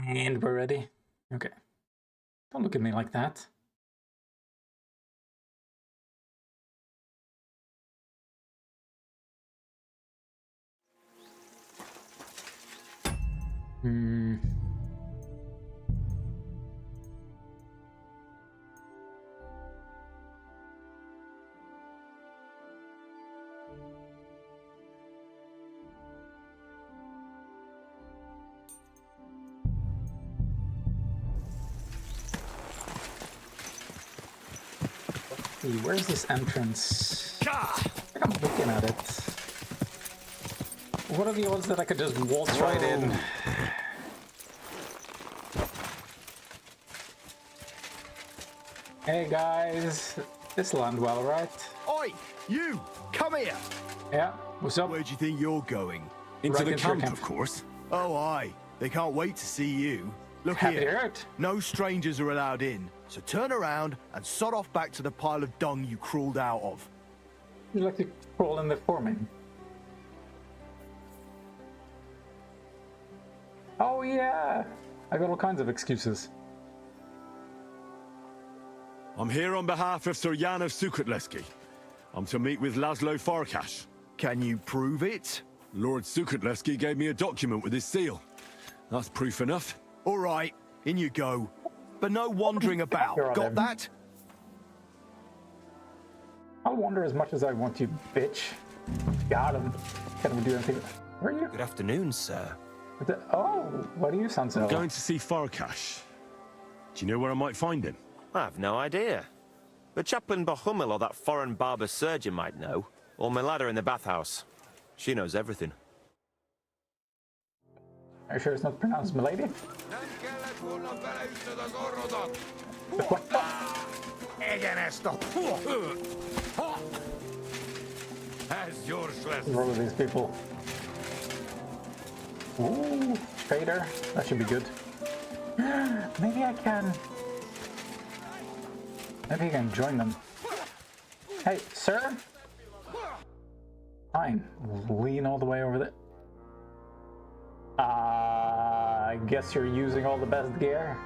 And we're ready. Okay. Don't look at me like that. Where's this entrance? I think I'm looking at it. What are the odds that I could just waltz right in? Hey guys, this land well, right? Oi, you! Come here! Yeah, what's up? Where do you think you're going? Into the camp, of course. Oh, aye. They can't wait to see you. Look Happy to here. hear it. No strangers are allowed in, so turn around and sod off back to the pile of dung you crawled out of. You like to crawl in the forming? Oh yeah! I got all kinds of excuses. I'm here on behalf of Sir Jan of Sukutleski. I'm to meet with Laszlo Farkas. Can you prove it? Lord Sukutleski gave me a document with his seal. That's proof enough. All right, in you go. But no wandering about. Got that? I'll wander as much as I want to, bitch. Got him. Can we do anything? Where are you? Good afternoon, sir. Oh, what do you sound so? I'm going to see Farkas. Do you know where I might find him? I have no idea. But Chaplain Bohumil or that foreign barber surgeon might know. Or Milada in the bathhouse. She knows everything. Are you sure it's not pronounced milady? Roll with these people. Ooh, trader. That should be good. Maybe I can join them. Hey, sir? Fine. Lean all the way over there. I guess you're using all the best gear.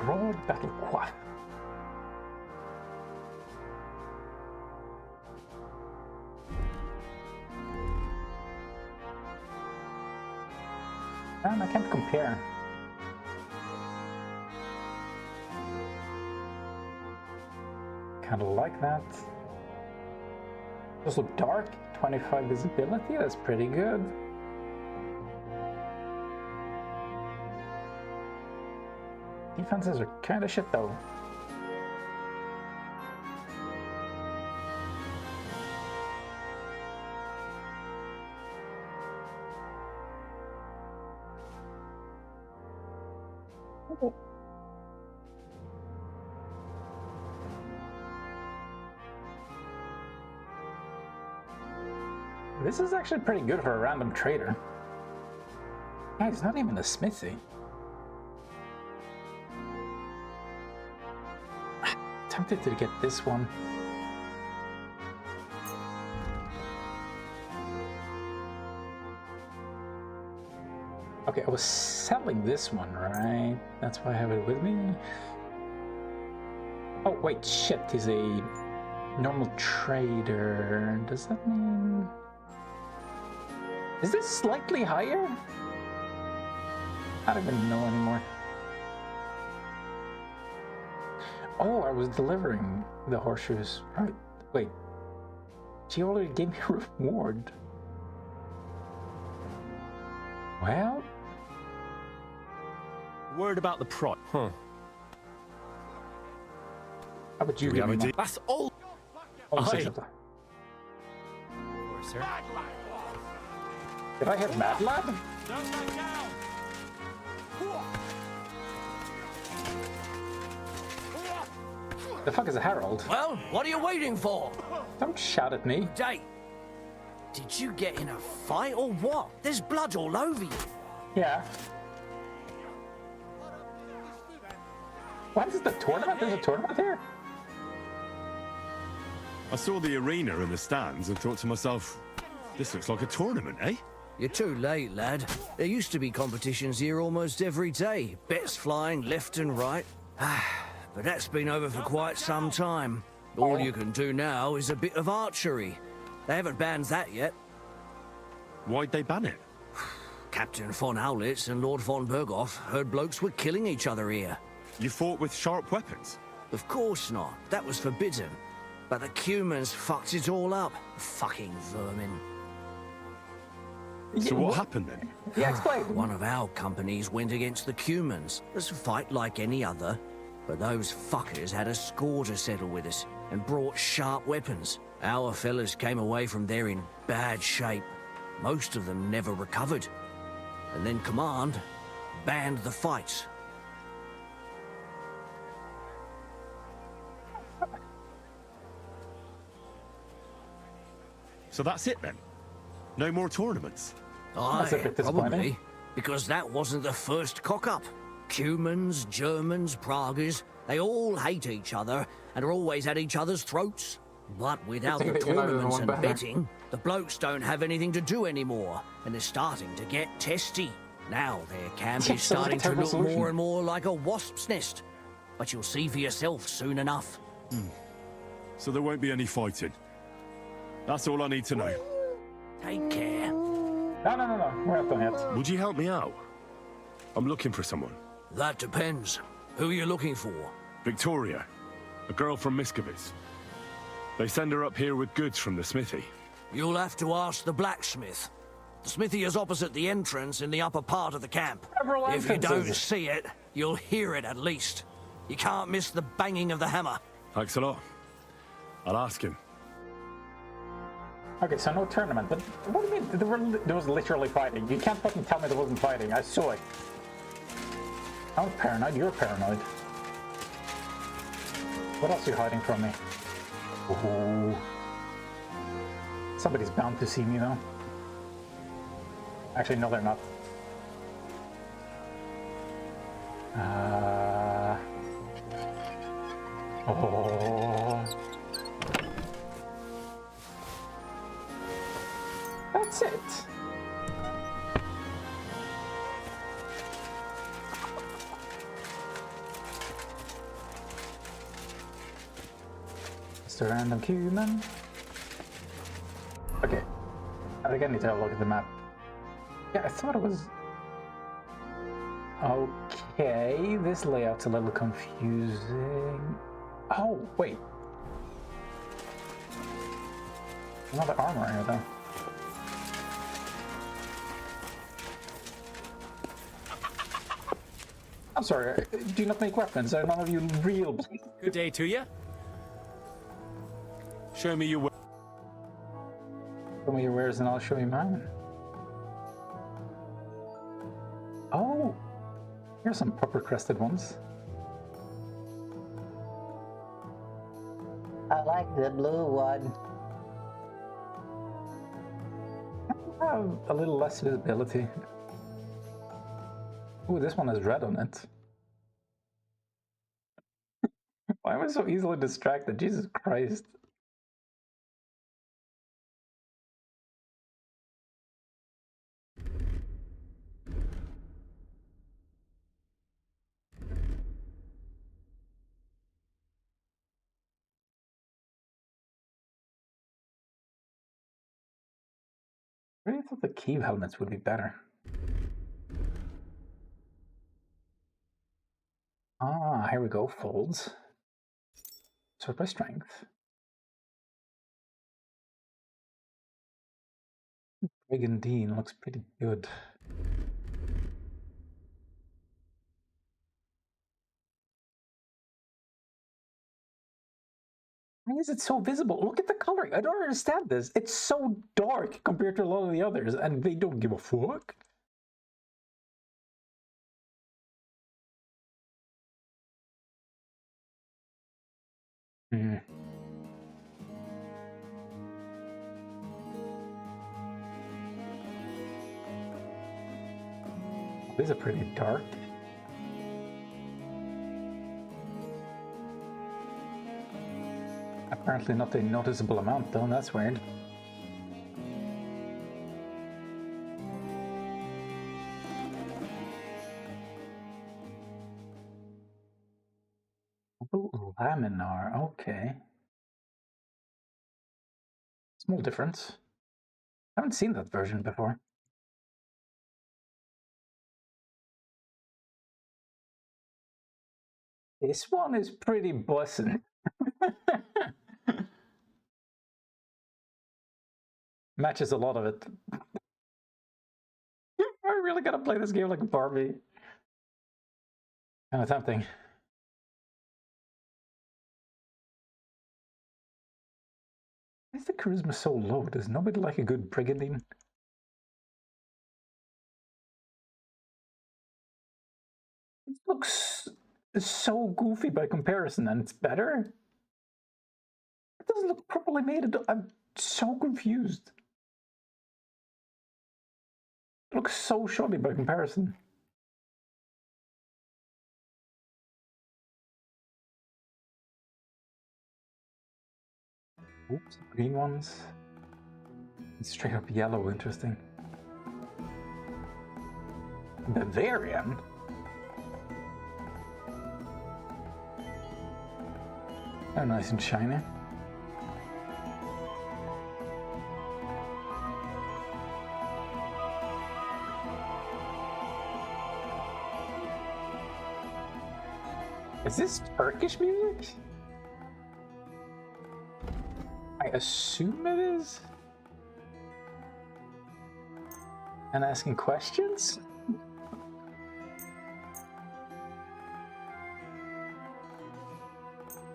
Broad battle quaff. Man, I can't compare. Kind of like that. Those look dark. 25 visibility, that's pretty good. Defenses are kind of shit though. This is actually pretty good for a random trader. Yeah, it's not even a smithy. Tempted to get this one. Okay, I was selling this one, right? That's why I have it with me. Oh, wait, shit, he's a normal trader. Does that mean... Is this slightly higher? I don't even know anymore. Oh, I was delivering the horseshoes. Right. Wait. She already gave me a reward. Well... Word about the prod. Huh. How about you give me one? That's all. Oh, sir. Did I hit Mad Lad? The fuck is a herald? Well, what are you waiting for? Don't shout at me. Jay, did you get in a fight or what? There's blood all over you. Yeah. What is the tournament? There's a tournament here? I saw the arena and the stands and thought to myself, this looks like a tournament, eh? You're too late, lad. There used to be competitions here almost every day. Bets flying left and right. But that's been over for quite some time. All you can do now is a bit of archery. They haven't banned that yet. Why'd they ban it? Captain von Howlitz and Lord von Berghoff heard blokes were killing each other here. You fought with sharp weapons? Of course not. That was forbidden. But the Cumans fucked it all up. Fucking vermin. So what happened then? Yeah, explain. One of our companies went against the Cumans. It was a fight like any other. But those fuckers had a score to settle with us and brought sharp weapons. Our fellas came away from there in bad shape. Most of them never recovered. And then Command banned the fights. So that's it then? No more tournaments? That's a bit disappointing. Probably. Because that wasn't the first cock-up. Cumans, Germans, Praguers, they all hate each other and are always at each other's throats. But without the tournaments and betting, the blokes don't have anything to do anymore, and they're starting to get testy. Now their camp is starting to look more and more like a wasp's nest. But you'll see for yourself soon enough. So there won't be any fighting? That's all I need to know. Take care. No. We're not done yet. Would you help me out? I'm looking for someone. That depends. Who are you looking for? Victoria, a girl from Miskovitz. They send her up here with goods from the smithy. You'll have to ask the blacksmith. The smithy is opposite the entrance in the upper part of the camp. If you don't see it, you'll hear it at least. You can't miss the banging of the hammer. Thanks a lot. I'll ask him. Okay, so no tournament, but what do you mean? There was literally fighting. You can't fucking tell me there wasn't fighting. I saw it. I was paranoid. You're paranoid. What else are you hiding from me? Ooh. Somebody's bound to see me, though. Actually, no, they're not. Oh. That's it. Just a random human. Okay. I think I need to have a look at the map. Yeah, I thought it was... Okay, this layout's a little confusing. Oh, wait. Another armor here, though. I'm sorry, do you not make weapons? Are none of you real? Good day to you. Show me your... Show me your wares and I'll show you mine. Oh, here's some purple crested ones. I like the blue one. I have a little less visibility. Ooh, this one has red on it. Why am I so easily distracted? Jesus Christ. I really thought the Kiev helmets would be better. Ah, here we go, folds. Sort by strength. Brigandine looks pretty good. Why is it so visible? Look at the coloring. I don't understand this. It's so dark compared to a lot of the others, and they don't give a fuck. These are pretty dark. Apparently not a noticeable amount though, that's weird. Ooh, laminar, okay. Small difference. I haven't seen that version before. This one is pretty bussin'. Matches a lot of it. I really gotta play this game like a Barbie. Kind of tempting. Why is the charisma so low? Does nobody like a good brigandine? It looks so goofy by comparison, and it's better. It doesn't look properly made. I'm so confused. It looks so shoddy by comparison. Oops, green ones. It's straight up yellow, interesting. Bavarian? Oh, nice and shiny. Is this Turkish music? I assume it is? And asking questions?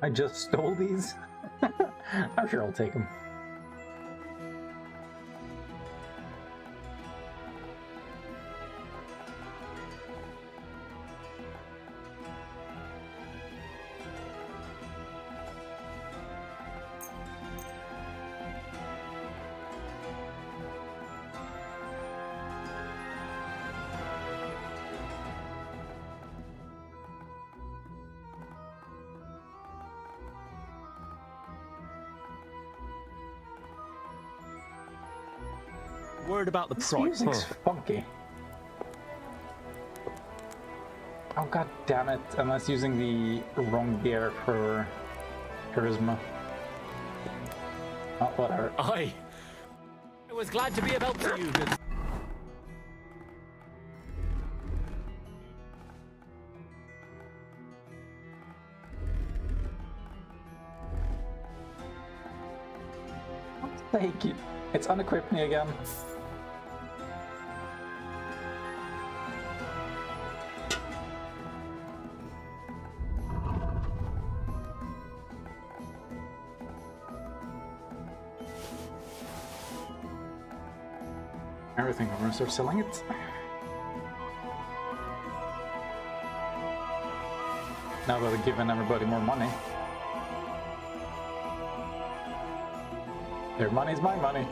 I just stole these? I'm sure I'll take them. Word about the This price. music's funky. Oh god damn it, I'm not using the wrong gear for charisma. Oh, whatever. I was glad to be of help to you. Good. Thank you. It's unequipped me again. Everything, we're gonna start selling it. Now that I've given everybody more money. Their money's my money.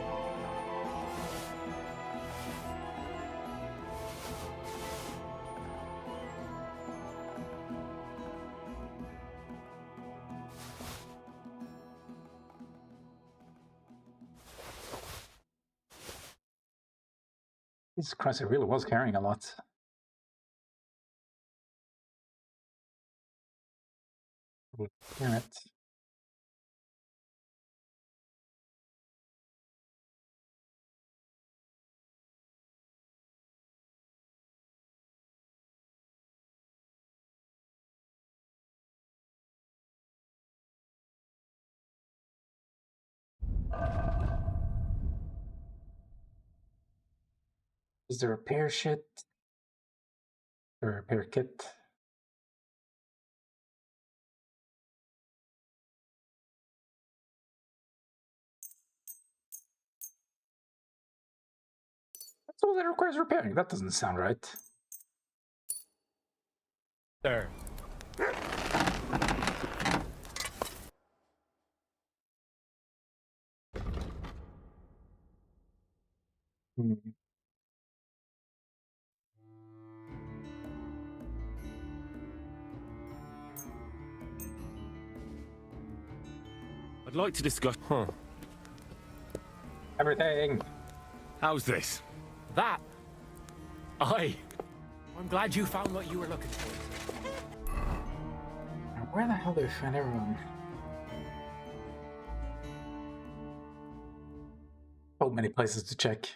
Jesus Christ, it really was carrying a lot. Damn it. Is there a repair shit? Or a repair kit? That's all that requires repairing. That doesn't sound right. There. Hmm. I'd like to discuss. Everything. How's this? That. I'm glad you found what you were looking for. Where the hell do we find everyone? So many places to check.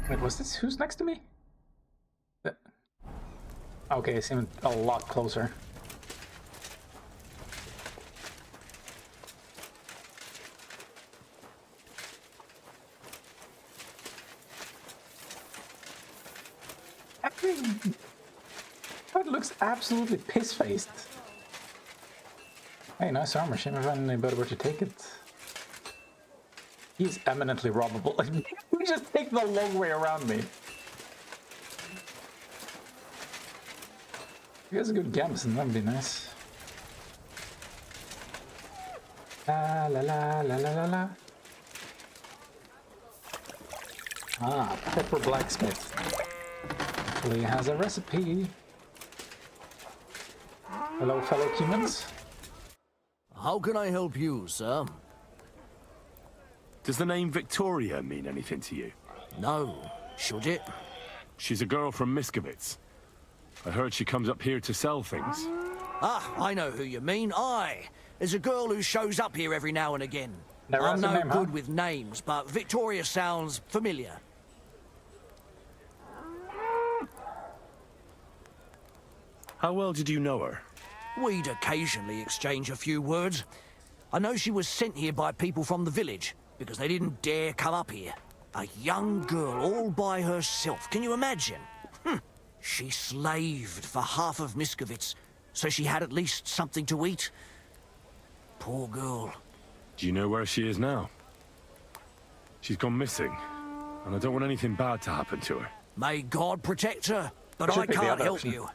Wait, was this who's next to me? Okay, it seemed a lot closer. It looks absolutely piss-faced. Hey, nice armor. Shame if anybody were to take it. He's eminently robbable. Just take the long way around me. He has a good gamson, that'd be nice. La la la la la la la. Ah, Pepper Blacksmith. Hopefully he has a recipe. Hello, fellow humans. How can I help you, sir? Does the name Victoria mean anything to you? No. Should it? She's a girl from Miskovitz. I heard she comes up here to sell things. Ah, I know who you mean. Aye. There's a girl who shows up here every now and again. Never I'm has a no name, huh? good with names, but Victoria sounds familiar. How well did you know her? We'd occasionally exchange a few words. I know she was sent here by people from the village, because they didn't dare come up here. A young girl all by herself, can you imagine? She slaved for half of Miskovitz, so she had at least something to eat. Poor girl. Do you know where she is now? She's gone missing, and I don't want anything bad to happen to her. May God protect her, but I can't help you.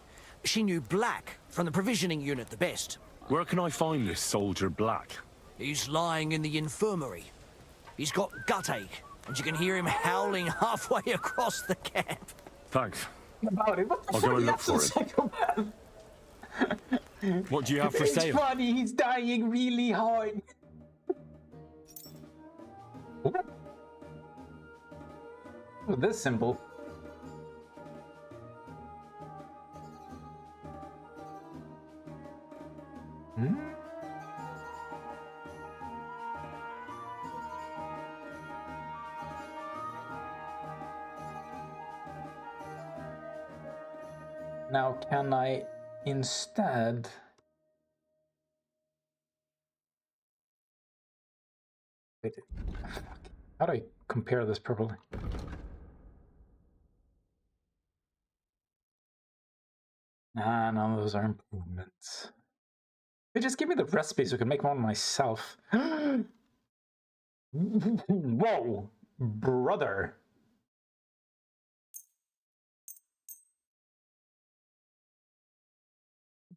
She knew Black from the provisioning unit the best. Where can I find this soldier Black? He's lying in the infirmary. He's got gut ache, and you can hear him howling halfway across the camp. Thanks. About it. What the I'll fuck? go and look That's for a him. psychopath. What do you have for It's sale? funny, he's dying really hard. Oh, this symbol. Now, can I instead... Wait, fuck. How do I compare this properly? Nah, none of those are improvements. They just give me the recipe so I can make one myself. Whoa, brother.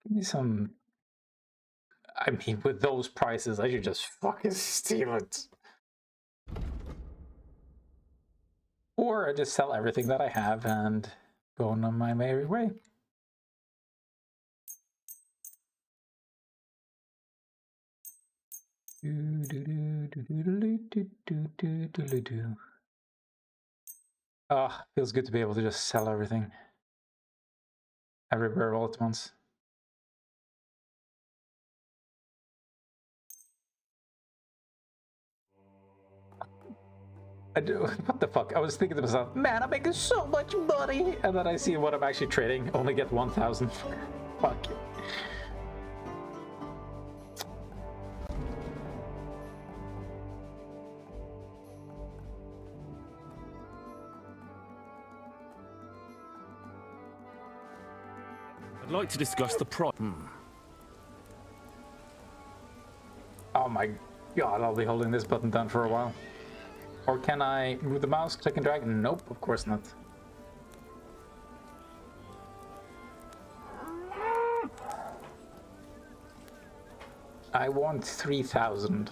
Give me some... I mean, with those prices, I should just fucking steal it. Or I just sell everything that I have and go on my merry way. Ah, feels good to be able to just sell everything. Everywhere all at once. What the fuck? I was thinking to myself, man, I'm making so much money! And then I see what I'm actually trading, only get 1,000. Fuck. I'd like to discuss the price. Oh my god, I'll be holding this button down for a while. Or can I move the mouse, click and drag? Nope, of course not. I want 3,000.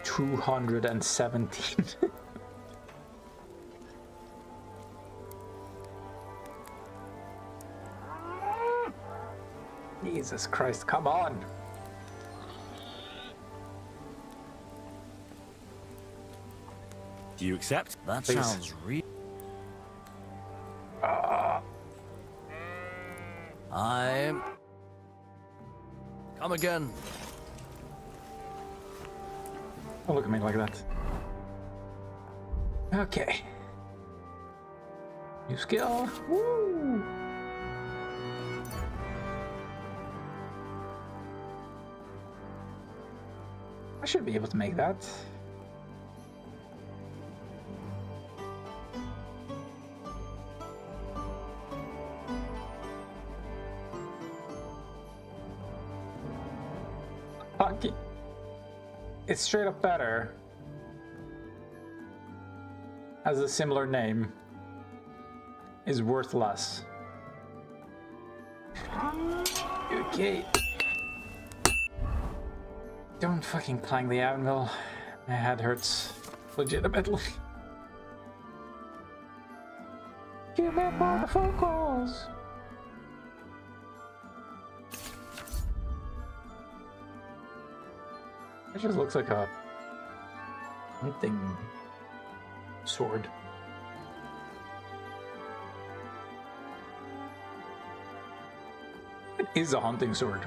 217. Jesus Christ, come on! Do you accept? That Please. sounds real. I'm... Come again. Don't look at me like that. Okay. New skill. Woo! I should be able to make that. Okay. It's straight up better. Has a similar name. Is worth less. Okay. Don't fucking clang the anvil. My head hurts legitimately. Give me more the phone calls. It just looks like a hunting sword. It is a hunting sword.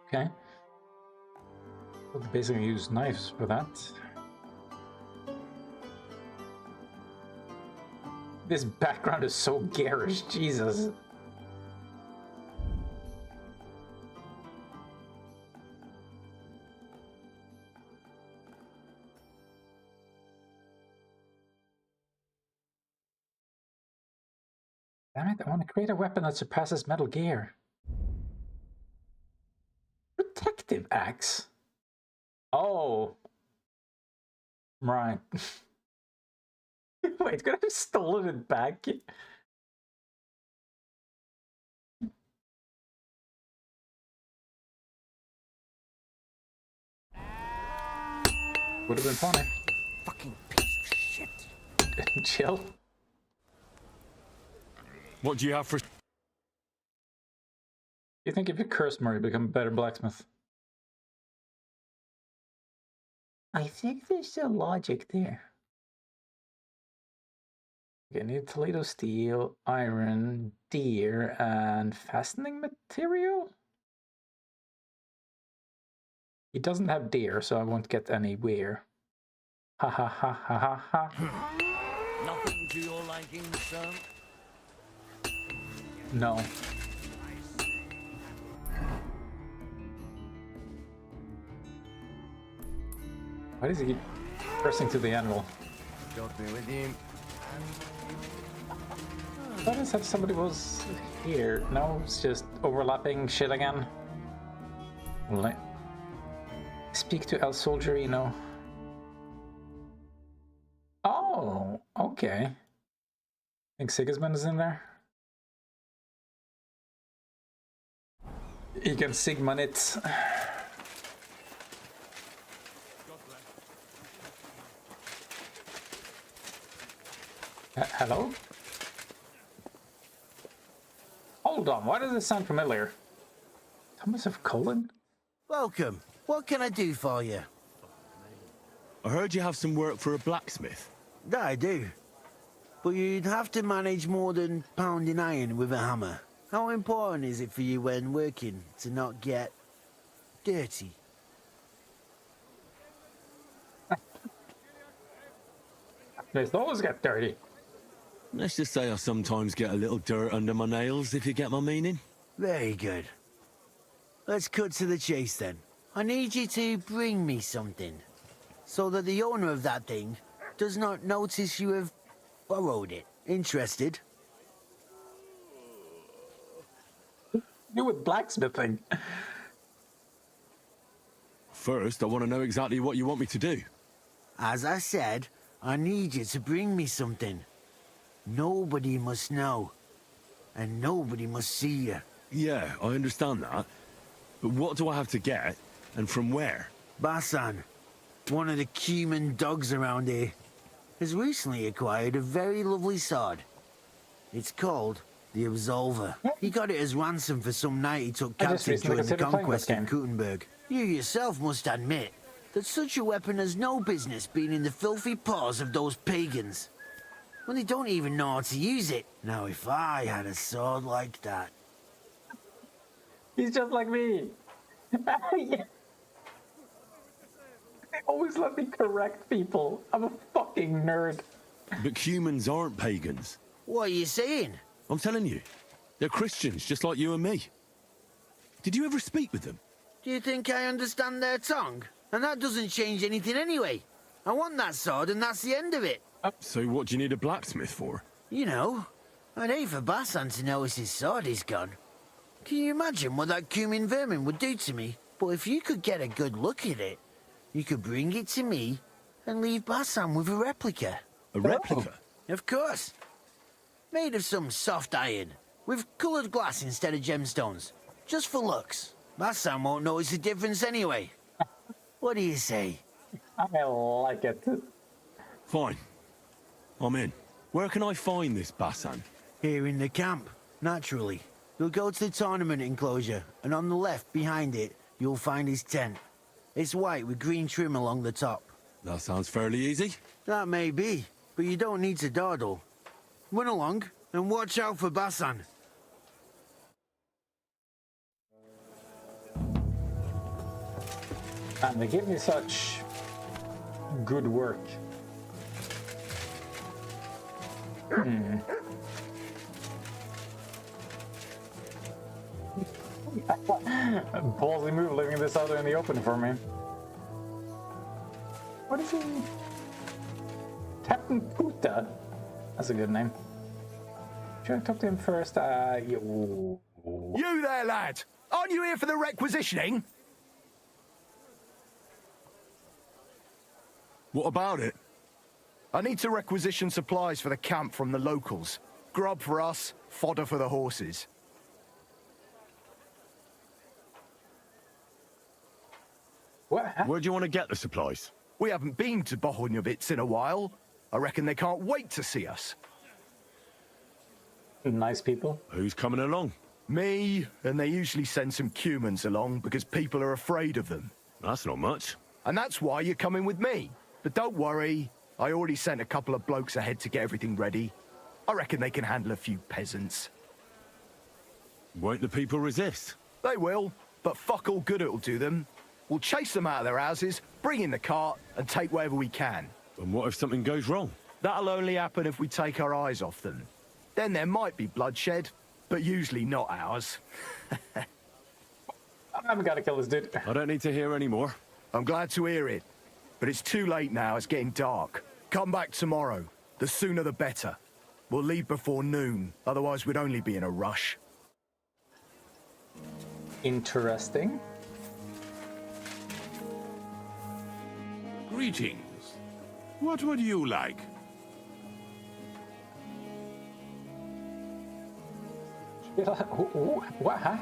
Okay. We'll basically use knives for that. This background is so garish, Jesus. Damn it, I want to create a weapon that surpasses Metal Gear. Protective axe? Oh. Right. Wait, could I have stolen it back? Would have been funny. Fucking piece of shit. Chill. What do you have for... You think if you curse more, you become a better blacksmith? I think there's some logic there. Okay, I need Toledo steel, iron, deer, and fastening material? He doesn't have deer, so I won't get anywhere. Ha ha ha ha ha ha. Nothing to your liking, sir? No. Why does he keep pressing to the animal? Got me with you. I thought I said somebody was here. No, it's just overlapping shit again. Speak to El Soldierino. Oh, okay. I think Sigismund is in there. You can Sigmund it. Hello? Hold on, why does this sound familiar? Thomas of Colin? Welcome. What can I do for you? I heard you have some work for a blacksmith. I do. But you'd have to manage more than pounding iron with a hammer. How important is it for you when working to not get dirty? They always get dirty. Let's just say I sometimes get a little dirt under my nails, if you get my meaning. Very good. Let's cut to the chase then. I need you to bring me something, so that the owner of that thing does not notice you have borrowed it. Interested? You with blacksmithing. First, I want to know exactly what you want me to do. As I said, I need you to bring me something. Nobody must know, and nobody must see you. Yeah, I understand that. But what do I have to get, and from where? Basan, one of the cumin dogs around here, has recently acquired a very lovely sword. It's called The Absolver. He got it as ransom for some knight he took I just captive recently during the considered playing this conquest of game. Gutenberg. You yourself must admit that such a weapon has no business being in the filthy paws of those pagans. When they don't even know how to use it. Now if I had a sword like that... He's just like me. Yeah. They always let me correct people. I'm a fucking nerd. But humans aren't pagans. What are you saying? I'm telling you. They're Christians, just like you and me. Did you ever speak with them? Do you think I understand their tongue? And that doesn't change anything anyway. I want that sword and that's the end of it. So what do you need a blacksmith for? You know, I'd hate for Bassan to notice his sword is gone. Can you imagine what that cumin vermin would do to me? But if you could get a good look at it, you could bring it to me and leave Bassan with a replica. A replica? Of course. Made of some soft iron, with coloured glass instead of gemstones. Just for looks. Bassan won't notice the difference anyway. What do you say? I like it. Fine. I'm in. Where can I find this Bassan? Here in the camp, naturally. You'll go to the tournament enclosure, and on the left, behind it, you'll find his tent. It's white with green trim along the top. That sounds fairly easy. That may be, but you don't need to dawdle. Run along, and watch out for Bassan. And they give me such good work. Ballsy move, leaving this out in the open for me. What is he? Captain OUTTA. That's a good name. Should I talk to him first? You there, lad! Aren't you here for the requisitioning? What about it? I need to requisition supplies for the camp from the locals. Grub for us, fodder for the horses. What? Where do you want to get the supplies? We haven't been to Bohunjovitz in a while. I reckon they can't wait to see us. Nice people. Who's coming along? Me, and they usually send some cumans along because people are afraid of them. That's not much. And that's why you're coming with me. But don't worry, I already sent a couple of blokes ahead to get everything ready. I reckon they can handle a few peasants. Won't the people resist? They will, but fuck all good it'll do them. We'll chase them out of their houses, bring in the cart, and take whatever we can. And what if something goes wrong? That'll only happen if we take our eyes off them. Then there might be bloodshed, but usually not ours. I've got to kill this dude. I don't need to hear any more. I'm glad to hear it. But it's too late now, it's getting dark. Come back tomorrow. The sooner the better. We'll leave before noon, otherwise we'd only be in a rush. Interesting. Greetings. What would you like? What? Huh?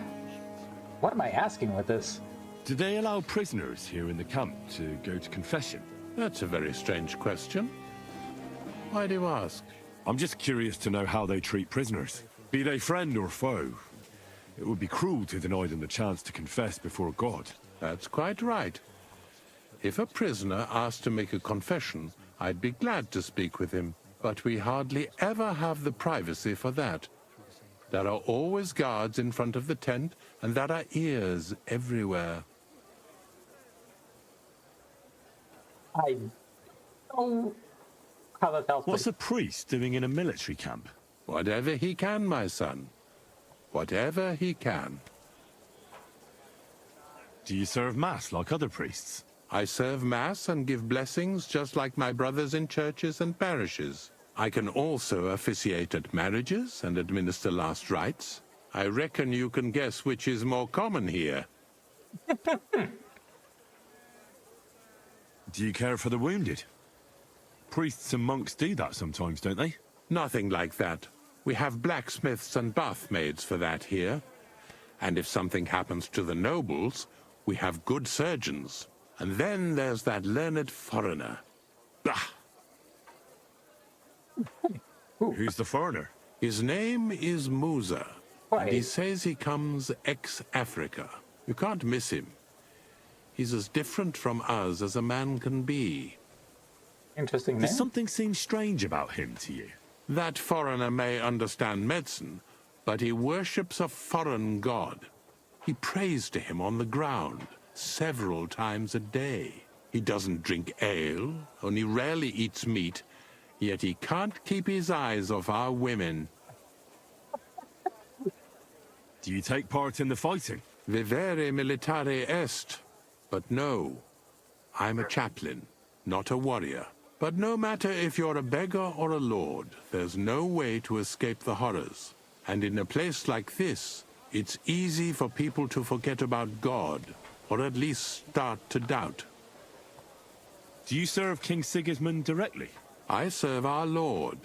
What am I asking with this? Do they allow prisoners here in the camp to go to confession? That's a very strange question. Why do you ask? I'm just curious to know how they treat prisoners. Be they friend or foe. It would be cruel to deny them the chance to confess before God. That's quite right. If a prisoner asked to make a confession, I'd be glad to speak with him. But we hardly ever have the privacy for that. There are always guards in front of the tent, and there are ears everywhere. I don't how that helps. What's a priest doing in a military camp? Whatever he can, my son. Whatever he can. Do you serve mass like other priests? I serve Mass and give blessings just like my brothers in churches and parishes. I can also officiate at marriages and administer last rites. I reckon you can guess which is more common here. Do you care for the wounded? Priests and monks do that sometimes, don't they? Nothing like that. We have blacksmiths and bathmaids for that here. And if something happens to the nobles, we have good surgeons. And then there's that learned foreigner. Bah! Who's the foreigner? His name is Musa. Why? And he says he comes ex-Africa. You can't miss him. He's as different from us as a man can be. Interesting name. Does something seem strange about him to you? That foreigner may understand medicine, but he worships a foreign god. He prays to him on the ground several times a day. He doesn't drink ale, only rarely eats meat, yet he can't keep his eyes off our women. Do you take part in the fighting? Vivere militare est. But no, I'm a chaplain, not a warrior. But no matter if you're a beggar or a lord, there's no way to escape the horrors. And in a place like this, it's easy for people to forget about God, or at least start to doubt. Do you serve King Sigismund directly? I serve our Lord,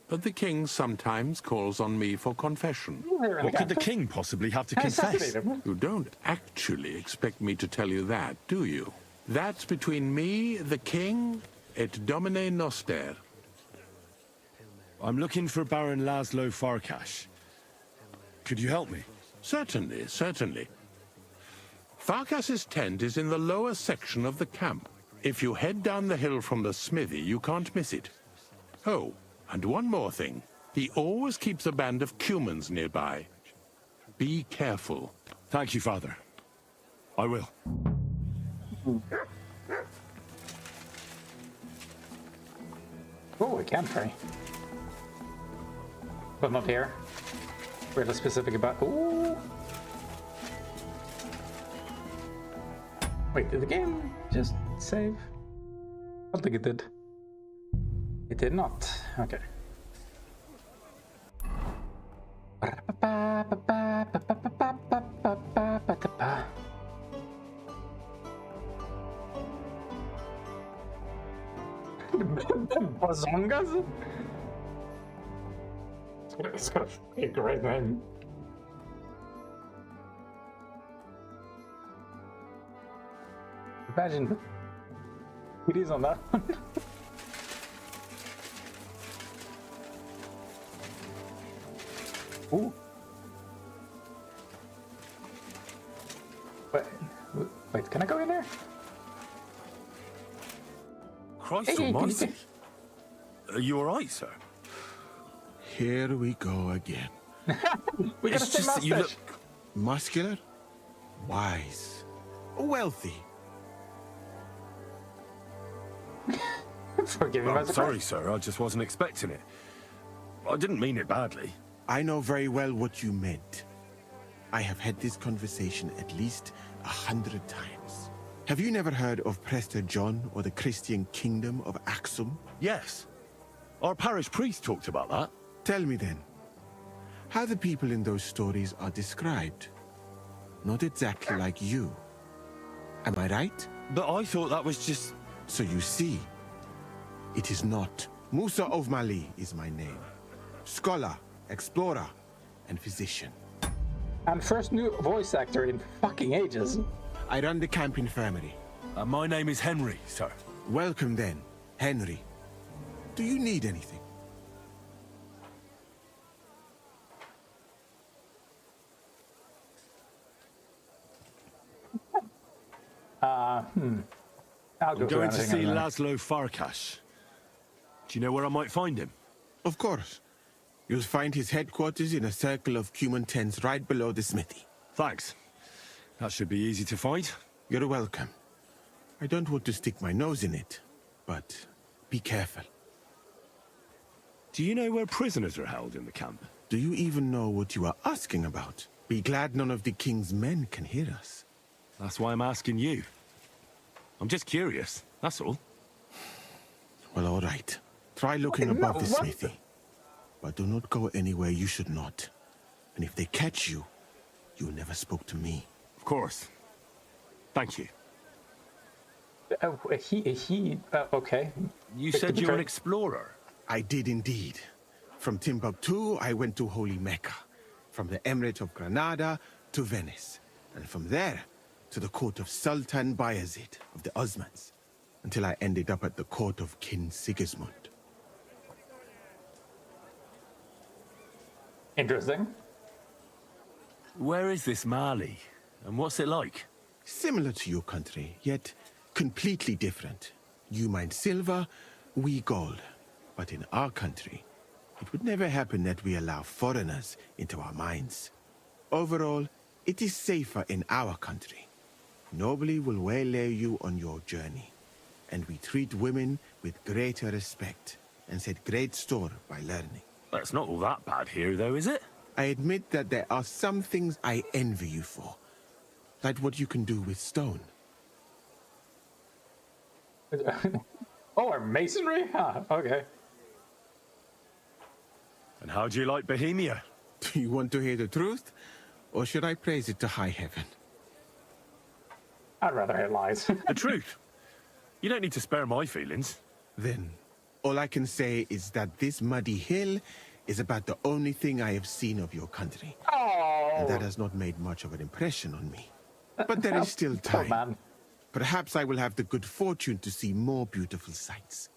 but the king sometimes calls on me for confession. What could the king possibly have to confess? You don't actually expect me to tell you that, do you? That's between me, the king, et Domine Noster. I'm looking for Baron Laszlo Farkas. Could you help me? Certainly, certainly. Farkas's tent is in the lower section of the camp. If you head down the hill from the smithy, you can't miss it. Oh, and one more thing. He always keeps a band of cumans nearby. Be careful. Thank you, Father. I will. Oh, we can pray. But not here. Really specific about... Ooh! Wait, did the game just save? I don't think it did. It did not. Okay. Bazongas? It's got a great name. Imagine it is on that one. Ooh. Wait, can I go in there? Christ Hey, almighty. Are you alright, sir? Here we go again. We got It's the same just that you mustache. look... Muscular, wise, wealthy. Forgive me, I'm Master sorry, sir. I just wasn't expecting it. I didn't mean it badly. I know very well what you meant. I have had this conversation at least 100 times. Have you never heard of Prester John or the Christian kingdom of Axum? Yes. Our parish priest talked about that. Tell me then, how the people in those stories are described. Not exactly like you. Am I right? But I thought that was just... So you see, it is not. Musa of Mali is my name. Scholar, explorer, and physician. And first new voice actor in fucking ages. I run the camp infirmary. my name is Henry, sir. Welcome then, Henry. Do you need anything? I'll go I'm going for to see anything. Laszlo Farkas. Do you know where I might find him? Of course. You'll find his headquarters in a circle of cumin tents right below the smithy. Thanks. That should be easy to find. You're welcome. I don't want to stick my nose in it, but be careful. Do you know where prisoners are held in the camp? Do you even know what you are asking about? Be glad none of the king's men can hear us. That's why I'm asking you. I'm just curious, that's all. Well, all right. Try looking above the smithy. But do not go anywhere you should not. And if they catch you, you never spoke to me. Of course. Thank you. Okay. You said you're an explorer. I did indeed. From Timbuktu, I went to Holy Mecca. From the Emirate of Granada to Venice. And from there to the court of Sultan Bayezid of the Osmans. Until I ended up at the court of King Sigismund. Interesting. Where is this Mali? And what's it like? Similar to your country, yet completely different. You mine silver, we gold. But in our country, it would never happen that we allow foreigners into our mines. Overall, it is safer in our country. Nobody will waylay you on your journey. And we treat women with greater respect and set great store by learning. That's not all that bad here, though, is it? I admit that there are some things I envy you for. Like what you can do with stone. Oh, or masonry? Huh, okay. And how do you like Bohemia? Do you want to hear the truth? Or should I praise it to high heaven? I'd rather hear lies. The truth. You don't need to spare my feelings. Then, all I can say is that this muddy hill is about the only thing I have seen of your country. Oh. And that has not made much of an impression on me. But there is still Poor time. man. Perhaps I will have the good fortune to see more beautiful sights.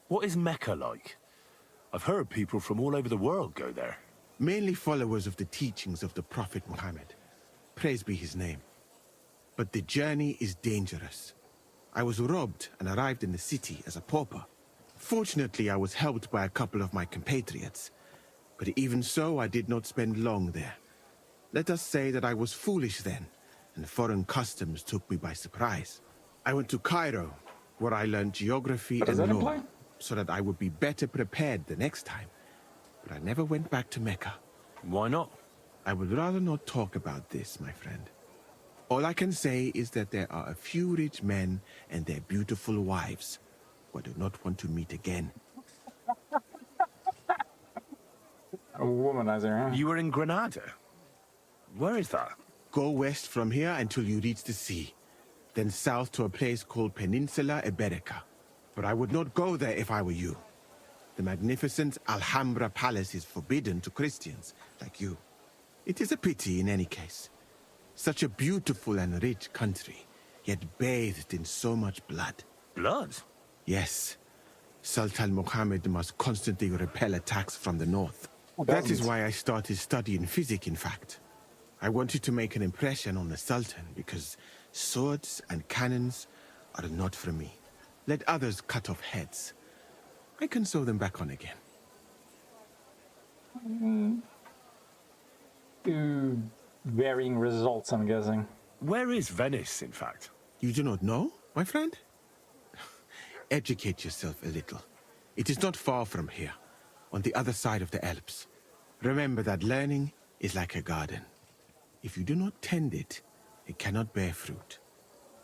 What is Mecca like? I've heard people from all over the world go there. Mainly followers of the teachings of the Prophet Muhammad. Praise be his name. But the journey is dangerous. I was robbed and arrived in the city as a pauper. Fortunately, I was helped by a couple of my compatriots. But even so, I did not spend long there. Let us say that I was foolish then, and foreign customs took me by surprise. I went to Cairo, where I learned geography and law, so that I would be better prepared the next time. But I never went back to Mecca. Why not? I would rather not talk about this, my friend. All I can say is that there are a few rich men and their beautiful wives who I do not want to meet again. A womanizer, huh? You were in Granada? Where is that? Go west from here until you reach the sea, then south to a place called Peninsula Iberica. But I would not go there if I were you. The magnificent Alhambra Palace is forbidden to Christians like you. It is a pity in any case. Such a beautiful and rich country, yet bathed in so much blood. Blood? Yes. Sultan Mohammed must constantly repel attacks from the north. That is why I started studying physics, in fact. I wanted to make an impression on the Sultan because swords and cannons are not for me. Let others cut off heads. I can sew them back on again. Varying results, I'm guessing. Where is Venice, in fact? You do not know, my friend? Educate yourself a little. It is not far from here, on the other side of the Alps. Remember that learning is like a garden. If you do not tend it, it cannot bear fruit.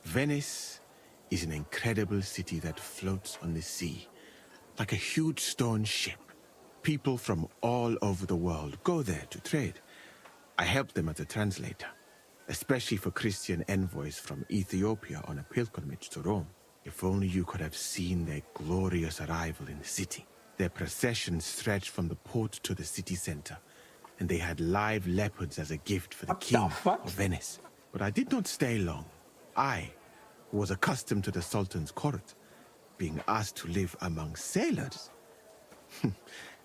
Venice is an incredible city that floats on the sea, like a huge stone ship. People from all over the world go there to trade. I help them as a translator, especially for Christian envoys from Ethiopia on a pilgrimage to Rome. If only you could have seen their glorious arrival in the city. Their procession stretched from the port to the city center, and they had live leopards as a gift for the king of Venice. But I did not stay long. I, who was accustomed to the Sultan's court, being asked to live among sailors,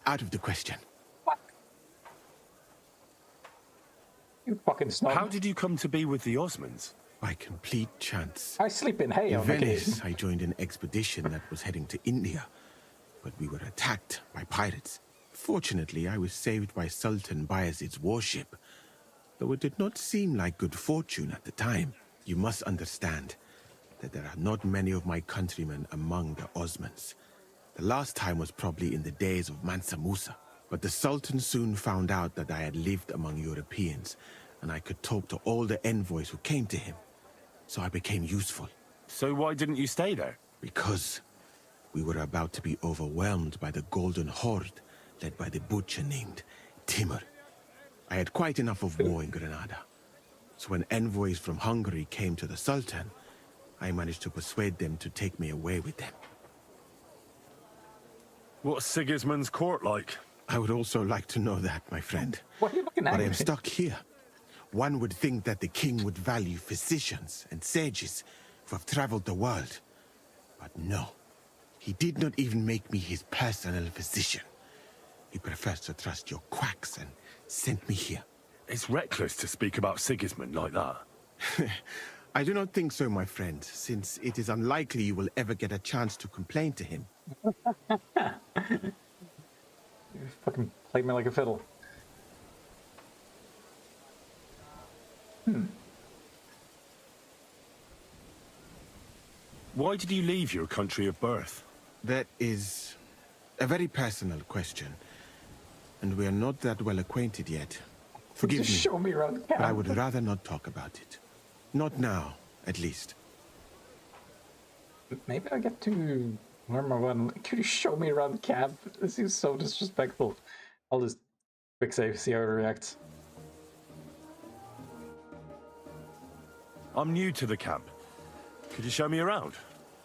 out of the question. What? You fucking snob. How did you come to be with the Osmans? By complete chance. I sleep in hay In on Venice, occasion. I joined an expedition that was heading to India, but we were attacked by pirates. Fortunately, I was saved by Sultan Bayezid's warship, though it did not seem like good fortune at the time. You must understand that there are not many of my countrymen among the Osmans. The last time was probably in the days of Mansa Musa, but the Sultan soon found out that I had lived among Europeans, and I could talk to all the envoys who came to him. So I became useful. So why didn't you stay there? Because we were about to be overwhelmed by the Golden Horde, led by the butcher named Timur. I had quite enough of war in Granada. So when envoys from Hungary came to the Sultan, I managed to persuade them to take me away with them. What's Sigismund's court like? I would also like to know that, my friend. What are you looking at? But I am stuck here. One would think that the king would value physicians and sages who have traveled the world. But no. He did not even make me his personal physician. He prefers to trust your quacks and sent me here. It's reckless to speak about Sigismund like that. I do not think so, my friend, since it is unlikely you will ever get a chance to complain to him. You fucking played me like a fiddle. Why did you leave your country of birth? That is a very personal question, and we are not that well acquainted yet. Forgive me, Show me around the camp. but I would rather not talk about it. Not now, at least. Maybe I get to learn more about. Could you show me around the camp? This seems so disrespectful. I'll just quick save, see how it reacts. I'm new to the camp. Could you show me around?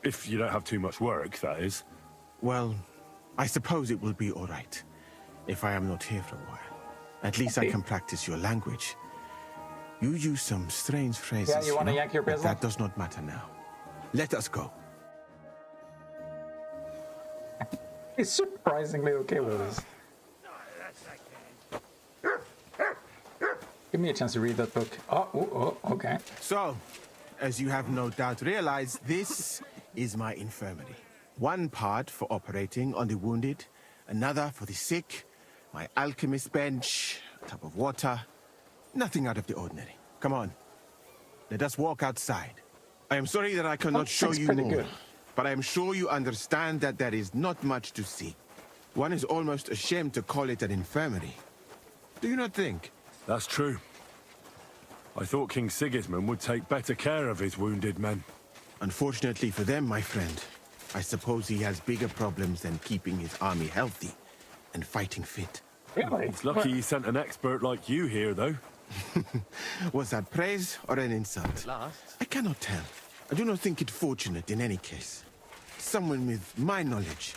If you don't have too much work, that is. Well, I suppose it will be all right if I am not here for a while. At least I can practice your language. You use some strange phrases. Yeah, you want to yank your but pistol? that does not matter now. Let us go. He's surprisingly okay with this. Give me a chance to read that book. Oh, okay. So, as you have no doubt realized, this is my infirmary. One part for operating on the wounded, another for the sick, my alchemist bench, a tub of water. Nothing out of the ordinary. Come on. Let us walk outside. I am sorry that I cannot show you more, good. but I am sure you understand that there is not much to see. One is almost ashamed to call it an infirmary. Do you not think? That's true. I thought King Sigismund would take better care of his wounded men. Unfortunately for them, my friend, I suppose he has bigger problems than keeping his army healthy and fighting fit. Really? It's lucky he sent an expert like you here, though. Was that praise or an insult? I cannot tell. I do not think it fortunate in any case. Someone with my knowledge,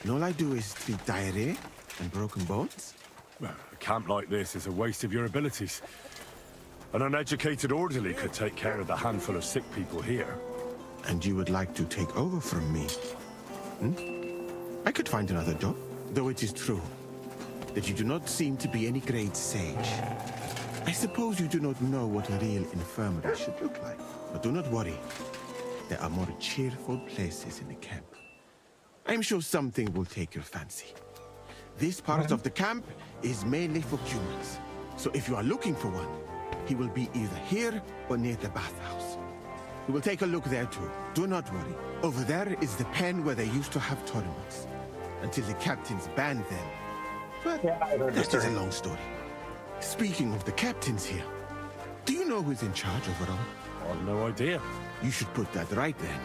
and all I do is treat diarrhea and broken bones. Well, a camp like this is a waste of your abilities. An uneducated orderly could take care of the handful of sick people here. And you would like to take over from me? I could find another job, though it is true that you do not seem to be any great sage. I suppose you do not know what a real infirmary should look like. But do not worry. There are more cheerful places in the camp. I am sure something will take your fancy. This part of the camp is mainly for humans. So if you are looking for one, he will be either here or near the bathhouse. We will take a look there too. Do not worry. Over there is the pen where they used to have tournaments. Until the captains banned them. But that is a long story. Speaking of the captains here, do you know who's in charge overall? I've no idea. You should put that right then.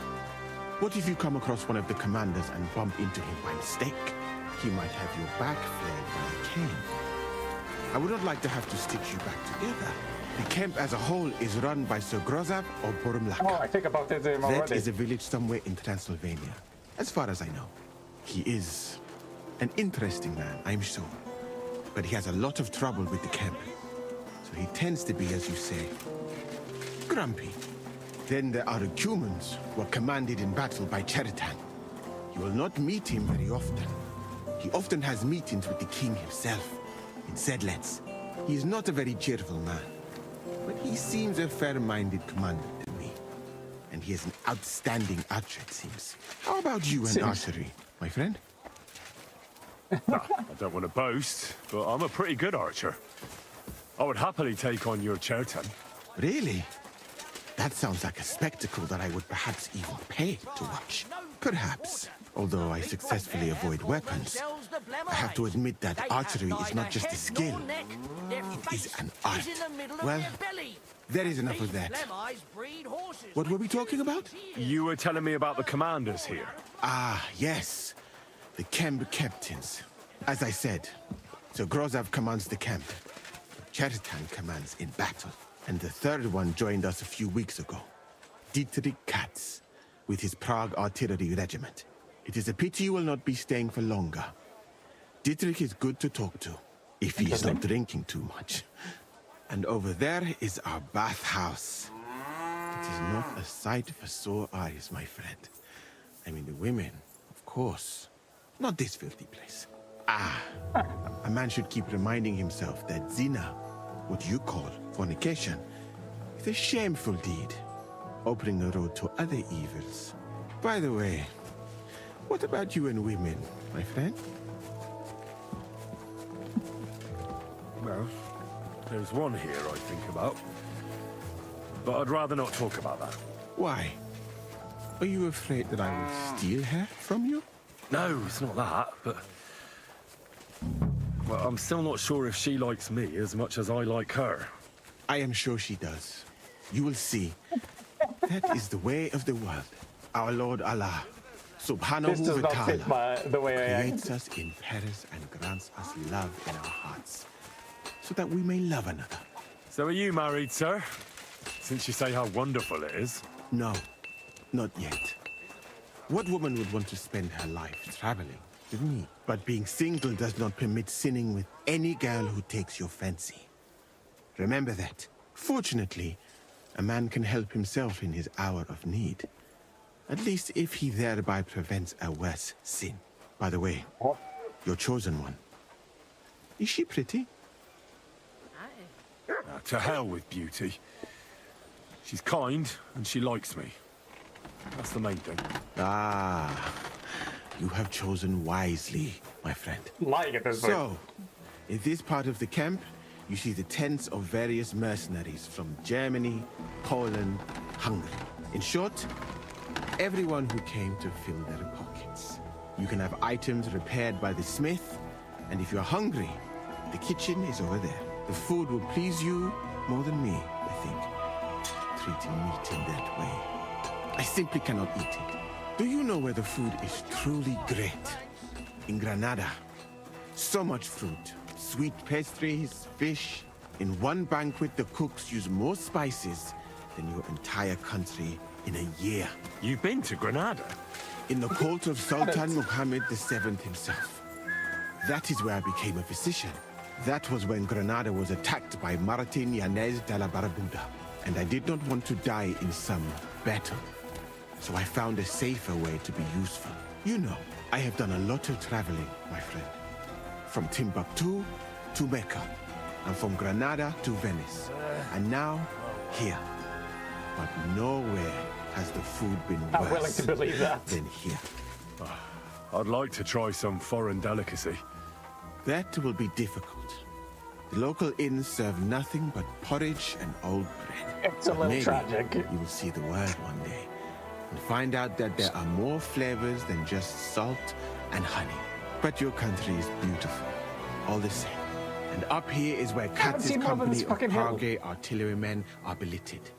What if you come across one of the commanders and bump into him by mistake? He might have your back flayed by a cane. I would not like to have to stitch you back together. The camp as a whole is run by Sir Grozav or Borumlaka. Oh, I think about that already. That is a village somewhere in Transylvania, as far as I know. He is an interesting man, I'm sure. But he has a lot of trouble with the camp. So he tends to be, as you say, grumpy. Then there are the humans who are commanded in battle by Cheritan. You will not meet him very often. He often has meetings with the king himself in Sedlets. He is not a very cheerful man, but he seems a fair-minded commander to me. And he is an outstanding archer, it seems. How about you and archery, my friend? I don't want to boast, but I'm a pretty good archer. I would happily take on your Chertan. Really? That sounds like a spectacle that I would perhaps even pay to watch. Perhaps. Although I successfully avoid weapons, I have to admit that archery is not just a skill. It is an art. Well, there is enough of that. What were we talking about? You were telling me about the commanders here. Ah, yes. The camp captains. As I said, Sir Grozav commands the camp. Cheritan commands in battle. And the third one joined us a few weeks ago. Dietrich Katz, with his Prague artillery regiment. It is a pity you will not be staying for longer. Dietrich is good to talk to, if he is not drinking too much. And over there is our bathhouse. It is not a sight for sore eyes, my friend. I mean, the women, of course. Not this filthy place. Ah, a man should keep reminding himself that zina, what you call fornication, is a shameful deed, opening the road to other evils. By the way, what about you and women, my friend? Well, there's one here I think about. But I'd rather not talk about that. Why? Are you afraid that I will steal her from you? No, it's not that, but... Well, I'm still not sure if she likes me as much as I like her. I am sure she does. You will see. That is the way of the world. Our Lord Allah, Subhanahu wa Ta'ala, the way I creates us in pairs and grants us love in our hearts, so that we may love another. So are you married, sir? Since you say how wonderful it is. No, not yet. What woman would want to spend her life traveling with me? But being single does not permit sinning with any girl who takes your fancy. Remember that. Fortunately, a man can help himself in his hour of need. At least if he thereby prevents a worse sin. By the way, your chosen one. Is she pretty? To hell with beauty. She's kind and she likes me. That's the main thing. Ah, you have chosen wisely, my friend. Lying at this point. So, in this part of the camp, you see the tents of various mercenaries from Germany, Poland, Hungary. In short, everyone who came to fill their pockets. You can have items repaired by the smith, and if you're hungry, the kitchen is over there. The food will please you more than me, I think. Treating meat in that way. I simply cannot eat it. Do you know where the food is truly great? In Granada. So much fruit, sweet pastries, fish. In one banquet, the cooks use more spices than your entire country in a year. You've been to Granada? In the court of Sultan Muhammad VII himself. That is where I became a physician. That was when Granada was attacked by Martin Yanez de la Barbuda. And I did not want to die in some battle. So I found a safer way to be useful. You know, I have done a lot of traveling, my friend. From Timbuktu to Mecca. And from Granada to Venice. And now, here. But nowhere has the food been worse I'm willing to believe that. than here. I'd like to try some foreign delicacy. That will be difficult. The local inns serve nothing but porridge and old bread. It's a little Maybe tragic. You will see the world one day and find out that there are more flavors than just salt and honey. But your country is beautiful, all the same. And up here is where Katz's company of Prague artillerymen are billeted.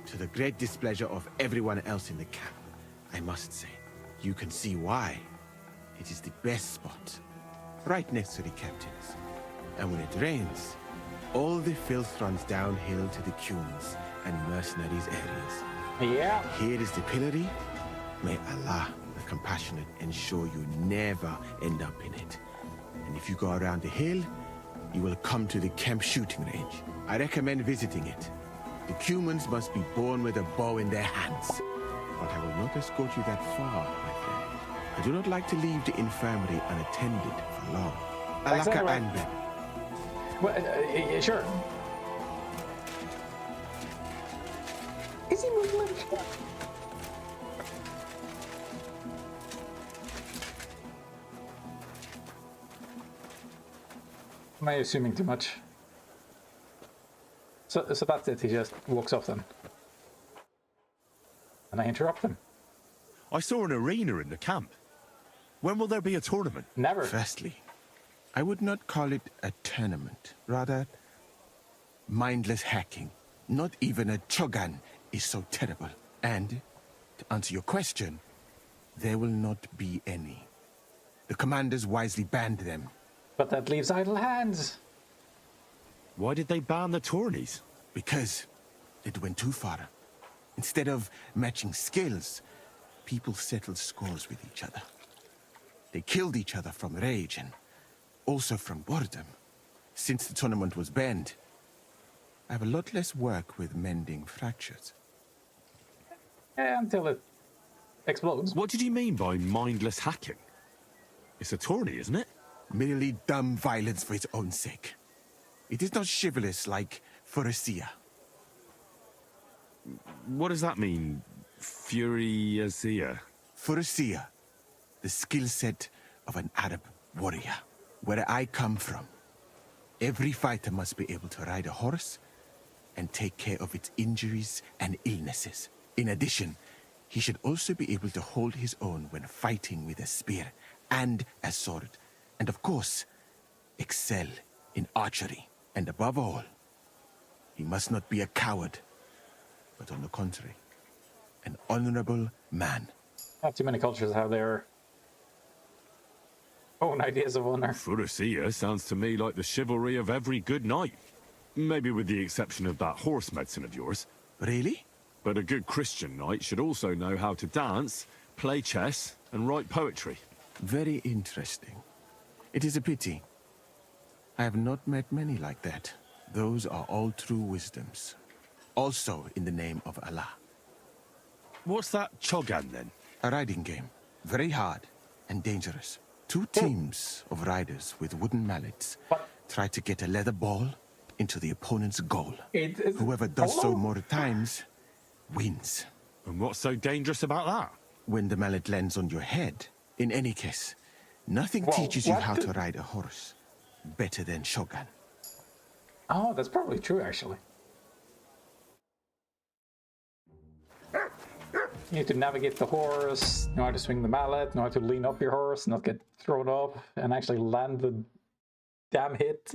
To the great displeasure of everyone else in the camp, I must say. You can see why. It is the best spot, right next to the captains. And when it rains, all the filth runs downhill to the Cumans and mercenaries areas. Yeah. Here is the pillory. May Allah, the compassionate, ensure you never end up in it. And if you go around the hill, you will come to the camp shooting range. I recommend visiting it. The Cumans must be born with a bow in their hands. But I will not escort you that far, my friend. I do not like to leave the infirmary unattended for long. Alaka Anben. Well, sure. Is he Muslim? Am I assuming too much? So that's it, he just walks off then. And I interrupt him. I saw an arena in the camp. When will there be a tournament? Never. Firstly, I would not call it a tournament. Rather, mindless hacking. Not even a chogan is so terrible. And, to answer your question, there will not be any. The commanders wisely banned them. But that leaves idle hands. Why did they ban the tourneys? Because it went too far. Instead of matching skills, people settled scores with each other. They killed each other from rage and also from boredom. Since the tournament was banned, I have a lot less work with mending fractures. Yeah, until it explodes. What did you mean by mindless hacking? It's a tourney, isn't it? Merely dumb violence for its own sake. It is not chivalrous like Pharisea. What does that mean? Fury-azia? Pharisea, the skill set of an Arab warrior. Where I come from, every fighter must be able to ride a horse and take care of its injuries and illnesses. In addition, he should also be able to hold his own when fighting with a spear and a sword. And of course, excel in archery. And above all, he must not be a coward, but on the contrary, an honorable man. Not too many cultures have their own ideas of honor. Furusia sounds to me like the chivalry of every good knight. Maybe with the exception of that horse medicine of yours. Really? But a good Christian knight should also know how to dance, play chess, and write poetry. Very interesting. It is a pity. I have not met many like that. Those are all true wisdoms. Also in the name of Allah. What's that Chogan, then? A riding game. Very hard and dangerous. Two teams of riders with wooden mallets try to get a leather ball into the opponent's goal. Whoever does so more times wins. And what's so dangerous about that? When the mallet lands on your head. In any case, nothing teaches you how to ride a horse better than Shogun. Oh, that's probably true, actually. You need to navigate the horse, know how to swing the mallet, know how to lean up your horse, not get thrown off, and actually land the damn hit.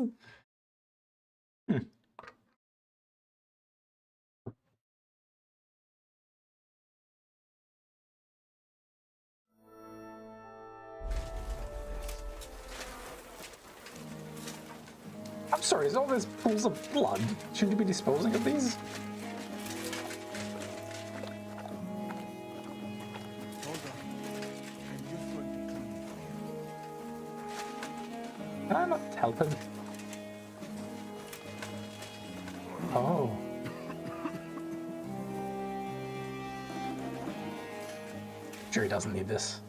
I'm sorry, is all this pools of blood? Shouldn't you be disposing of these? Can I not help him? Oh. Sure he doesn't need this.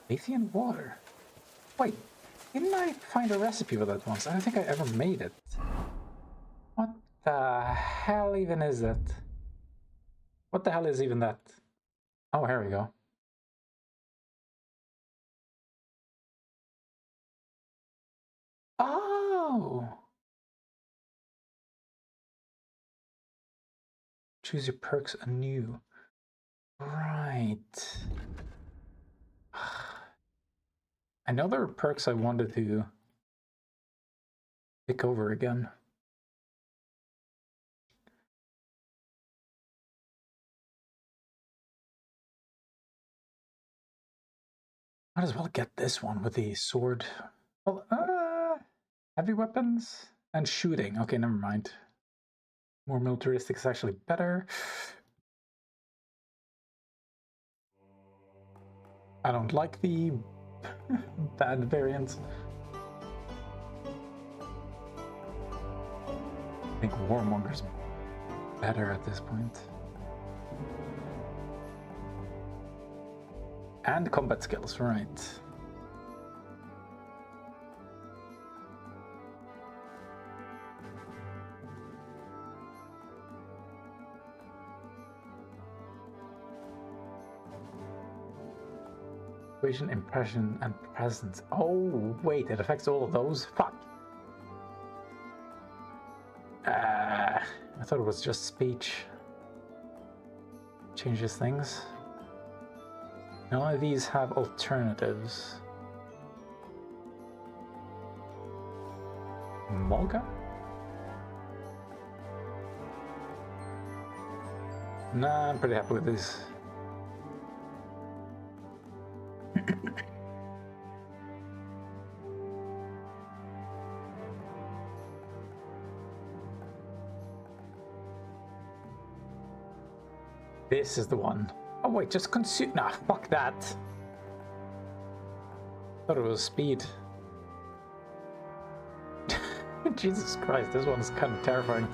Lithium water. Wait, didn't I find a recipe for that once? I don't think I ever made it. What the hell even is that? What the hell is even that? Oh, here we go. Oh! Choose your perks anew. Right. I know there are perks I wanted to pick over again. Might as well get this one with the sword. Well, heavy weapons and shooting. Okay, never mind. More militaristic is actually better. I don't like the bad variants. I think Warmonger's better at this point. And combat skills, right. Persuasion, impression, and presence. Oh, wait, it affects all of those? Fuck. I thought it was just speech. Changes things. None of these have alternatives. Molga? Nah, I'm pretty happy with these. This is the one. Oh wait, just consume. Nah, fuck that. Thought it was speed. Jesus Christ, this one's kind of terrifying.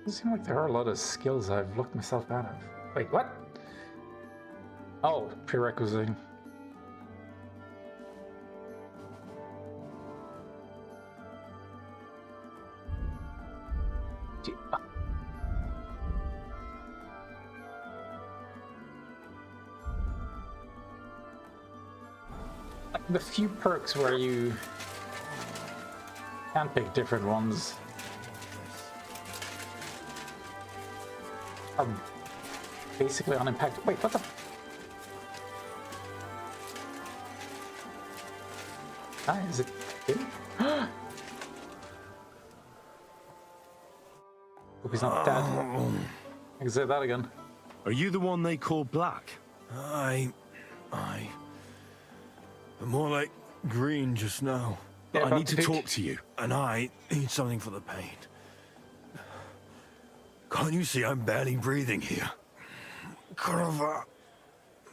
It seems like there are a lot of skills I've looked myself out of. Wait, what? Oh, prerequisite. Like the few perks where you can pick different ones are basically unimpacted. Wait, what the? Ah, is it him? Hope he's not dead. I can say that again. Are you the one they call Black? But more like green just now. Yeah, I need to talk to you. And I need something for the pain. Can't you see I'm barely breathing here? Kurva,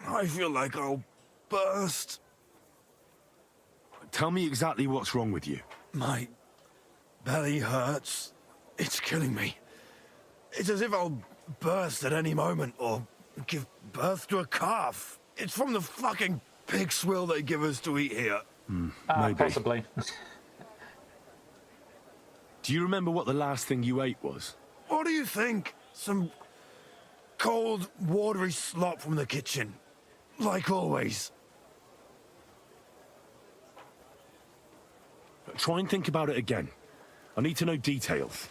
I feel like I'll burst. Tell me exactly what's wrong with you. My belly hurts. It's killing me. It's as if I'll burst at any moment or give birth to a calf. It's from the fucking pig swill they give us to eat here. Maybe. Possibly. Do you remember what the last thing you ate was? What do you think? Some cold, watery slop from the kitchen. Like always. Try and think about it again. I need to know details.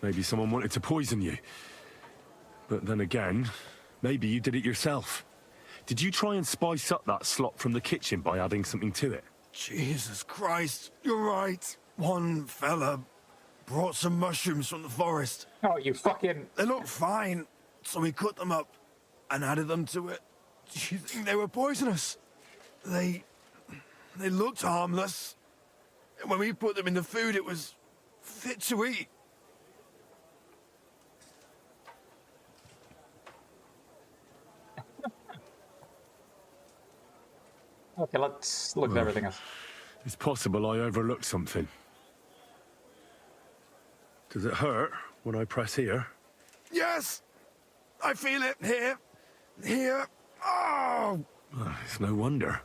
Maybe someone wanted to poison you. But then again, maybe you did it yourself. Did you try and spice up that slop from the kitchen by adding something to it? Jesus Christ, you're right. One fella brought some mushrooms from the forest. Oh, you fucking... They looked fine, so we cut them up and added them to it. Do you think they were poisonous? They looked harmless. And when we put them in the food, it was fit to eat. Okay, let's look at everything else. It's possible I overlooked something. Does it hurt when I press here? Yes! I feel it here. Here. Oh! It's no wonder.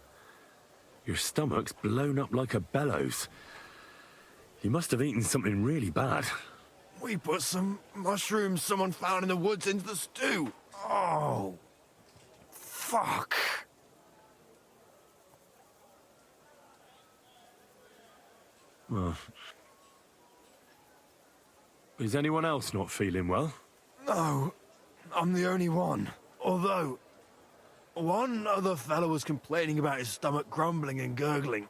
Your stomach's blown up like a bellows. You must have eaten something really bad. We put some mushrooms someone found in the woods into the stew. Oh. Fuck. Well, is anyone else not feeling well? No, I'm the only one. Although, one other fellow was complaining about his stomach grumbling and gurgling.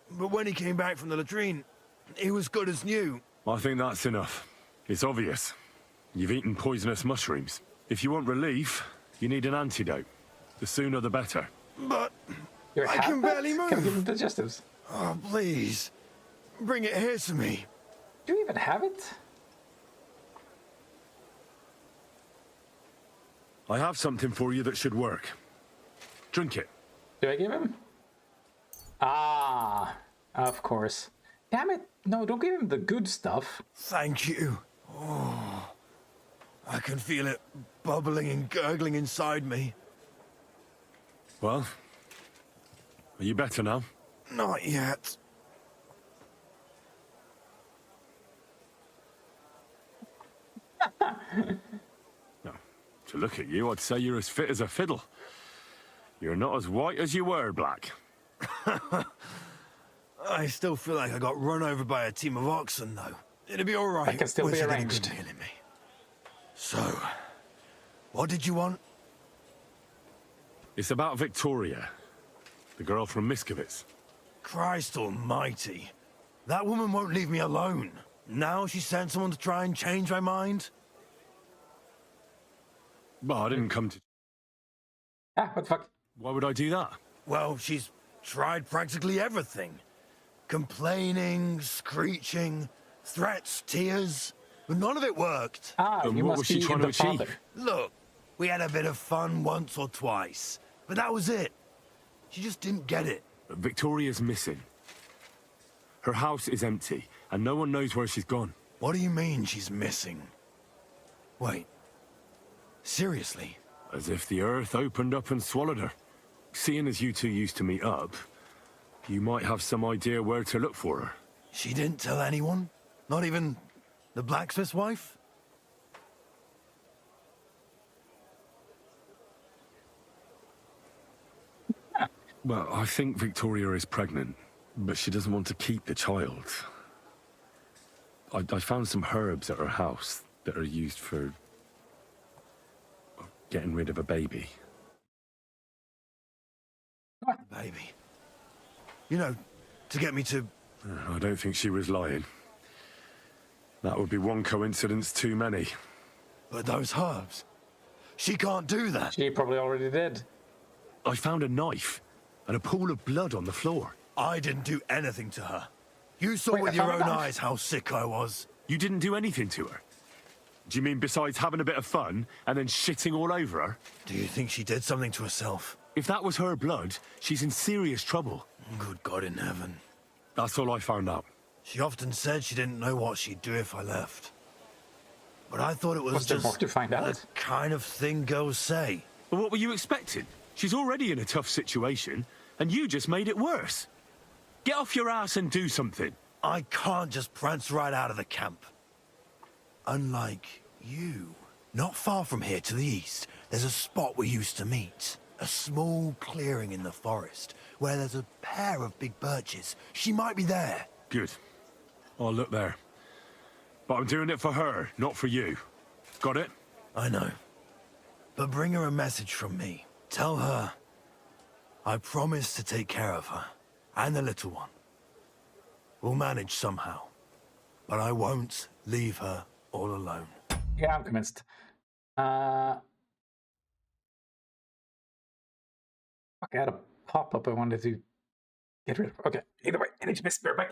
But when he came back from the latrine, he was good as new. I think that's enough. It's obvious. You've eaten poisonous mushrooms. If you want relief, you need an antidote. The sooner the better. But You're I can barely move. Can I give him digestives? Oh, please. Bring it here to me. Do you even have it? I have something for you that should work. Drink it. Do I give him? Ah, of course. Damn it. No, don't give him the good stuff. Thank you. Oh, I can feel it bubbling and gurgling inside me. Well, are you better now? Not yet. No. To look at you, I'd say you're as fit as a fiddle. You're not as white as you were, Black. I still feel like I got run over by a team of oxen, though. It'll be all right. That can still be once I get a arranged. good meal in me. So, what did you want? It's about Victoria, the girl from Miskovitz. Christ almighty. That woman won't leave me alone. Now she sent someone to try and change my mind? Well, I didn't come to... Ah, what the fuck? Why would I do that? Well, she's tried practically everything. Complaining, screeching, threats, tears. But none of it worked. Ah, And you what must was she be trying the to achieve? father. Look, we had a bit of fun once or twice. But that was it. She just didn't get it. Victoria's missing. Her house is empty, and no one knows where she's gone. What do you mean she's missing? Wait. Seriously? As if the earth opened up and swallowed her. Seeing as you two used to meet up, you might have some idea where to look for her. She didn't tell anyone? Not even the blacksmith's wife? Well, I think Victoria is pregnant, but she doesn't want to keep the child. I found some herbs at her house that are used for getting rid of a baby. Baby. You know, to get me to... I don't think she was lying. That would be one coincidence too many. But those herbs... She can't do that. She probably already did. I found a knife and a pool of blood on the floor. I didn't do anything to her. You saw with your own eyes how sick I was. You didn't do anything to her? Do you mean besides having a bit of fun and then shitting all over her? Do you think she did something to herself? If that was her blood, she's in serious trouble. Good God in heaven. That's all I found out. She often said she didn't know what she'd do if I left. But I thought it was Was there just more to find out? the kind of thing girls say. But what were you expecting? She's already in a tough situation, and you just made it worse. Get off your ass and do something. I can't just prance right out of the camp. Unlike you. Not far from here to the east, there's a spot we used to meet. A small clearing in the forest, where there's a pair of big birches. She might be there. Good. I'll look there. But I'm doing it for her, not for you. Got it? I know. But bring her a message from me. Tell her I promise to take care of her and the little one. We'll manage somehow. But I won't leave her all alone. Yeah, I'm convinced. Fuck, I had a pop-up I wanted to get rid of. Okay, either way, I need to miss bear back.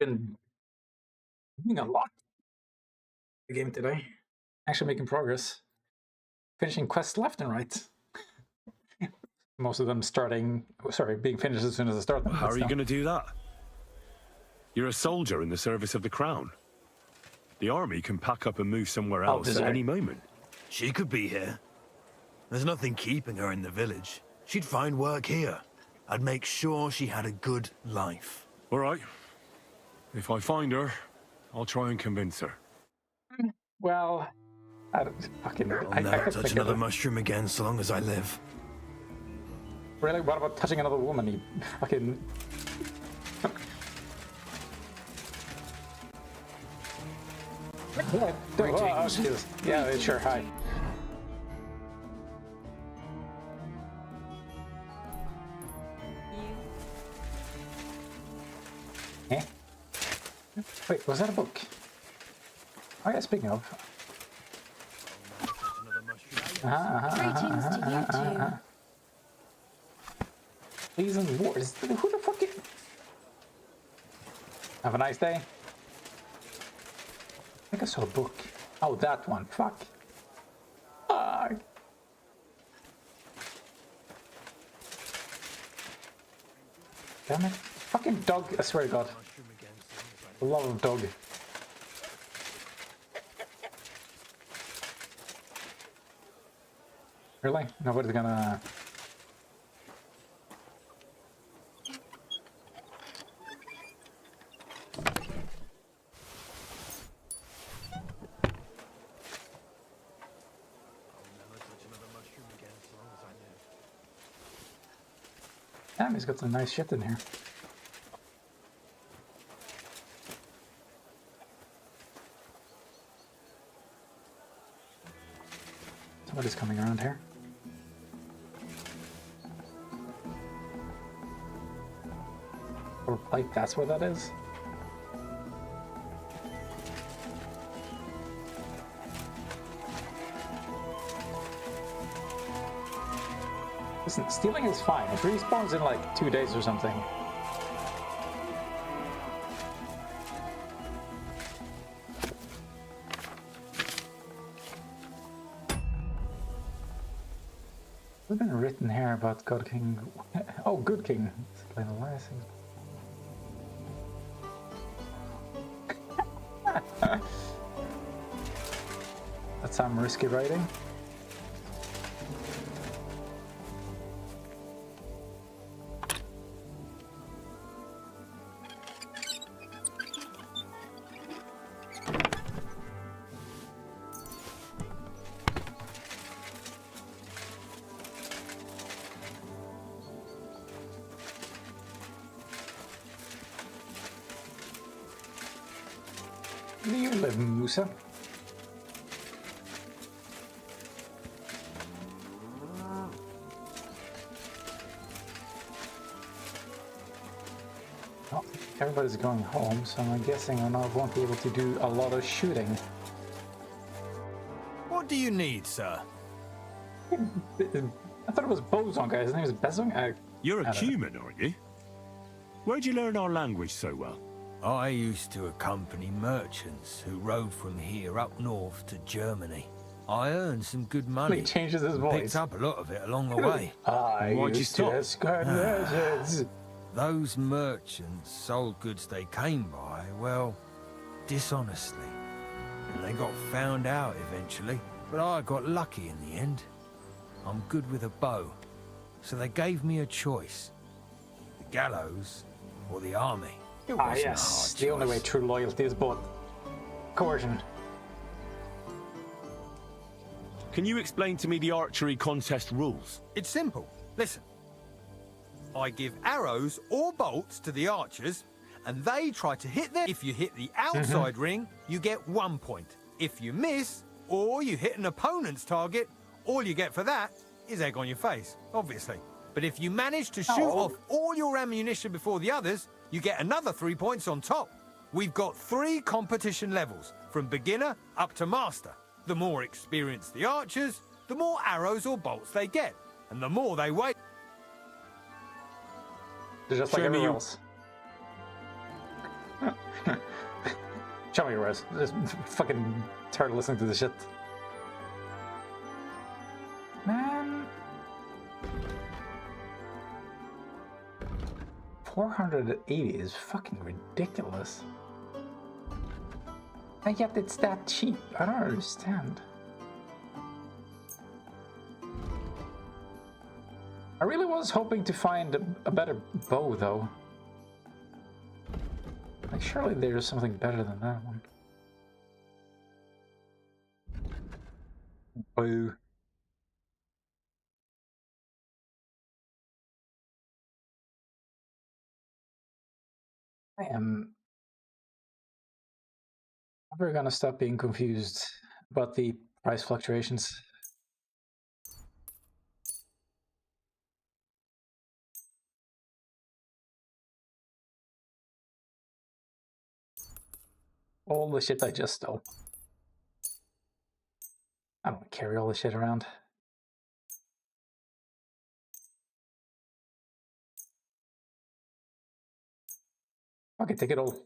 Been doing a lot the game today. Actually making progress. finishing quests left and right. Most of them being finished as soon as I start them. How are you going to do that? You're a soldier in the service of the crown. The army can pack up and move somewhere else at any moment. She could be here. There's nothing keeping her in the village. She'd find work here. I'd make sure she had a good life. All right. If I find her, I'll try and convince her. Well, I don't fucking... I'll never touch another mushroom again so long as I live. Really? What about touching another woman? You fucking... Yeah, sure, hi. Eh? Wait, was that a book? Oh yeah, speaking of. Greetings to you too. These and wars. Who the fuck is... Have a nice day. I think I saw a book. Oh, that one. Fuck. Damn it. Fucking dog. I swear to God. The love of dog. Really? Nobody's gonna... Damn, he's got some nice shit in here. Somebody's coming around here. Or pipe, that's where that is? Listen, stealing is fine. It respawns in like 2 days or something. What's been written here about God King? Oh, Good King. Explain the last thing. That's some risky writing. Where do you live, Musa? Well, everybody's going home, so I'm guessing I won't be able to do a lot of shooting. What do you need, sir? I thought it was Bozong, guys. His name is Bezong. You're a human, aren't you? Where'd you learn our language so well? I used to accompany merchants who rode from here up north to Germany. I earned some good money. He changes his voice. Picked up a lot of it along the way. Why'd you stop? Those merchants sold goods they came by, well, dishonestly. And they got found out eventually. But I got lucky in the end. I'm good with a bow. So they gave me a choice. The gallows or the army. Yes, the only way true loyalty is bought. Coercion. Can you explain to me the archery contest rules? It's simple. Listen. I give arrows or bolts to the archers, and they try to hit them. If you hit the outside ring, you get 1 point. If you miss, or you hit an opponent's target, all you get for that is egg on your face, obviously. But if you manage to shoot off all your ammunition before the others, you get another 3 points on top. We've got 3 competition levels, from beginner up to master. The more experienced the archers, the more arrows or bolts they get, and the more they weigh. They're just like everyone else. Show me your res. Just fucking tired of listening to this shit. 480 is fucking ridiculous. And yet it's that cheap. I don't understand. I really was hoping to find a better bow, though. Like, surely there's something better than that one. Boo. I am never gonna stop being confused about the price fluctuations. All the shit I just stole. I don't carry all the shit around. Okay, take it all.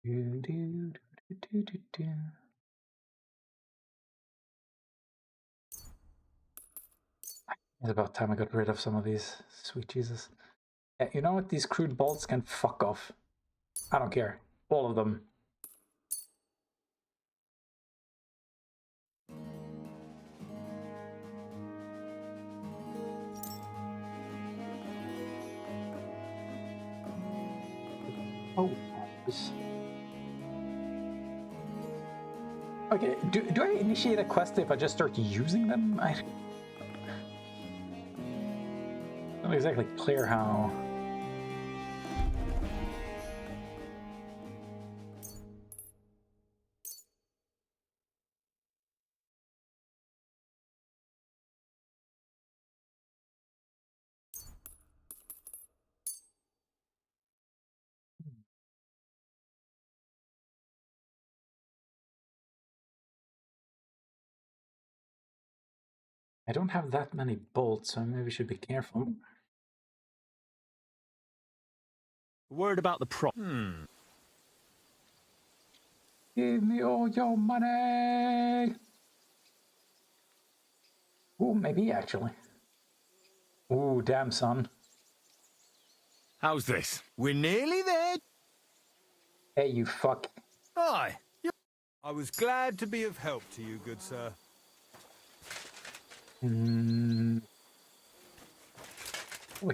It's about time I got rid of some of these. Sweet Jesus. Yeah, you know what? These crude bolts can fuck off. I don't care. All of them. Oh. Okay, do I initiate a quest if I just start using them? I'm not exactly clear how. I don't have that many bolts, so I maybe should be careful. Word about the Give me all your money! Ooh, maybe actually. Ooh, damn, son. How's this? We're nearly there. Hey, you fuck. Hi. I was glad to be of help to you, good sir. We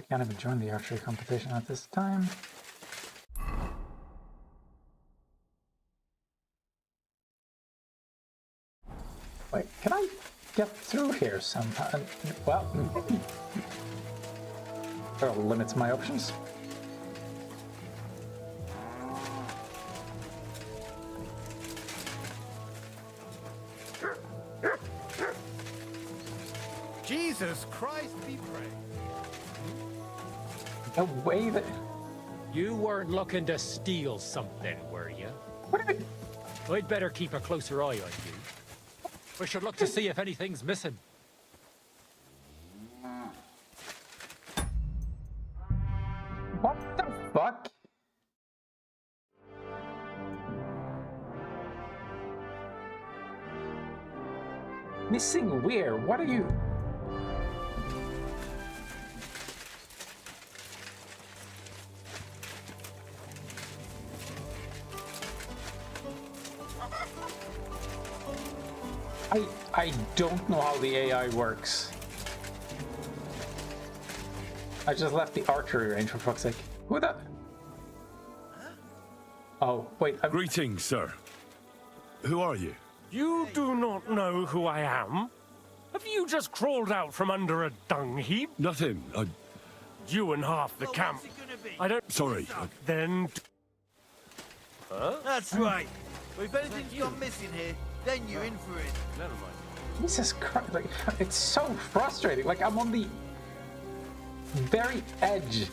can't even join the archery competition at this time. Wait, can I get through here sometime? Well, that limits my options. Jesus Christ be praised. No way that... You weren't looking to steal something, were you? I'd better keep a closer eye on you. We should look to see if anything's missing. What the fuck? Missing where? What are you... I don't know how the AI works. I just left the archery range for fuck's sake. Who the... Oh, wait. Greetings, sir. Who are you? You do not know who I am? Have you just crawled out from under a dung heap? Nothing. You and half the camp. I don't... Sorry. Then... Huh? That's right. But if anything's gone missing here, then you're in for it. Never mind. Jesus Christ, like, it's so frustrating. Like, I'm on the very edge.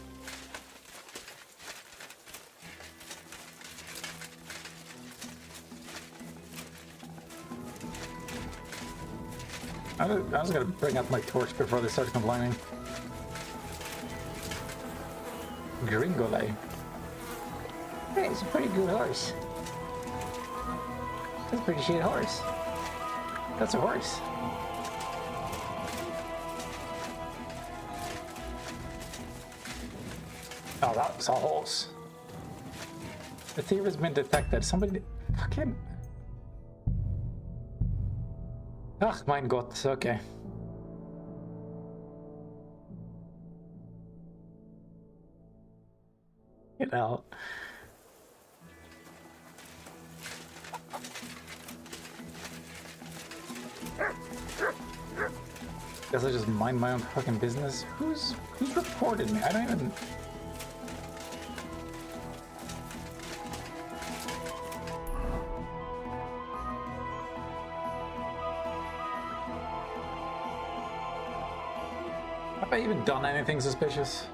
I was gonna bring out my torch before they started complaining. Gringole. Hey, it's a pretty good horse. That's a pretty shit horse. That's a horse. Oh, that's a horse. The thief has been detected. Somebody fucking. Ach, mein Gott. Okay. Get out. Guess I just mind my own fucking business. Who's reported me? I don't even. Have I even done anything suspicious?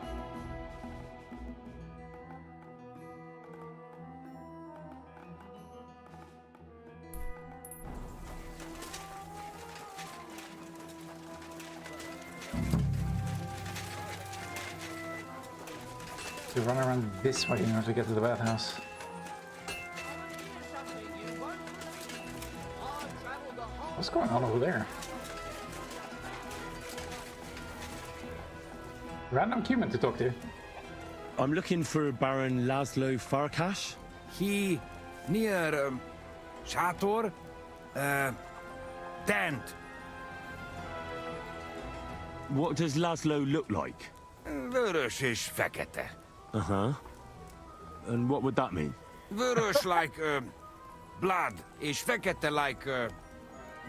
To run around this way in order to get to the bathhouse. What's going on over there? Random human to talk to. I'm looking for Baron Laszlo Farkas. He near Chator tent. What does Laszlo look like? Vörös és fekete. Uh-huh. And what would that mean? Vörös like blood, és fekete like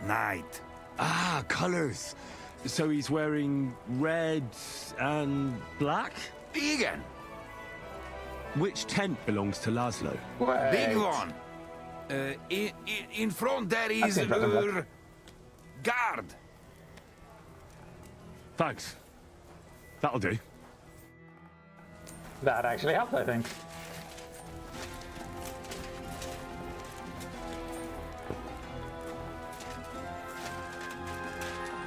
night. Ah, colors. So he's wearing red and black? Igen. Which tent belongs to Laszlo? Wait. Big one. In front there is guard. Thanks. That'll do. That actually helped, I think.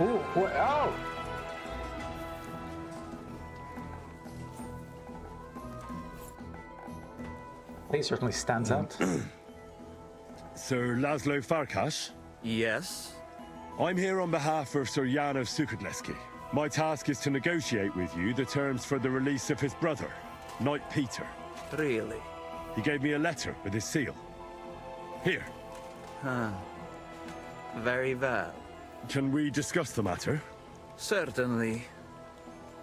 Ooh, what? Oh! He certainly stands out. Sir Laszlo Farkas? Yes? I'm here on behalf of Sir Jan of Sukadleski. My task is to negotiate with you the terms for the release of his brother, Knight Peter. Really? He gave me a letter with his seal. Here. Huh. Very well. Can we discuss the matter? Certainly.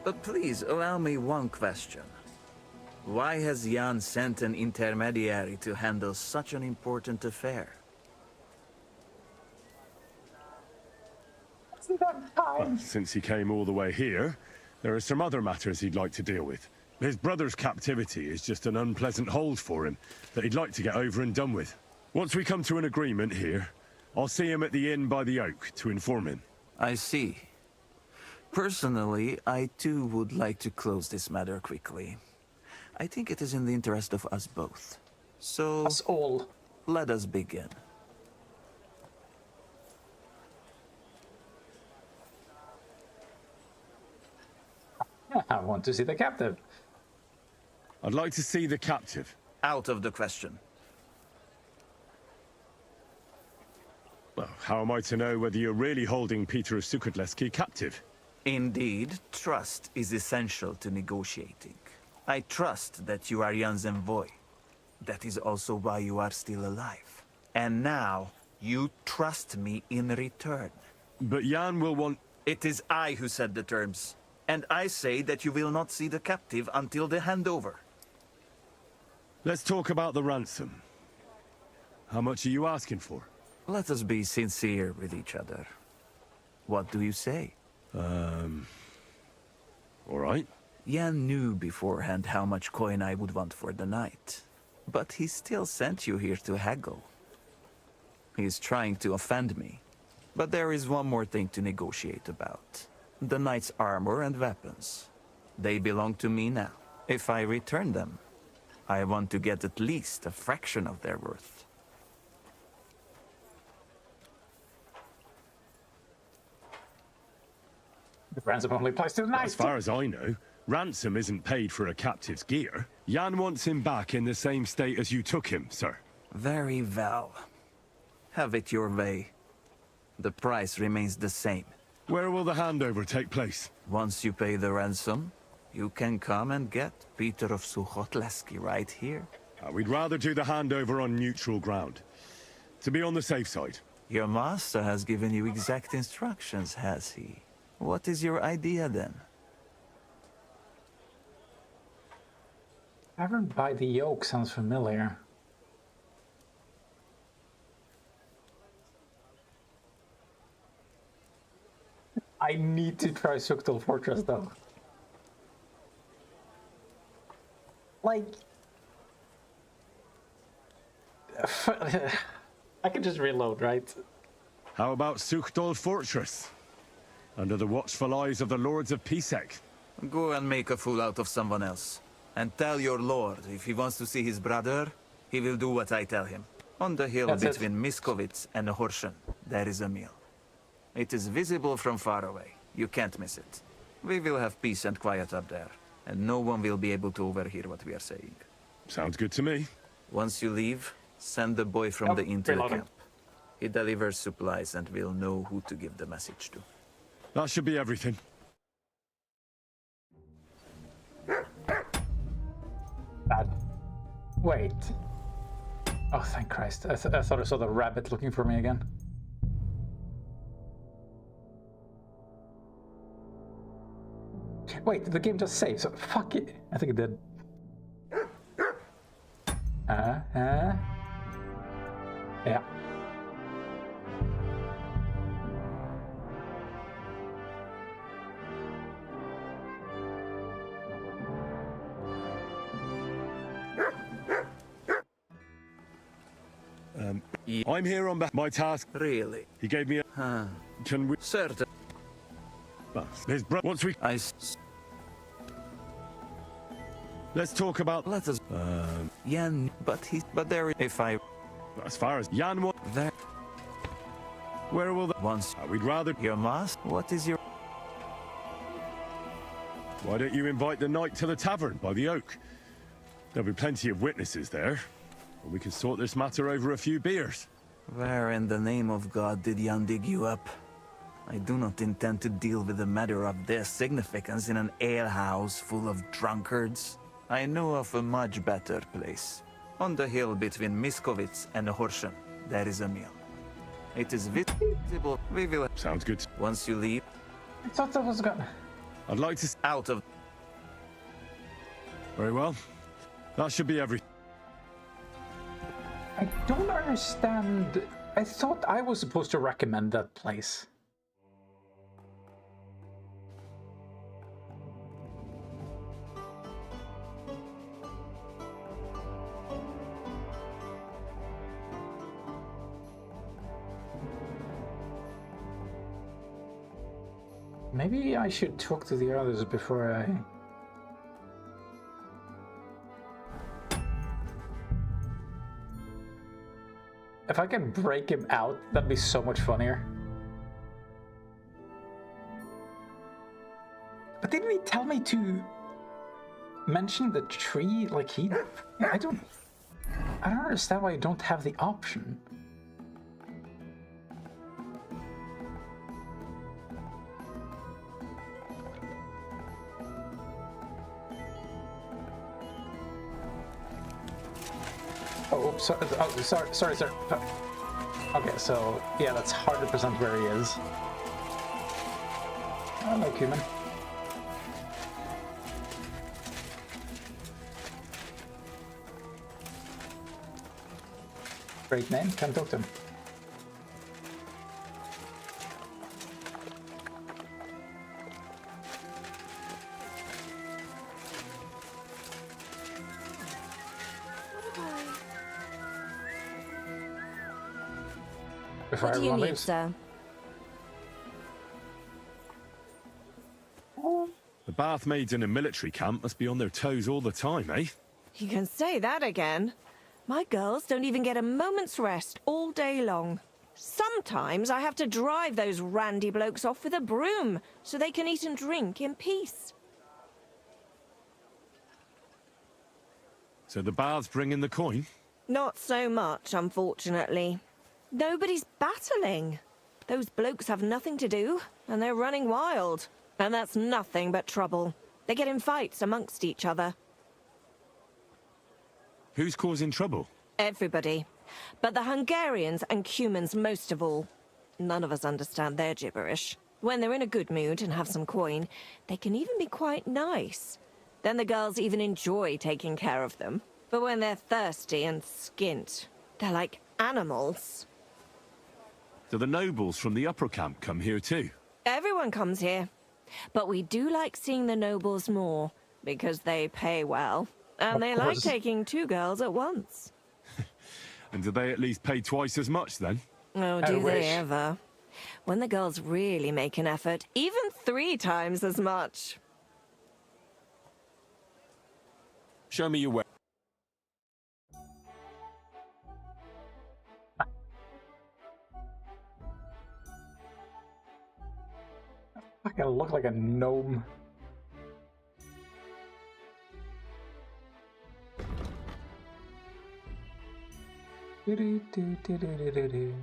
But please, allow me one question. Why has Jan sent an intermediary to handle such an important affair? Well, since he came all the way here, there are some other matters he'd like to deal with. His brother's captivity is just an unpleasant hold for him that he'd like to get over and done with. Once we come to an agreement here, I'll see him at the inn by the oak to inform him. I see. Personally, I too would like to close this matter quickly. I think it is in the interest of us both. So, us all. Let us begin. I want to see the captive. I'd like to see the captive. Out of the question. Well, how am I to know whether you're really holding Peter of Sukadleski captive? Indeed, trust is essential to negotiating. I trust that you are Jan's envoy. That is also why you are still alive. And now, you trust me in return. But Jan will want... It is I who set the terms. And I say that you will not see the captive until the handover. Let's talk about the ransom. How much are you asking for? Let us be sincere with each other. What do you say? All right. Jan knew beforehand how much coin I would want for the night. But he still sent you here to haggle. He is trying to offend me. But there is one more thing to negotiate about. The knight's armor and weapons. They belong to me now. If I return them, I want to get at least a fraction of their worth. The ransom only applies to the knight. As far as I know, ransom isn't paid for a captive's gear. Jan wants him back in the same state as you took him, sir. Very well. Have it your way. The price remains the same. Where will the handover take place? Once you pay the ransom, You can come and get Peter of Suchotleski right here. We'd rather do the handover on neutral ground. To be on the safe side. Your master has given you exact instructions, has he? What is your idea then? Tavern by the Yoke sounds familiar. I need to try Suktal Fortress though. Like... I can just reload, right? How about Sukhdol Fortress? Under the watchful eyes of the Lords of Pisek. Go and make a fool out of someone else. And tell your lord, if he wants to see his brother, he will do what I tell him. On the hill between Miskovitz and Horshen, there is a mill. It is visible from far away. You can't miss it. We will have peace and quiet up there, and no one will be able to overhear what we are saying. Sounds good to me. Once you leave, send the boy from the inn to the camp. He delivers supplies and will know who to give the message to. That should be everything. Bad. Wait. Oh, thank Christ. I thought I saw the rabbit looking for me again. Wait, did the game just save? So, fuck it. I think it did. Yeah. I'm here on my task. Really? He gave me a... Can we... Certain. His brother... Once we... Let's talk about... Let us... Jan... But there... If I... As far as Jan... There... Where will the... Once... We'd rather... Your mask? What is your... Why don't you invite the knight to the tavern by the oak? There'll be plenty of witnesses there. We can sort this matter over a few beers. Where in the name of God did Jan dig you up? I do not intend to deal with a matter of this significance in an alehouse full of drunkards. I know of a much better place. On the hill between Miskovitz and Horshen, there is a mill. It is visible. We will... Sounds good. Once you leave... I thought that was gone. I'd like to... Out of... Very well. That should be everything. I don't understand. I thought I was supposed to recommend that place. Maybe I should talk to the others before I... If I can break him out, that'd be so much funnier. But didn't he tell me to mention the tree? Like he... I don't understand why I don't have the option. Oh, sorry, sir. Okay, so, yeah, that's 100% where he is. Hello, human. Great name, can't talk to him. What do you need, sir? The bath maids in a military camp must be on their toes all the time, eh? You can say that again. My girls don't even get a moment's rest all day long. Sometimes I have to drive those randy blokes off with a broom so they can eat and drink in peace. So the baths bring in the coin? Not so much, unfortunately. Nobody's battling. Those blokes have nothing to do, and they're running wild. And that's nothing but trouble. They get in fights amongst each other. Who's causing trouble? Everybody. But the Hungarians and Cumans most of all. None of us understand their gibberish. When they're in a good mood and have some coin, they can even be quite nice. Then the girls even enjoy taking care of them. But when they're thirsty and skint, they're like animals. Do the nobles from the upper camp come here too? Everyone comes here. But we do like seeing the nobles more, because they pay well. And they like taking 2 girls at once. And do they at least pay twice as much then? Oh, do they ever? When the girls really make an effort, even 3 times as much. Show me your way. I fucking look like a gnome. Do-do-do-do-do-do-do.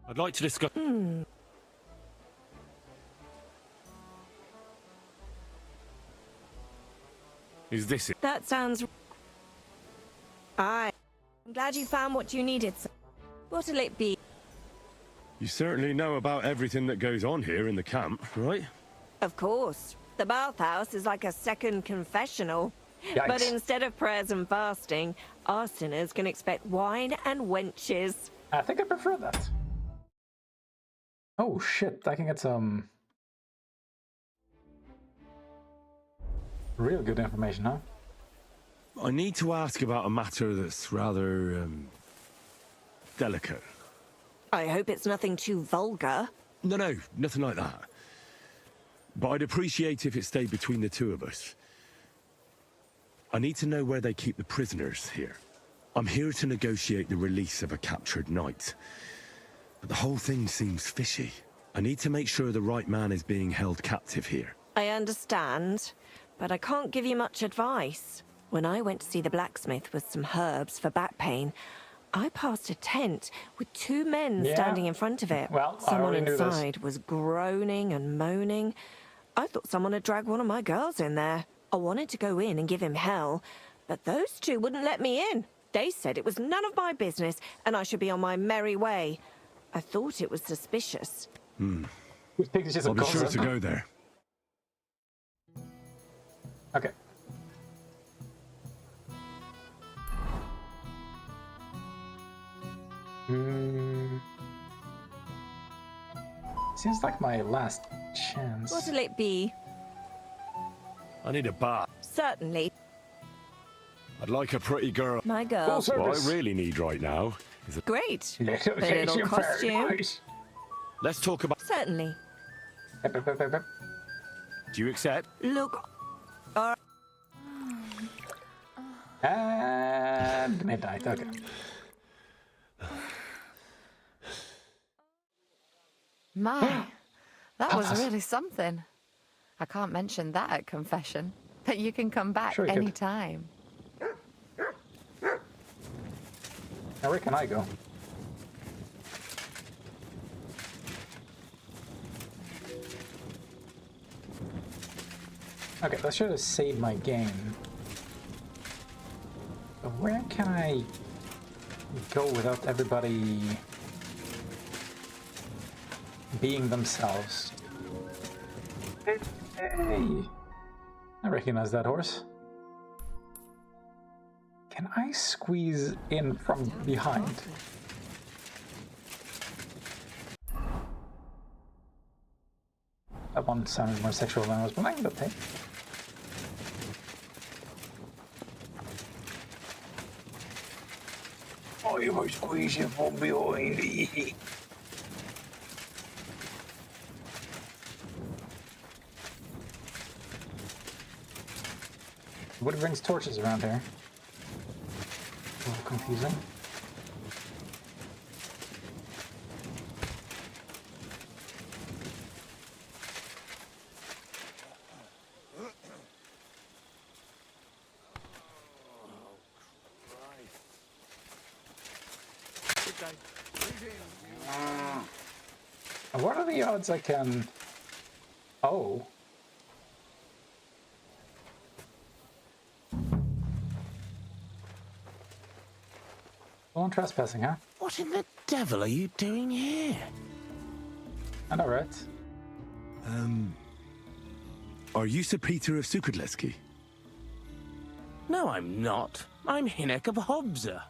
I'd like to discuss... Is this it? That sounds... I'm glad you found what you needed. What'll it be? You certainly know about everything that goes on here in the camp, right? Of course. The bathhouse is like a second confessional. Yikes. But instead of prayers and fasting, our sinners can expect wine and wenches. I think I prefer that. Oh shit, I can get some real good information, huh? I need to ask about a matter that's rather, delicate. I hope it's nothing too vulgar. No, nothing like that. But I'd appreciate if it stayed between the 2 of us. I need to know where they keep the prisoners here. I'm here to negotiate the release of a captured knight. But the whole thing seems fishy. I need to make sure the right man is being held captive here. I understand, but I can't give you much advice. When I went to see the blacksmith with some herbs for back pain, I passed a tent with 2 men standing in front of it. Well, someone I already knew inside was groaning and moaning. I thought someone had dragged one of my girls in there. I wanted to go in and give him hell, but those 2 wouldn't let me in. They said it was none of my business and I should be on my merry way. I thought it was suspicious. I'll be sure to go there. Okay. Seems like my last chance. What'll it be? I need a bath. Certainly. I'd like a pretty girl. My girl. What I really need right now is a... Great. Little Little costume. Let's talk about... Certainly. Do you accept? Look. And midnight, okay. My, that was really something. I can't mention that at confession, but you can come back Sure you any could. time. Now where can I go? Okay, let's try to save my game. But where can I go without everybody being themselves? Hey! I recognize that horse. Can I squeeze in from behind? That one sounded more sexual than I was planning, but hey. I was squeezing from behind. What brings torches around here? A little confusing. What are the odds I can... Oh. Go on trespassing, huh? What in the devil are you doing here? I know, right? Are you Sir Peter of Sukadleski? No, I'm not. I'm Hinek of Hobza.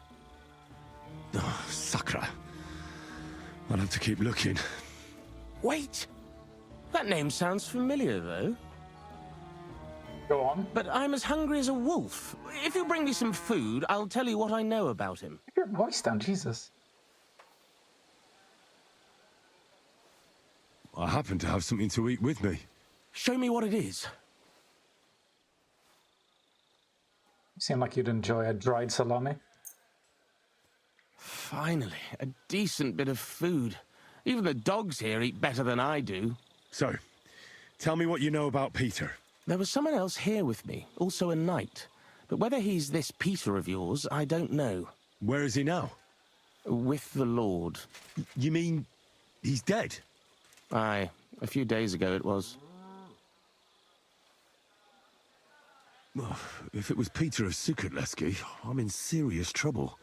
Oh, Sakra. I'll have to keep looking. Wait! That name sounds familiar, though. Go on. But I'm as hungry as a wolf. If you bring me some food, I'll tell you what I know about him. Keep your voice down, Jesus. I happen to have something to eat with me. Show me what it is. You seem like you'd enjoy a dried salami. Finally, a decent bit of food. Even the dogs here eat better than I do. So, tell me what you know about Peter. There was someone else here with me, also a knight. But whether he's this Peter of yours, I don't know. Where is he now? With the Lord. You mean he's dead? Aye, a few days ago it was. Oh, if it was Peter of Sukadleski, I'm in serious trouble.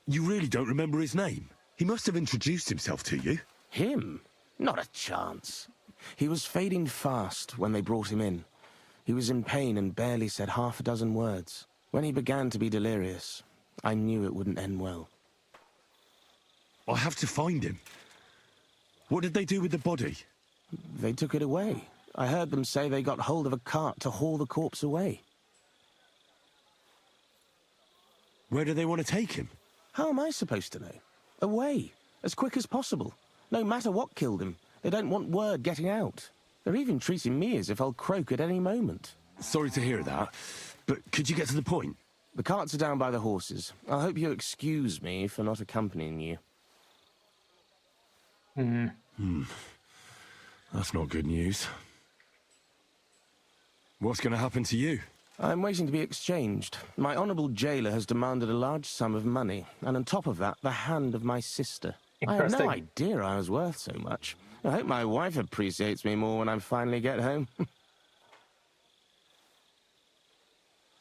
You really don't remember his name? He must have introduced himself to you. Him? Not a chance. He was fading fast when they brought him in. He was in pain and barely said half a dozen words. When he began to be delirious, I knew it wouldn't end well. I have to find him. What did they do with the body? They took it away. I heard them say they got hold of a cart to haul the corpse away. Where do they want to take him? How am I supposed to know? Away, as quick as possible. No matter what killed him, they don't want word getting out. They're even treating me as if I'll croak at any moment. Sorry to hear that, but could you get to the point? The carts are down by the horses. I hope you'll excuse me for not accompanying you. That's not good news. What's going to happen to you? I'm waiting to be exchanged. My honourable jailer has demanded a large sum of money, and on top of that, the hand of my sister. I had no idea I was worth so much. I hope my wife appreciates me more when I finally get home.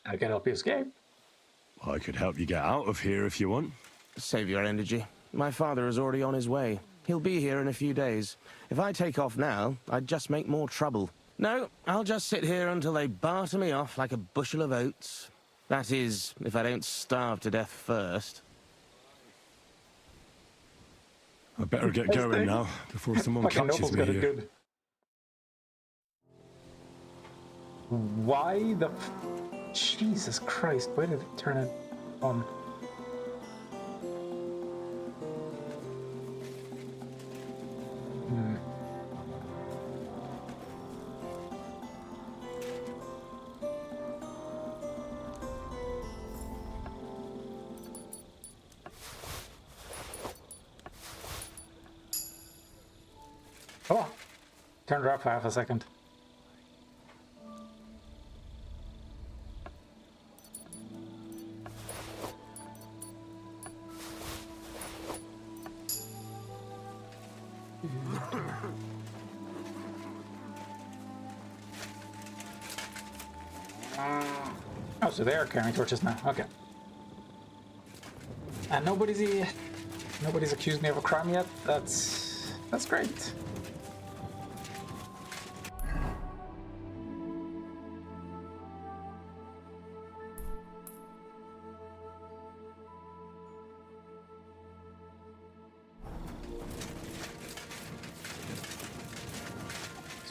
I can help you escape. I could help you get out of here if you want. Save your energy. My father is already on his way. He'll be here in a few days. If I take off now, I'd just make more trouble. No, I'll just sit here until they barter me off like a bushel of oats. That is, if I don't starve to death first. I better get going now, before someone catches me here. Why the... Jesus Christ, why did it turn it on? Oh, turned her off for half a second. Oh, so they are carrying torches now. Okay. And nobody's accused me of a crime yet. That's great.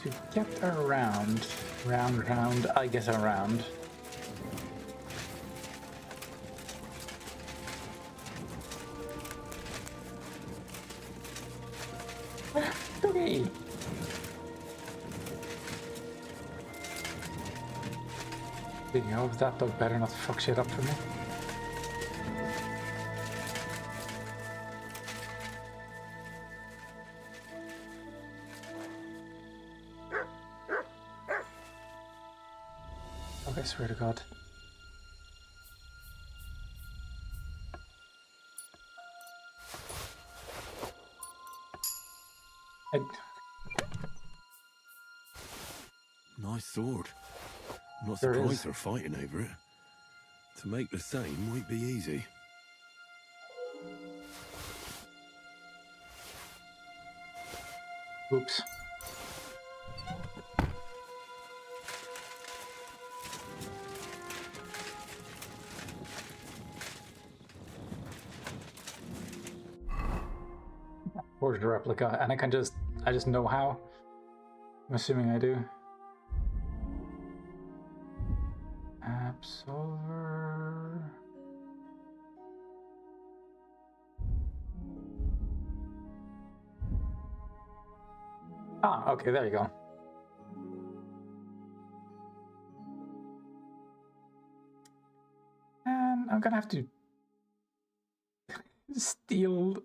To get around, round, I get around. Doggy! Speaking of, that dog better not fuck shit up for me. I swear to God. Nice sword. I'm not There surprised is. they're fighting over it. To make the same won't be easy. Oops. Forged replica, and I just know how. I'm assuming I do. Absolver. Ah, okay, there you go. And I'm gonna have to steal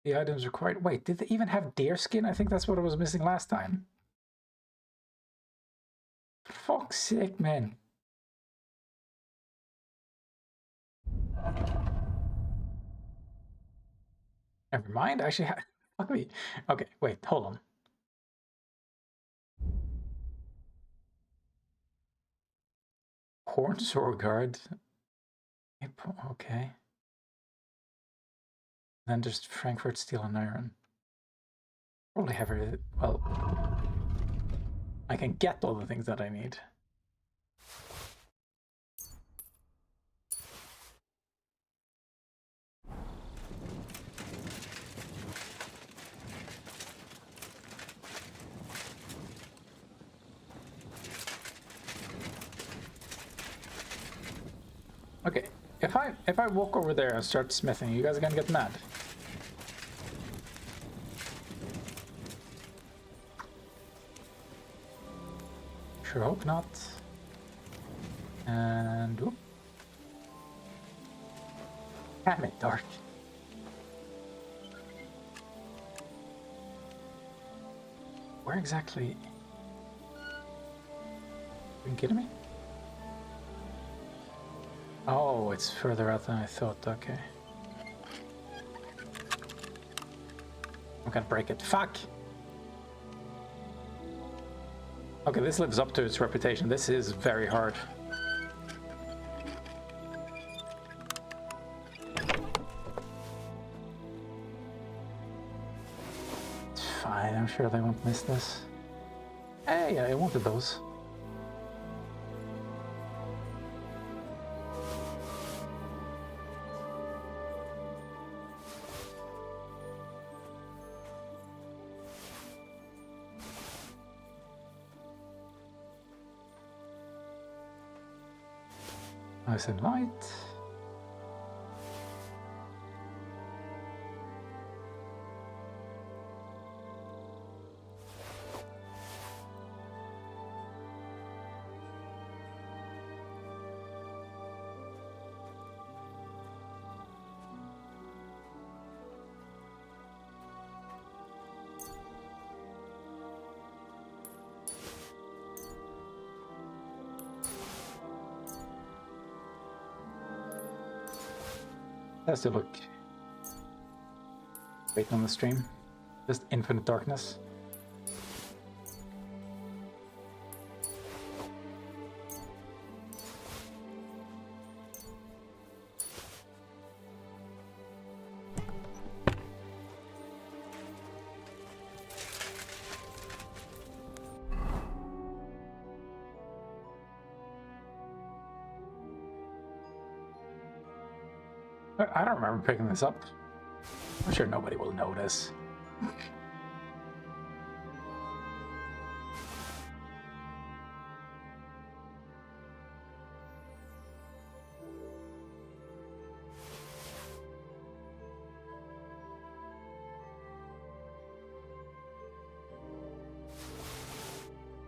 the items required. Wait, did they even have deer skin? I think that's what I was missing last time. For fuck's sake, man. Never mind, I actually have... Fuck me. Okay, wait, hold on. Horn sword guard. Okay. Then just Frankfurt steel and iron. Probably have it. Well, I can get all the things that I need. Okay, if I walk over there and start smithing, you guys are gonna get mad. Sure hope not. And whoop. Damn it, dark. Where exactly? Are you kidding me? Oh, it's further out than I thought, okay. I'm gonna break it. Fuck! Okay, this lives up to its reputation. This is very hard. It's fine, I'm sure they won't miss this. Hey, I wanted those. Nice and light. Has to look great on the stream. Just infinite darkness. I don't remember picking this up. I'm sure nobody will notice.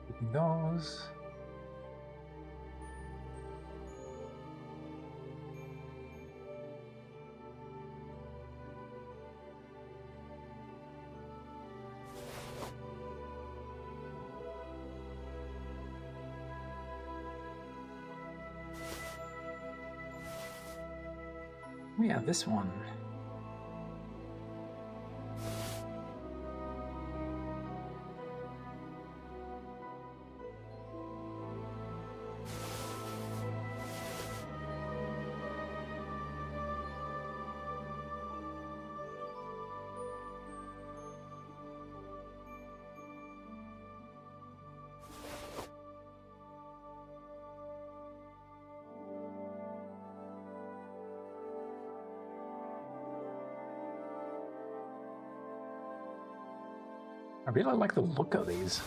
Taking those. Yeah, this one. I really like the look of these.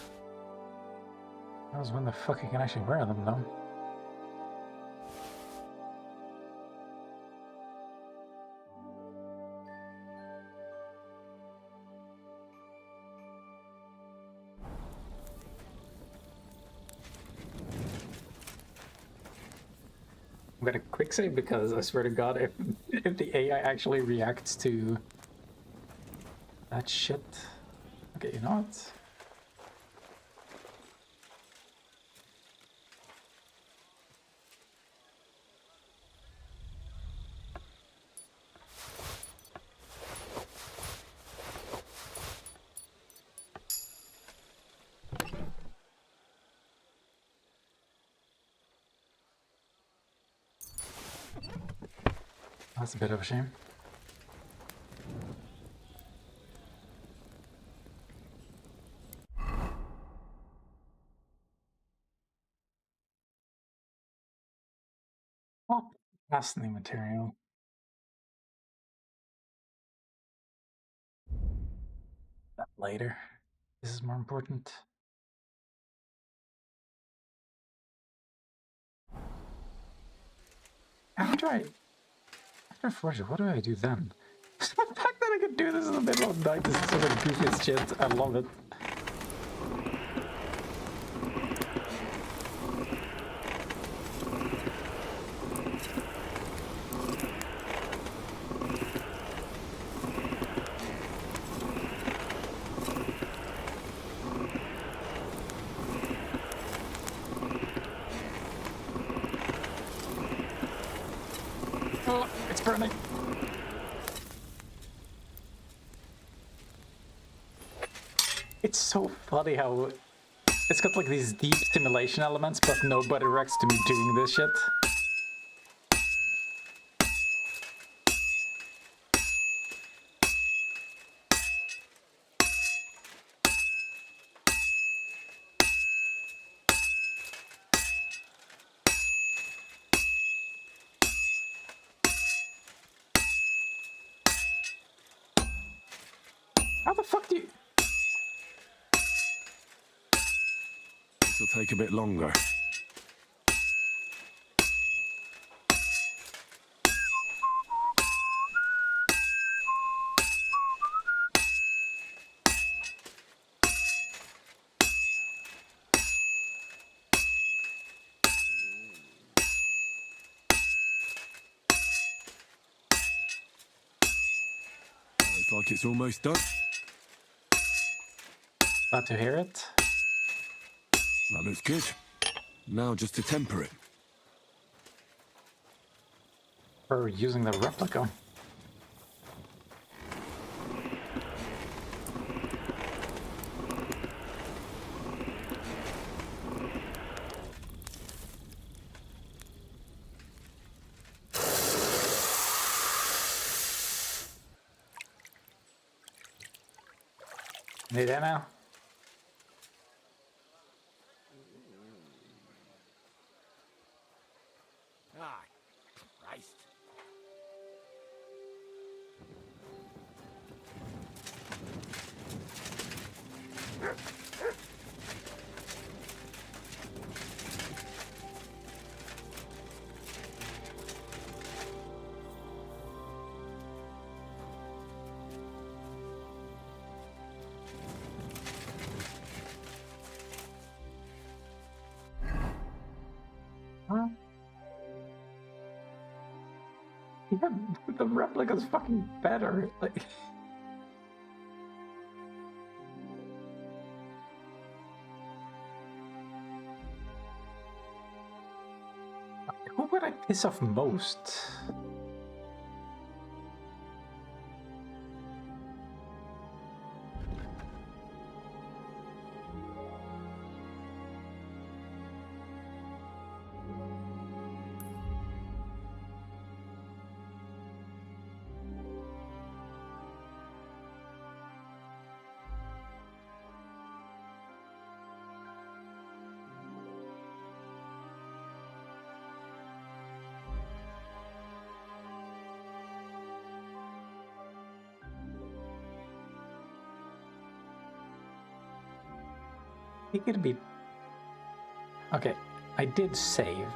That was when the fuck I can actually wear them, though. I'm gonna quick save because I swear to God, if the AI actually reacts to that shit. Okay, you know what? That's a bit of a shame. Oh, fastening material. That later. This is more important. After Forge, what do I do then? The fact that I can do this in the middle of the night, this is some of the goofiest shit. I love it. Oh, it's burning. It's so funny how it's got like these deep simulation elements, but nobody reacts to me doing this shit. How the fuck do you... This will take a bit longer. Looks like it's almost done. Glad to hear it. That looks good. Now just to temper it. For using the replica. Need that now? Ah, Christ. Huh? Yeah, the replica's fucking better. Like, who would I piss off most? think it'd be... Okay, I did save.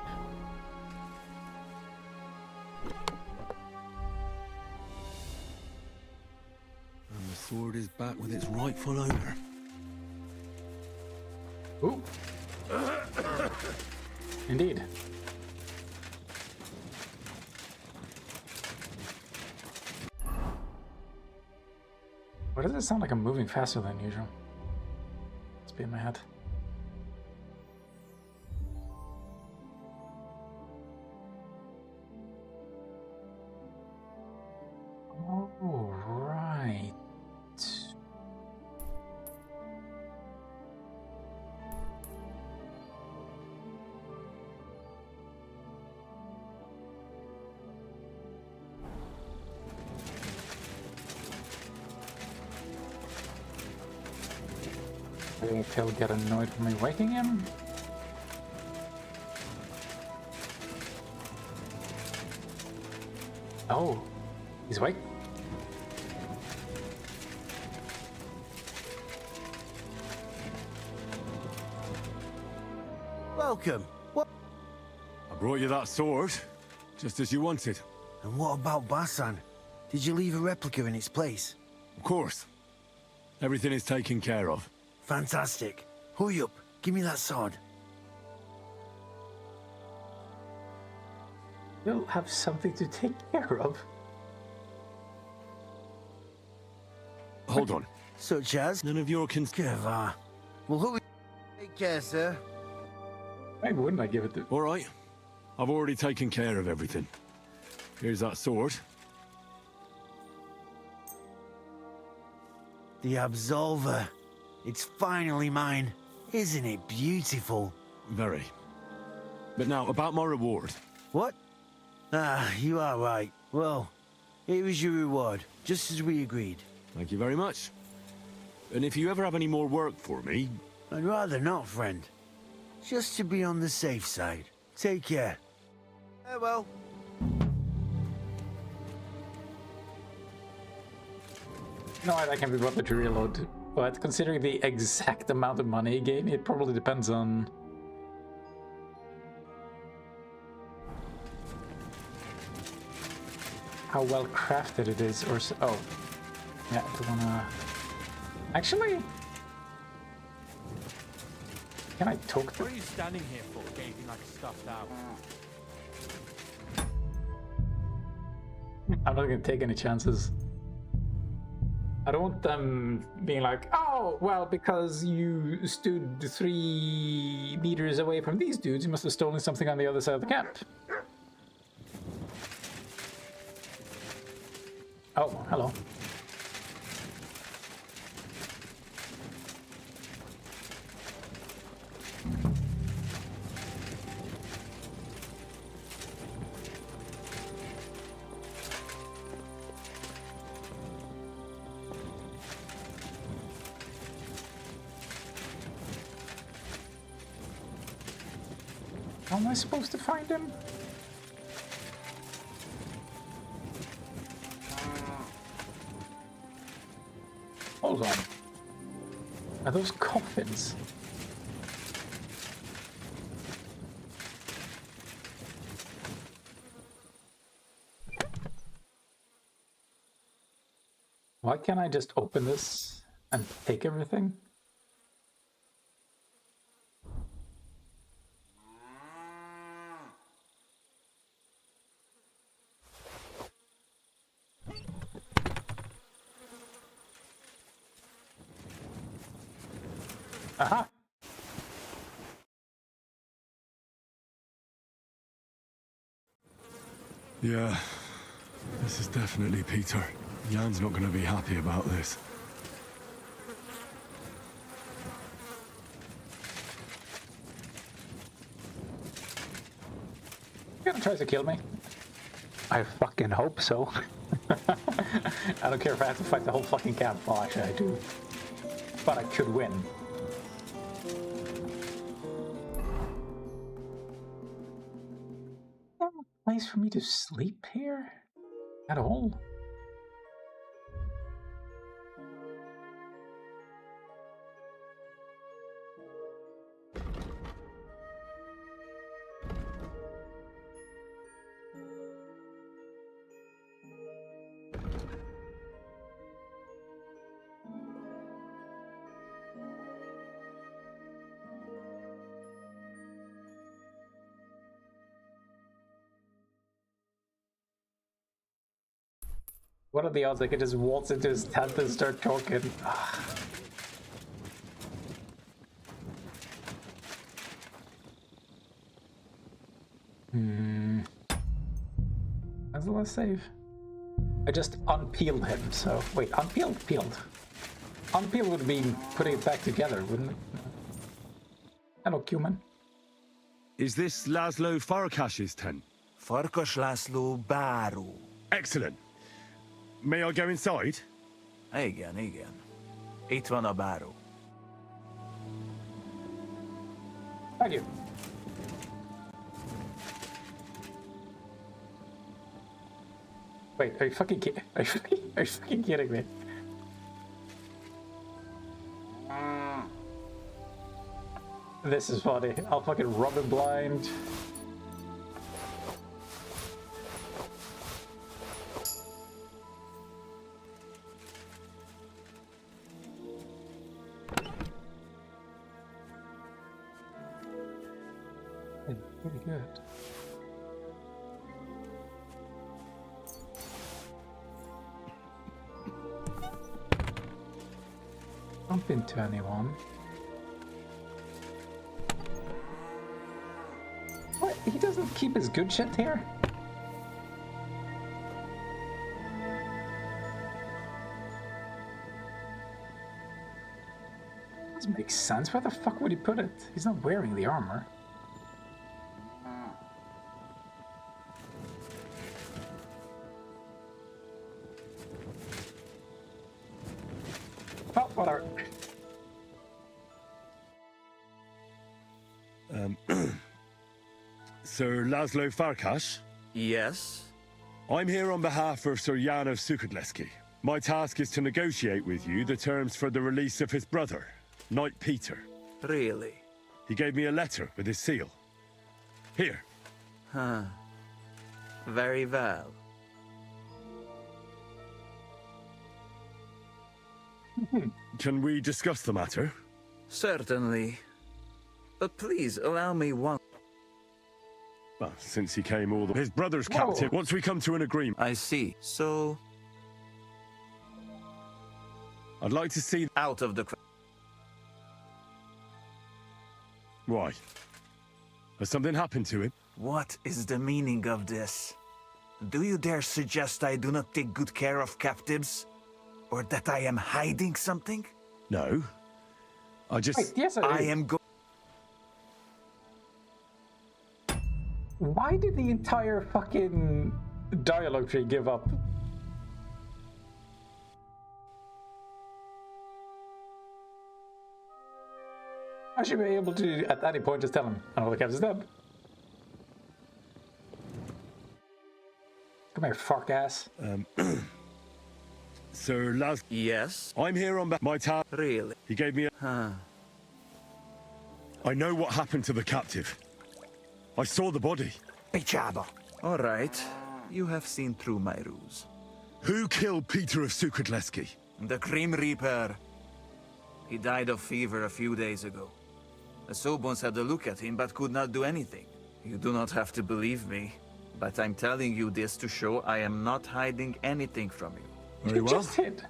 And the sword is back with its rightful owner. Ooh. Indeed. Why does it sound like I'm moving faster than usual? Must be in my head. Oh, right. I think he'll get annoyed with me waking him. Oh, he's awake. Welcome. What? I brought you that sword, just as you wanted. And what about Basan? Did you leave a replica in its place? Of course. Everything is taken care of. Fantastic. Hurry up. Give me that sword. You'll have something to take care of. Hold on. Such as? None of your concern. Well, hurry. Take care, sir. Why wouldn't I give it to... All right. I've already taken care of everything. Here's that sword. The Absolver. It's finally mine. Isn't it beautiful? Very. But now, about my reward. What? Ah, you are right. Well, here is your reward, just as we agreed. Thank you very much. And if you ever have any more work for me... I'd rather not, friend. Just to be on the safe side. Take care. Farewell. No, I can be bothered to reload. But considering the exact amount of money he gave me, it probably depends on... how well crafted it is, or so... Oh. Yeah, I don't wanna... Actually... Can I talk to... What are you standing here for, gaping like a stuffed owl? I'm not gonna take any chances. I don't want them being like, oh, well, because you stood 3 meters away from these dudes, you must have stolen something on the other side of the camp. Oh, hello. How am I supposed to find him? Hold on. Are those coffins? Why can't I just open this and take everything? Aha! Yeah, this is definitely Peter. Jan's not going to be happy about this. You're gonna try to kill me? I fucking hope so. I don't care if I have to fight the whole fucking camp. Well, actually I do. But I could win. Is there a place for me to sleep here? At all? What are the odds I could just waltz into his tent and start talking? When's the last save? I just unpeeled him, so... Wait, unpeeled? Peeled. Unpeeled would mean putting it back together, wouldn't it? Hello, Cumin. Is this Laszlo Farakash's tent? Farkas Laszlo Baru. Excellent. May I go inside? Igen. Itt van a báró. Thank you. Wait, are you fucking kidding? Are you fucking kidding me? This is funny. I'll fucking rub him blind. Pretty good. Bump into anyone. What? He doesn't keep his good shit here? Doesn't make sense. Where the fuck would he put it? He's not wearing the armor. Oh, whatever. Sir Laszlo Farkas? Yes? I'm here on behalf of Sir Jan of Sukadleski. My task is to negotiate with you the terms for the release of his brother, Knight Peter. Really? He gave me a letter with his seal. Here. Huh. Very well. Can we discuss the matter? Certainly. But please allow me one... Well, since he came all the... His brother's captive. Once we come to an agreement... I see. So... I'd like to see... Out of the... Why? Has something happened to him? What is the meaning of this? Do you dare suggest I do not take good care of captives? Or that I am hiding something? No. I just... Wait, yes, I am going... Why did the entire fucking dialogue tree give up? I should be able to, at any point, just tell him, I know the cat is dead. Come here, fuck ass. Sir Laz... Yes? I'm here on my task. Really? He gave me a... Huh. I know what happened to the captive. I saw the body. Pichaba. All right. You have seen through my ruse. Who killed Peter of Sukadleski? The Grim Reaper. He died of fever a few days ago. The Sobons had a look at him but could not do anything. You do not have to believe me, but I'm telling you this to show I am not hiding anything from you. Very well. Just hid.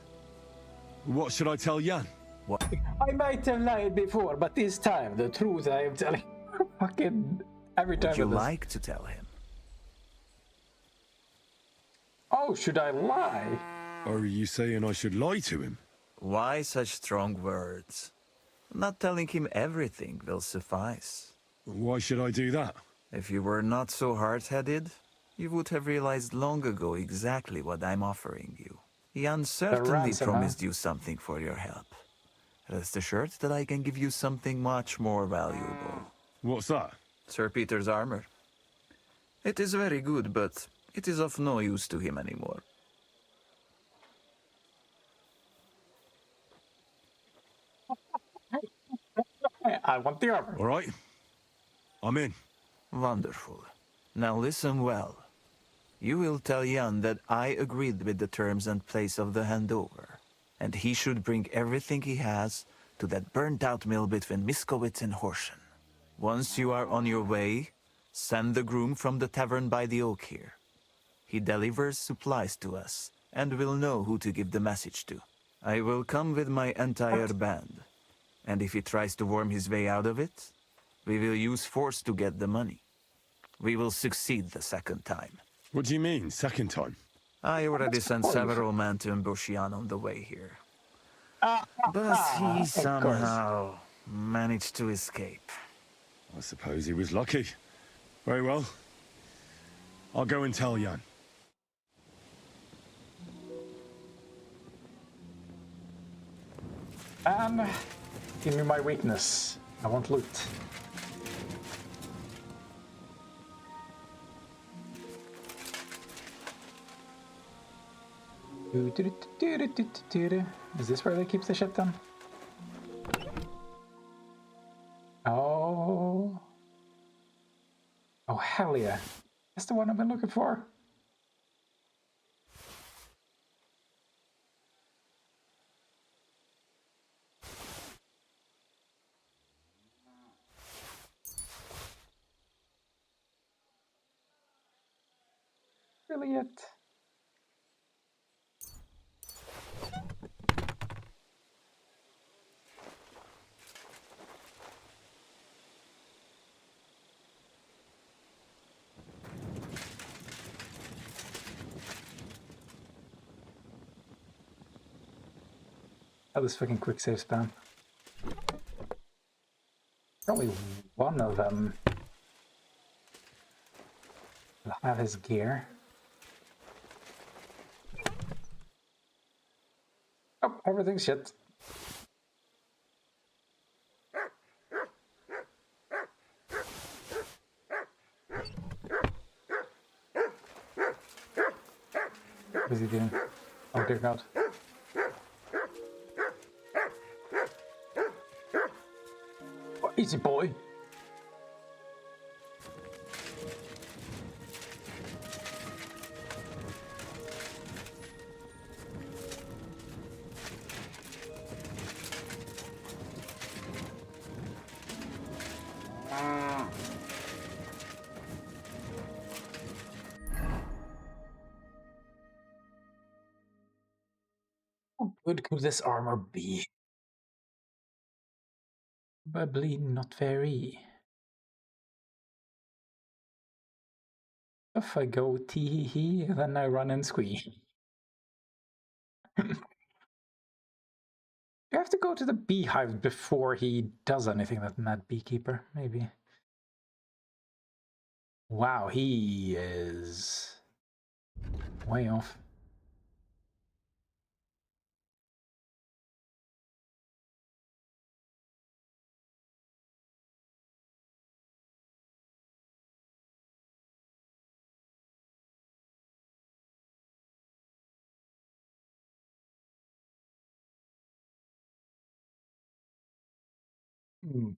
What should I tell Jan? What? I might have lied before, but this time, the truth I am telling fucking every time. Would you like to tell him? Oh, should I lie? Are you saying I should lie to him? Why such strong words? Not telling him everything will suffice. Why should I do that? If you were not so hard-headed, you would have realized long ago exactly what I'm offering you. Jan certainly promised you something for your help. Rest assured that I can give you something much more valuable. What's that? Sir Peter's armor. It is very good, but it is of no use to him anymore. I want the armor. All right. I'm in. Wonderful. Now listen well. You will tell Jan that I agreed with the terms and place of the handover, and he should bring everything he has to that burnt-out mill between Miskowitz and Horschen. Once you are on your way, send the groom from the tavern by the oak here. He delivers supplies to us and will know who to give the message to. I will come with my entire band, and if he tries to worm his way out of it, we will use force to get the money. We will succeed the second time. What do you mean, second time? I already sent several men to ambush Jan on the way here. But he somehow managed to escape. I suppose he was lucky. Very well. I'll go and tell Jan. Give me my weakness. I want loot. Is this where they keep the shit then? Oh. Oh, hell yeah. That's the one I've been looking for. Really it? Oh, this fucking quick save spam. Only one of them will have his gear. Oh, everything's shit. What is he doing? Oh dear God. Oh, easy boy. How good could this armor be? Probably not very. If I go tee hee hee, then I run and squee. You have to go to the beehive before he does anything, that mad beekeeper, maybe. Wow, he is way off. Hmm.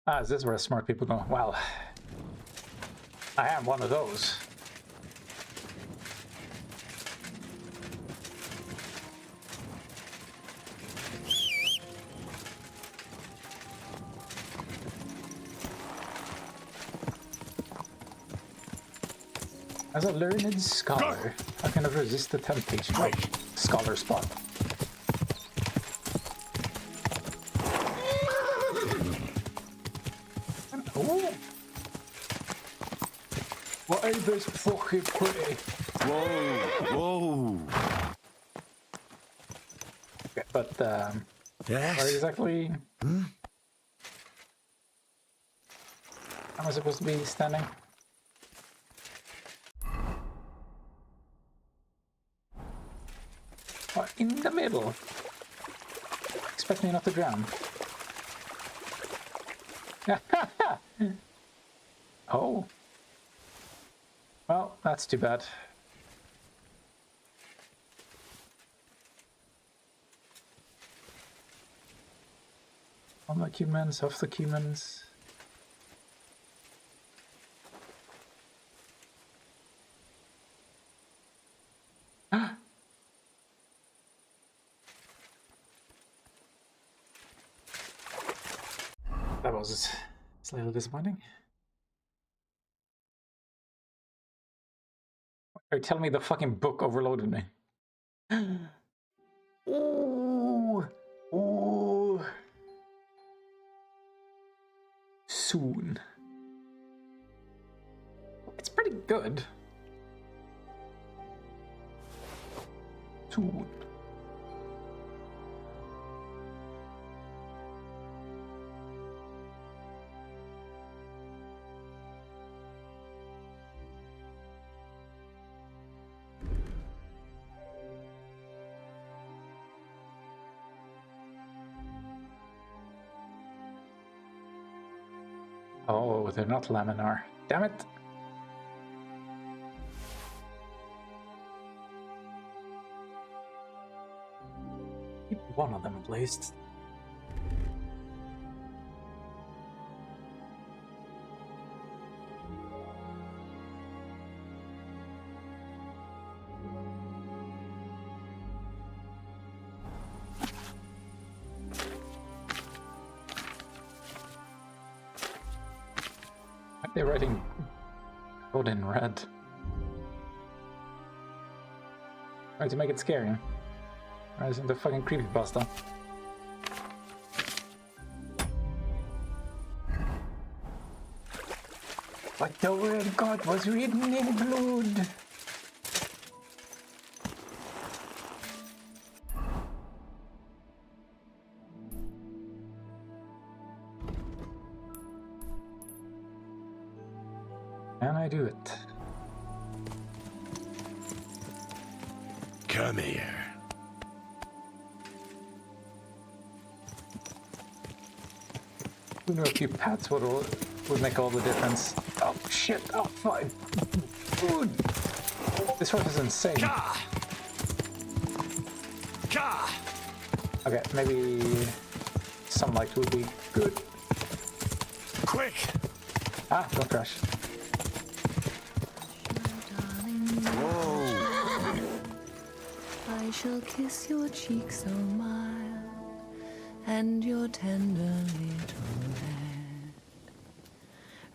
Ah, is this where smart people go? Well, I am one of those. As a learned scholar, I cannot resist the temptation of scholar spot. Oh! What is this fucking pretty? Whoa! Whoa! Okay, but yes. where exactly? Am I supposed to be standing? Oh, in the middle. Expect me not to drown. Oh. Well, that's too bad. On the humans, off the humans. That was slightly disappointing. You're telling me the fucking book overloaded me. Ooh. Ooh. Soon. It's pretty good. Soon. Oh, they're not laminar. Damn it. Keep one of them at least. They're writing code in red. Trying to make it scary. Or isn't the fucking creepypasta? But the word God was written in blood. Can I do it? Come here. Who knew a few pats would make all the difference? Oh shit! Oh fine. Food. This horse is insane. Okay, maybe sunlight would be good. Quick! Ah, don't crash. I shall kiss your cheek so mild, and your tender little head.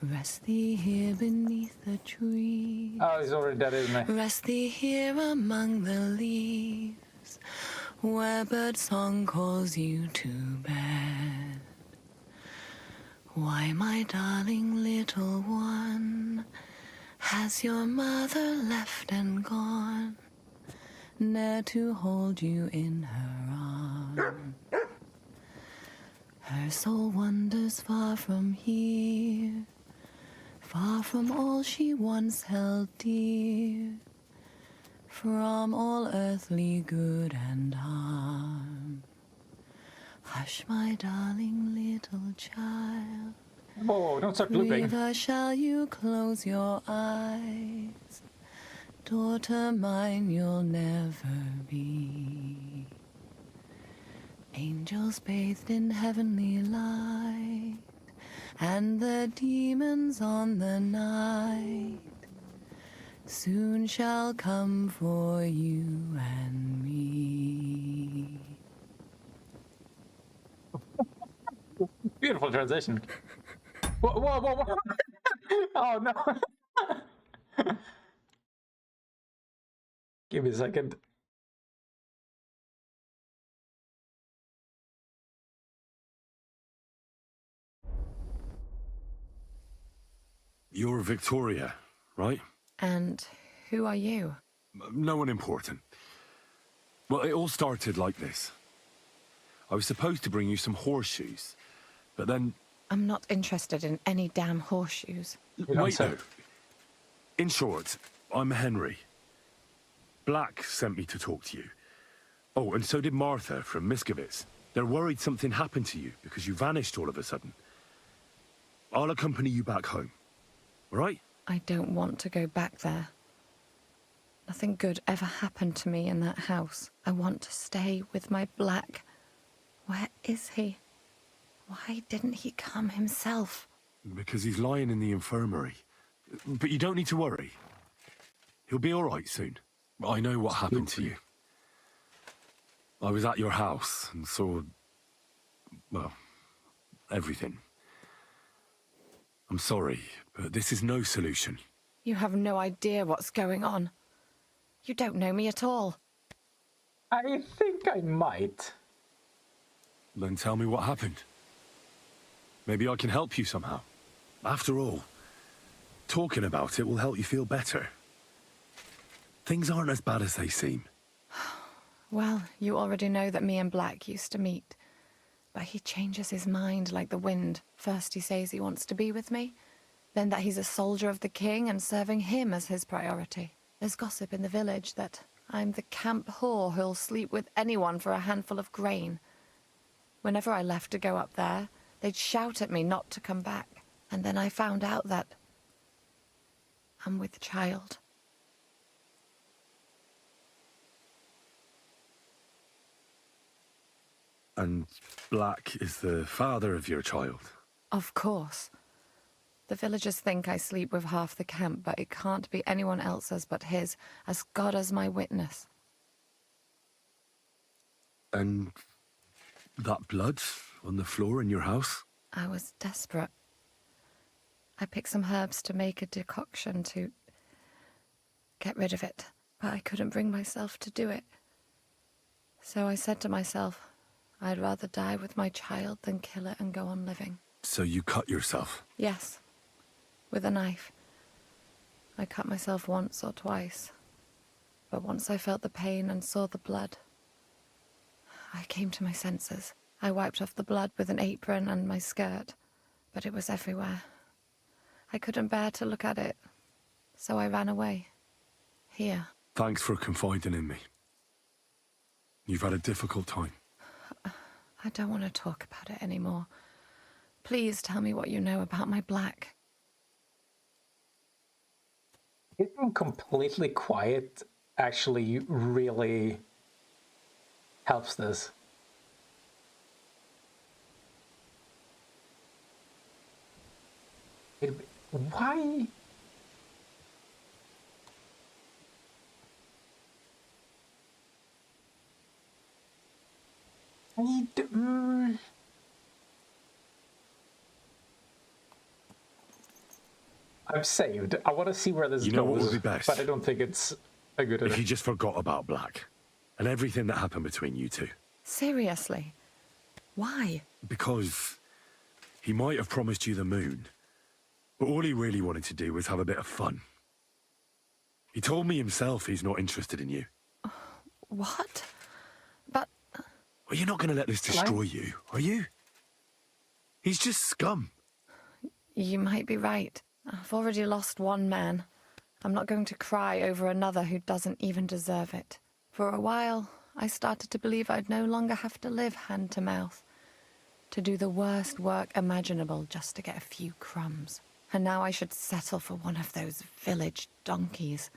Rest thee here beneath the tree. Oh, he's already dead, isn't he? Rest thee here among the leaves, where bird song calls you to bed. Why, my darling little one, has your mother left and gone, ne'er to hold you in her arms? Her soul wanders far from here, far from all she once held dear, from all earthly good and harm. Hush, my darling little child. Oh, don't start looping. Neither shall you close your eyes. Daughter mine, you'll never be. Angels bathed in heavenly light, and the demons on the night soon shall come for you and me. Beautiful transition. Whoa, whoa, whoa, whoa. Oh no. Give me a second. You're Victoria, right? And who are you? No one important. Well, it all started like this. I was supposed to bring you some horseshoes, but then... I'm not interested in any damn horseshoes. Wait, though. In short, I'm Henry. Black sent me to talk to you. Oh, and so did Martha from Miskovitz. They're worried something happened to you because you vanished all of a sudden. I'll accompany you back home. All right? I don't want to go back there. Nothing good ever happened to me in that house. I want to stay with my Black. Where is he? Why didn't he come himself? Because he's lying in the infirmary. But you don't need to worry. He'll be all right soon. I know what happened to you. I was at your house and saw... well, everything. I'm sorry, but this is no solution. You have no idea what's going on. You don't know me at all. I think I might. Then tell me what happened. Maybe I can help you somehow. After all, talking about it will help you feel better. Things aren't as bad as they seem. Well, you already know that me and Black used to meet. But he changes his mind like the wind. First he says he wants to be with me, then that he's a soldier of the king and serving him as his priority. There's gossip in the village that I'm the camp whore who'll sleep with anyone for a handful of grain. Whenever I left to go up there, they'd shout at me not to come back. And then I found out that I'm with child. And Black is the father of your child? Of course. The villagers think I sleep with half the camp, but it can't be anyone else's but his, as God as my witness. And that blood on the floor in your house? I was desperate. I picked some herbs to make a decoction to get rid of it, but I couldn't bring myself to do it. So I said to myself, I'd rather die with my child than kill it and go on living. So you cut yourself? Yes, with a knife. I cut myself once or twice, but once I felt the pain and saw the blood, I came to my senses. I wiped off the blood with an apron and my skirt, but it was everywhere. I couldn't bear to look at it, so I ran away. Here. Thanks for confiding in me. You've had a difficult time. I don't want to talk about it anymore. Please tell me what you know about my Black. Getting completely quiet actually really helps this. Why? I'm saved. I want to see where this goes. You know what would be best? But I don't think it's a good idea. If you just forgot about Black and everything that happened between you two. Seriously? Why? Because he might have promised you the moon, but all he really wanted to do was have a bit of fun. He told me himself he's not interested in you. What? But... Well, you're not going to let this destroy you, are you? He's just scum. You might be right. I've already lost one man. I'm not going to cry over another who doesn't even deserve it. For a while, I started to believe I'd no longer have to live hand to mouth, to do the worst work imaginable just to get a few crumbs. And now I should settle for one of those village donkeys.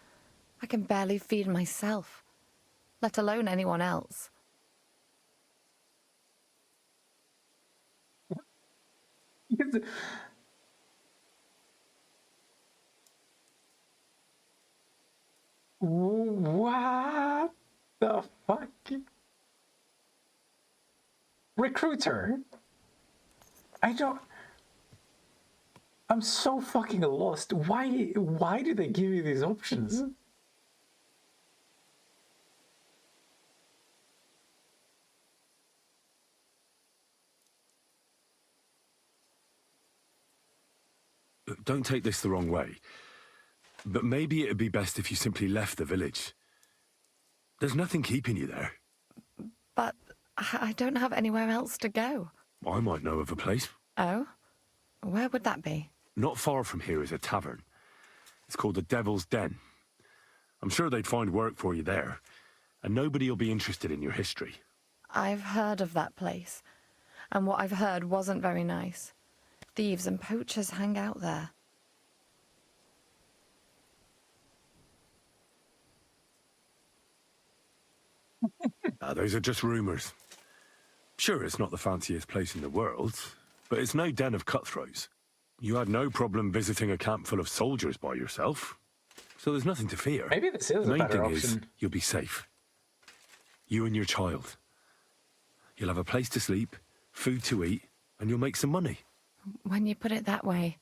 I can barely feed myself, let alone anyone else. What the fuck? Recruiter? I'm so fucking lost. Why do they give you these options? Don't take this the wrong way, but maybe it'd be best if you simply left the village. There's nothing keeping you there. But I don't have anywhere else to go. I might know of a place. Oh? Where would that be? Not far from here is a tavern. It's called the Devil's Den. I'm sure they'd find work for you there, and nobody will be interested in your history. I've heard of that place, and what I've heard wasn't very nice. Thieves and poachers hang out there. Those are just rumours. Sure, it's not the fanciest place in the world, but it's no den of cutthroats. You had no problem visiting a camp full of soldiers by yourself, so there's nothing to fear. Maybe this is the a main better thing option. is you'll be safe. You and your child. You'll have a place to sleep, food to eat, and you'll make some money. When you put it that way,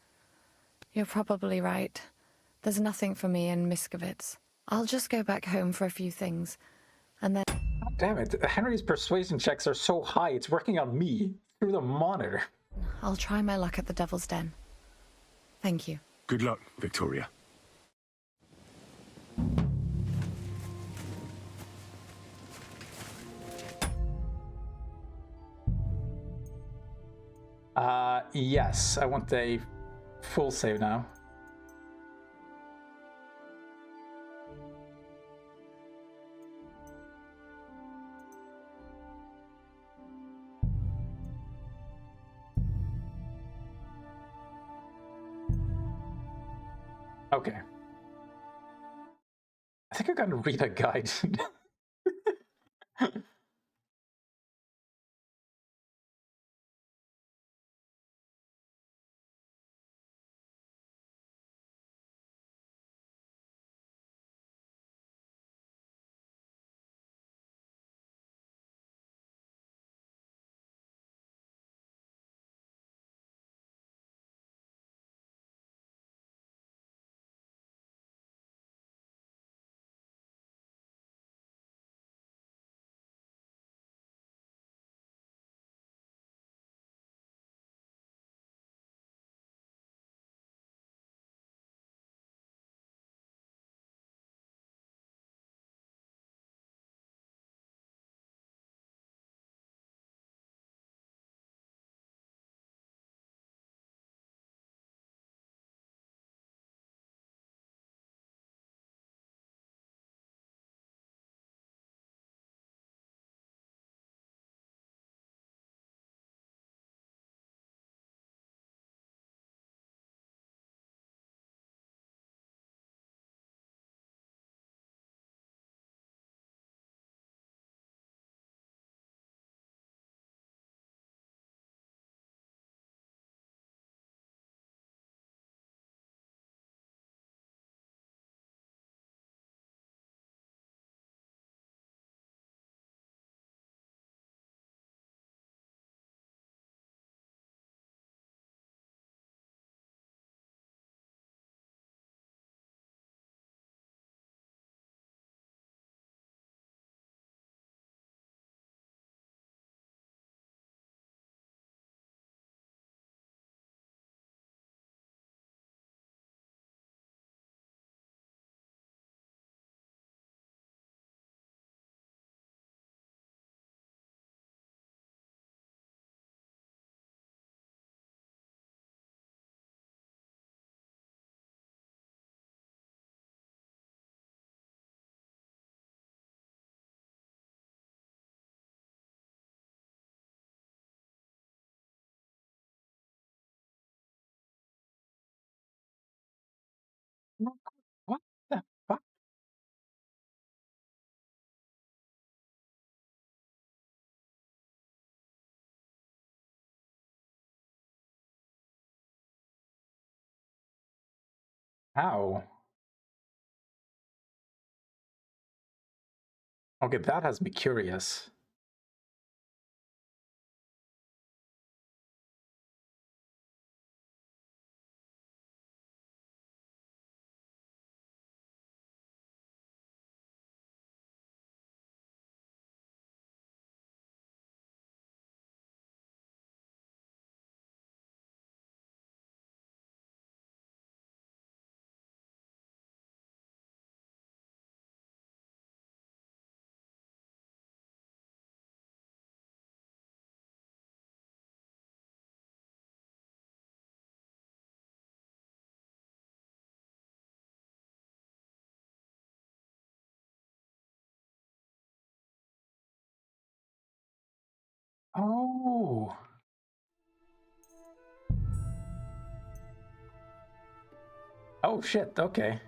you're probably right. There's nothing for me in Miskovitz. I'll just go back home for a few things, and then... God damn it, Henry's persuasion checks are so high, it's working on me through the monitor. I'll try my luck at the Devil's Den. Thank you. Good luck, Victoria. Yes, I want a full save now. Okay. I think I gotta read a guide. What the fuck? How? Okay, that has me curious. Oh. Oh shit, okay.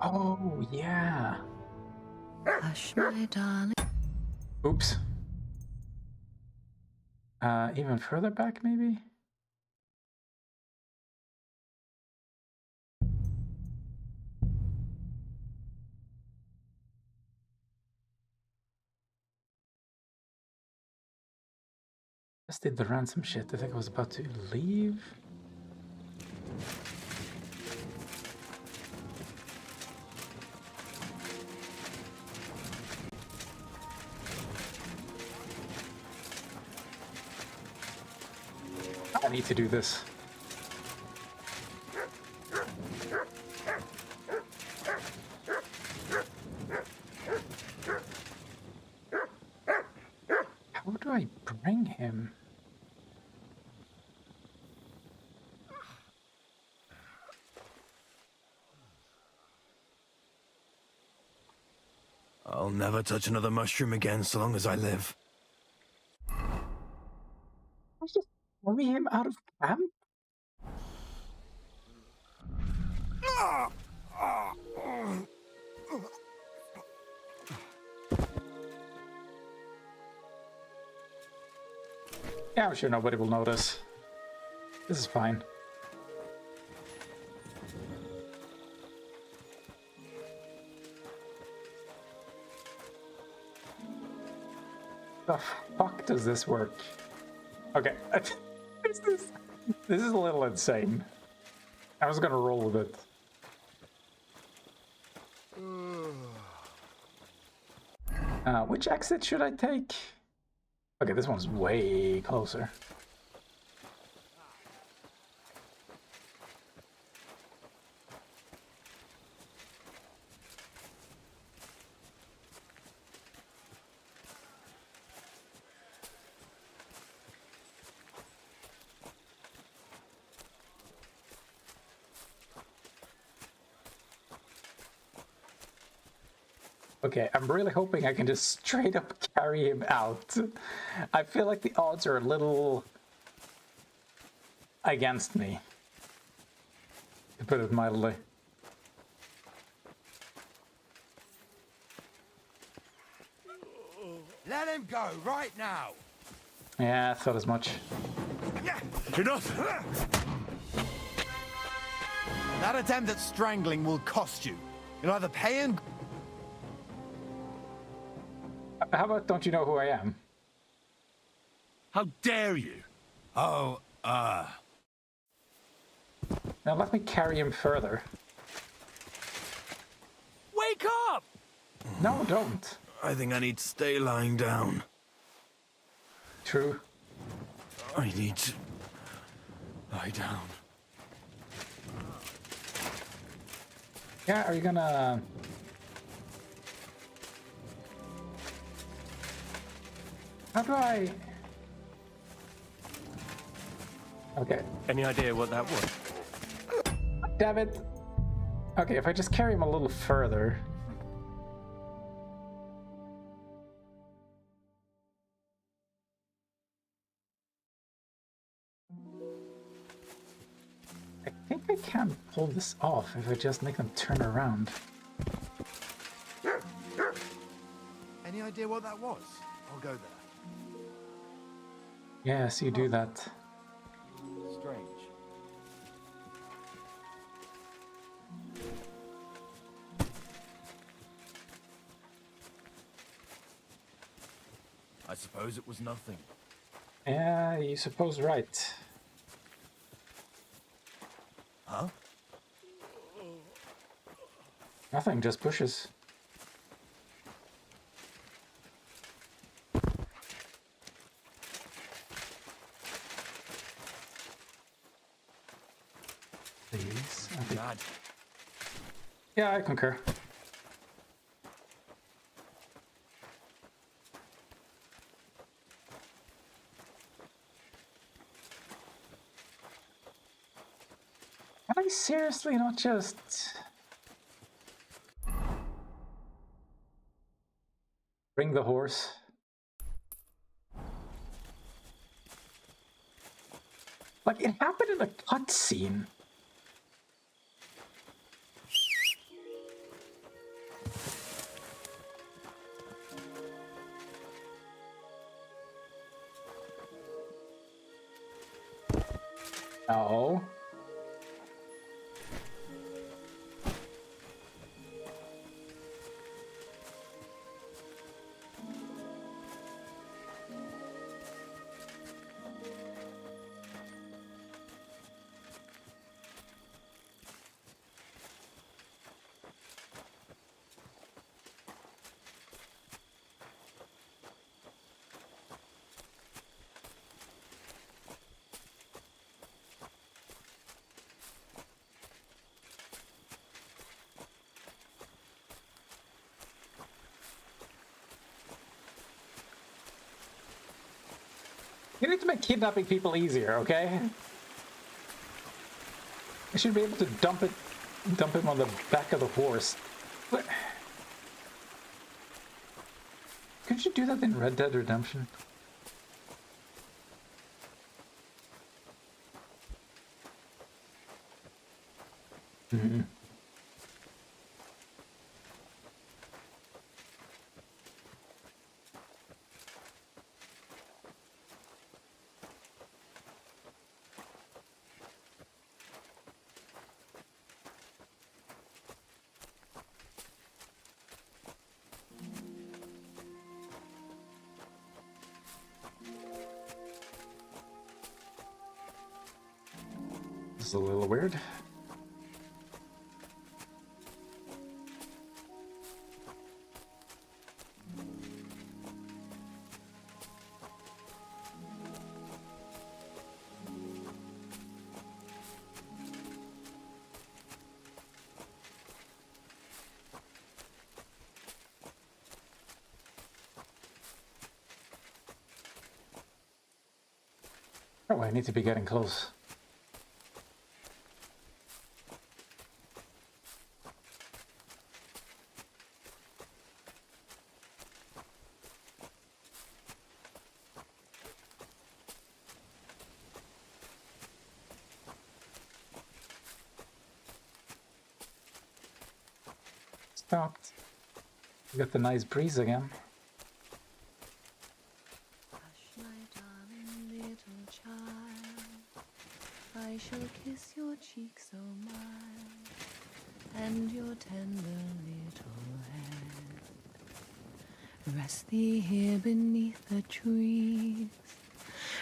Oh, yeah. Hush, my darling. Oops. Even further back, maybe? Just did the ransom shit. I think I was about to leave. I need to do this. How do I bring him? I'll never touch another mushroom again so long as I live. Let's just carry him out of camp? Yeah, I'm sure nobody will notice. This is fine. The fuck does this work? Okay, this is a little insane. I was gonna roll with it. Which exit should I take? Okay, this one's way closer. Okay, I'm really hoping I can just straight up carry him out. I feel like the odds are a little against me, to put it mildly. Let him go right now. Yeah, I thought as much. Enough! That attempt at strangling will cost you. You'll either pay and... How about don't you know who I am? How dare you? Oh, Now let me carry him further. Wake up! No, don't. I think I need to stay lying down. True. I need to lie down. Yeah, are you gonna... How do I... Okay. Any idea what that was? Damn it. Okay, if I just carry him a little further... I think I can pull this off if I just make them turn around. Any idea what that was? I'll go there. Yes, you do that. Strange. I suppose it was nothing. Yeah, you suppose right. Huh? Nothing, just bushes. Please. Dad. Yeah, I concur. Can I seriously not just... bring the horse? Like, it happened in a cutscene. No. You need to make kidnapping people easier, okay? I should be able to dump him on the back of the horse. What? Couldn't you do that in Red Dead Redemption? Mm-hmm. This is a little weird. Oh, I need to be getting close. Stopped. We got the nice breeze again. I shall kiss your cheek so mild, and your tender little head. Rest thee here beneath the trees,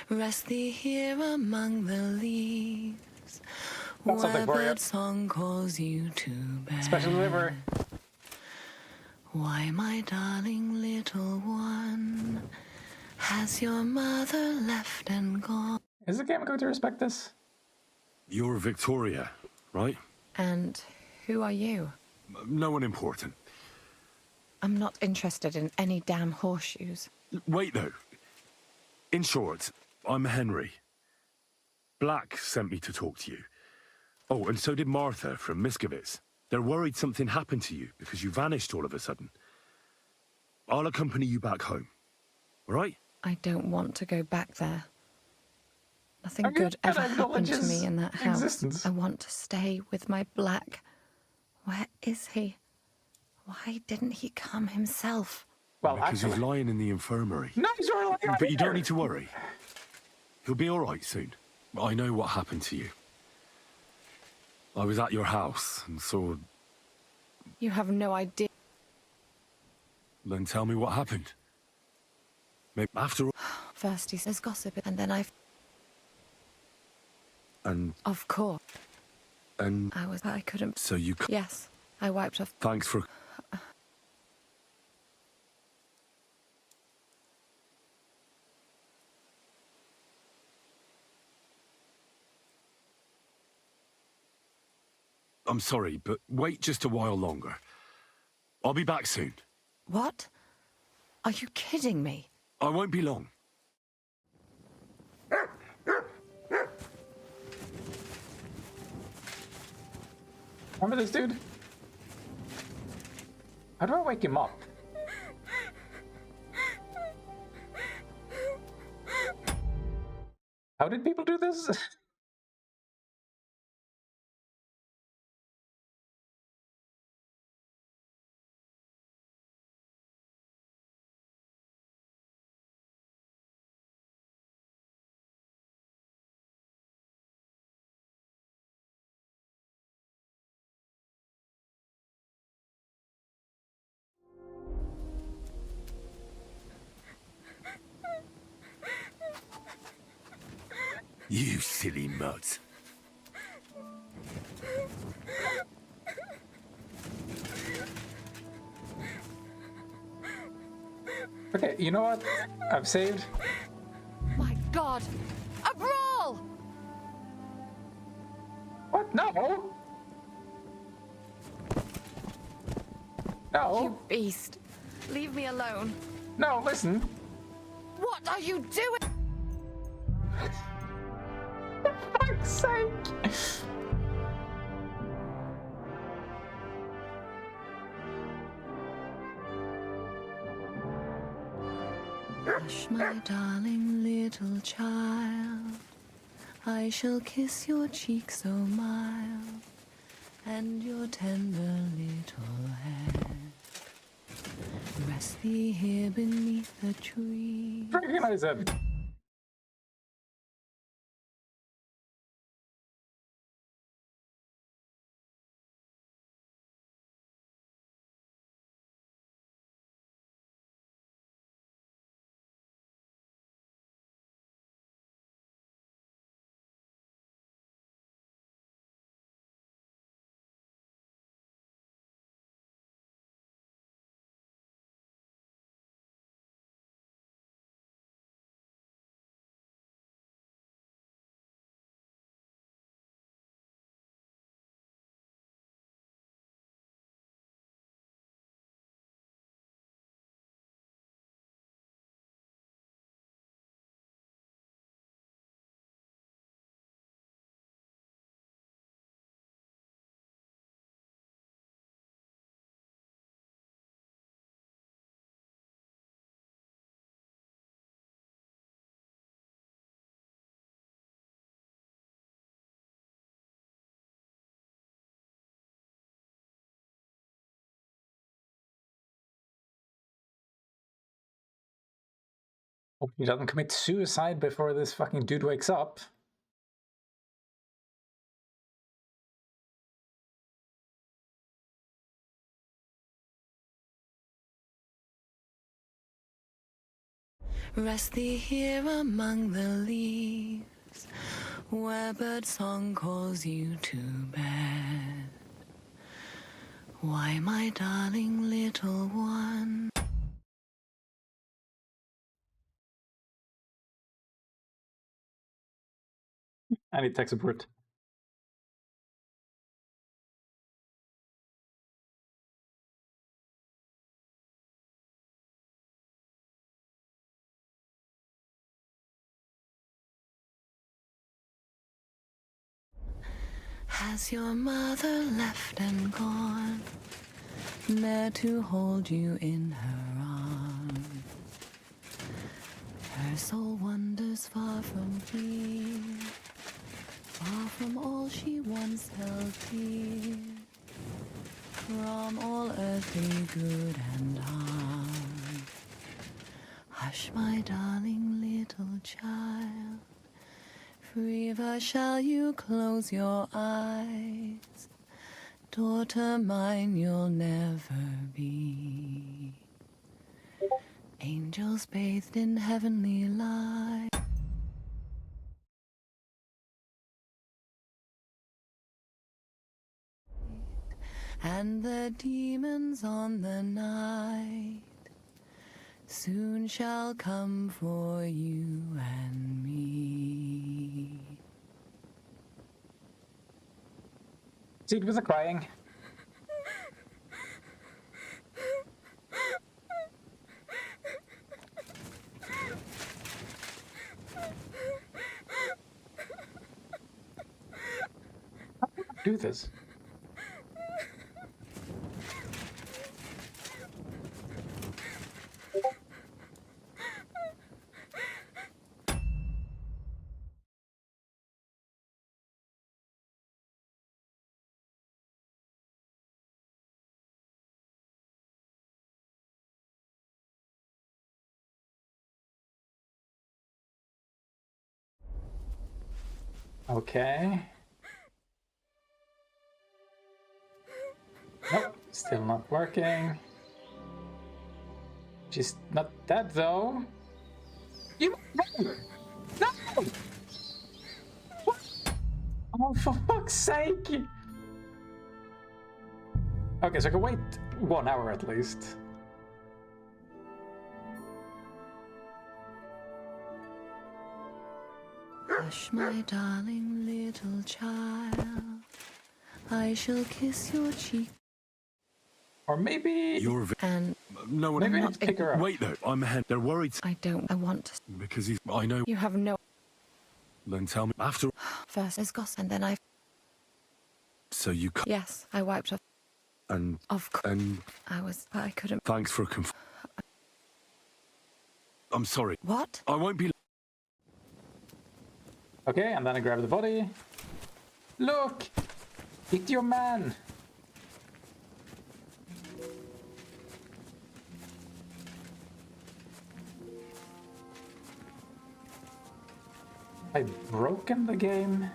rest thee here among the leaves, where bird song calls you to bed. Special delivery. Why, my darling little one, has your mother left and gone? Is the game going to respect this? You're Victoria, right? And who are you? No one important. I'm not interested in any damn horseshoes. Wait, though. In short, I'm Henry. Black sent me to talk to you. Oh, and so did Martha from Miskovitz. They're worried something happened to you because you vanished all of a sudden. I'll accompany you back home, all right? I don't want to go back there. Nothing good ever happened to me in that house. I want to stay with my Black. Where is he? Why didn't he come himself? Well, because he's lying in the infirmary. No, he's lying right But you don't need to worry. He'll be all right soon. I know what happened to you. I was at your house and saw... You have no idea. Then tell me what happened. Maybe after all... First he says gossip, and then And... Of course. And... I couldn't... So you... Yes, I wiped off... Thanks for... I'm sorry, but wait just a while longer. I'll be back soon. What? Are you kidding me? I won't be long. Remember this dude? How do I wake him up? How did people do this? You silly mutt. Okay, you know what? I've saved. My God! A brawl! What? No! No! You beast! Leave me alone. No, listen. What are you doing? fuck's sake! Hush, my darling little child, I shall kiss your cheek so mild, and your tender little head. Rest thee here beneath the tree. Recognize him. Hope he doesn't commit suicide before this fucking dude wakes up. Rest thee here among the leaves, where bird song calls you to bed. Why, my darling little one? I need tech support. Has your mother left and gone, there to hold you in her arms? Her soul wanders far from here, far from all she once held dear, from all earthly good and harm. Hush, my darling little child, forever shall you close your eyes. Daughter mine, you'll never be. Angels bathed in heavenly light. And the demons on the night soon shall come for you and me. Zeke was crying. How do I do this? Okay. Nope, still not working. She's not dead though. You no! No! What? Oh, for fuck's sake! Okay, so I can wait 1 hour at least. Hush, my darling little child, I shall kiss your cheek. Or maybe you're and no one. Maybe I need to pick her up. Wait, though, I'm ahead. They're worried I don't. I want to. because he's. I know. You have no. Then tell me after. First is gossip, and then I... So you... Yes, I wiped off. And... Of course. And... I was... But I couldn't... Thanks for I'm sorry. What? I won't be... Okay, and then I grab the body. Look! It's your man! I've broken the game.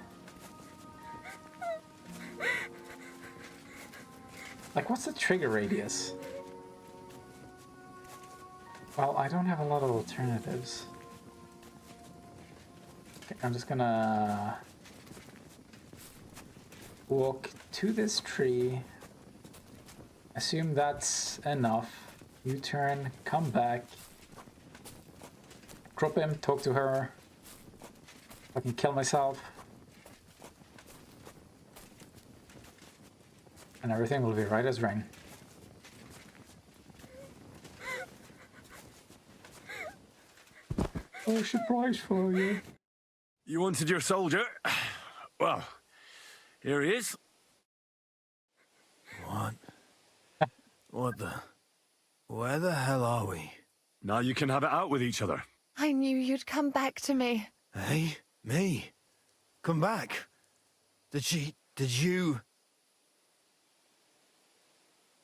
Like, what's the trigger radius? Well, I don't have a lot of alternatives. Okay, I'm just gonna walk to this tree. Assume that's enough. U-turn, come back. Drop him, talk to her. Fucking kill myself. And everything will be right as rain. Oh, surprise for you. You wanted your soldier? Well, here he is. What? What the... Where the hell are we? Now you can have it out with each other. I knew you'd come back to me. Hey? Me? Come back? Did you...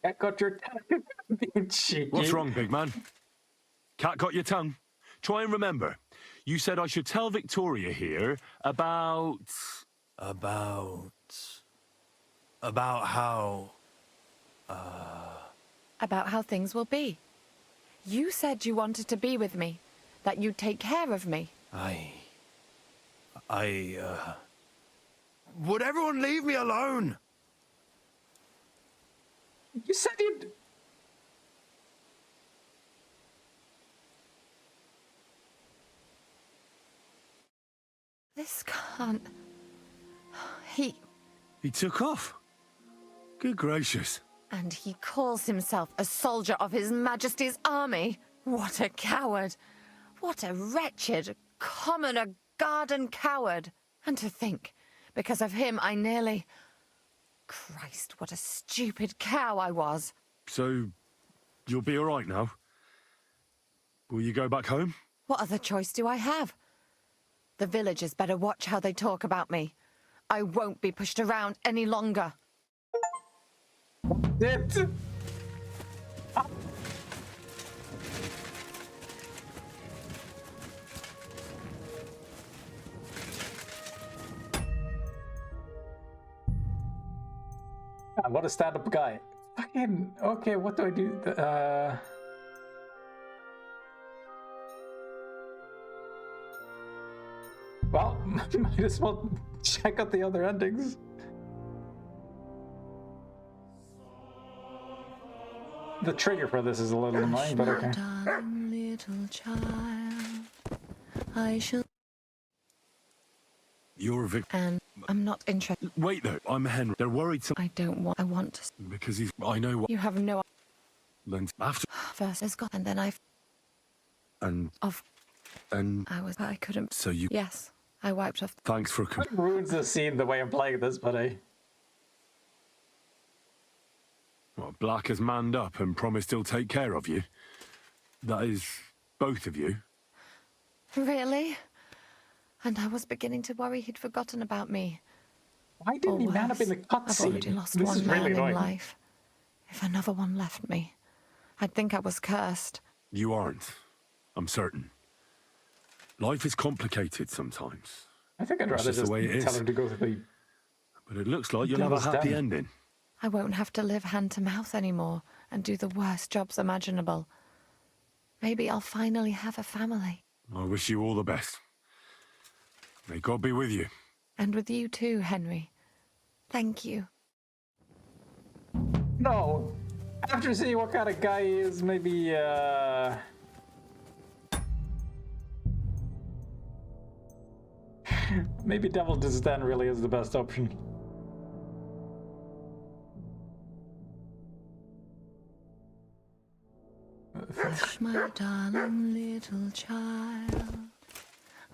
Cat got your tongue. What's wrong, big man? Cat got your tongue? Try and remember. You said I should tell Victoria here about... About how... About how things will be. You said you wanted to be with me. That you'd take care of me. Would everyone leave me alone? You said you'd... This can't... He took off. Good gracious. And he calls himself a soldier of His Majesty's army? What a coward. What a wretched, commoner garden coward. And to think, because of him I nearly... Christ, what a stupid cow I was. So, you'll be all right now? Will you go back home? What other choice do I have? The villagers better watch how they talk about me. I won't be pushed around any longer. What a stand-up guy. Fucking... Okay, what do I do? Well, might as well check out the other endings. The trigger for this is a little annoying, but okay. Darling little child, I shall... You're a victim. And I'm not interested. Wait, though. I'm Henry. They're worried I don't want... I want to... Because he's... I know what... You have no... Then after... First is God, and then I've... And... And... I was... But I couldn't... So you... Yes, I wiped off... Thanks for... It ruins the scene the way I'm playing this, buddy. What, Black has manned up and promised he'll take care of you? That is, both of you? Really? And I was beginning to worry he'd forgotten about me. Why didn't he man up in the I've already cutscene? lost This one is really man in annoying. life. If another one left me, I'd think I was cursed. You aren't. I'm certain. Life is complicated sometimes. I think I'd That's rather just the way it tell is. him to go to the... But it looks like you'll have a Devil's happy den. ending. I won't have to live hand to mouth anymore and do the worst jobs imaginable. Maybe I'll finally have a family. I wish you all the best. May God be with you. And with you too, Henry. Thank you. No! After seeing what kind of guy he is, maybe, maybe Devil's Den really is the best option. Hush, my darling little child,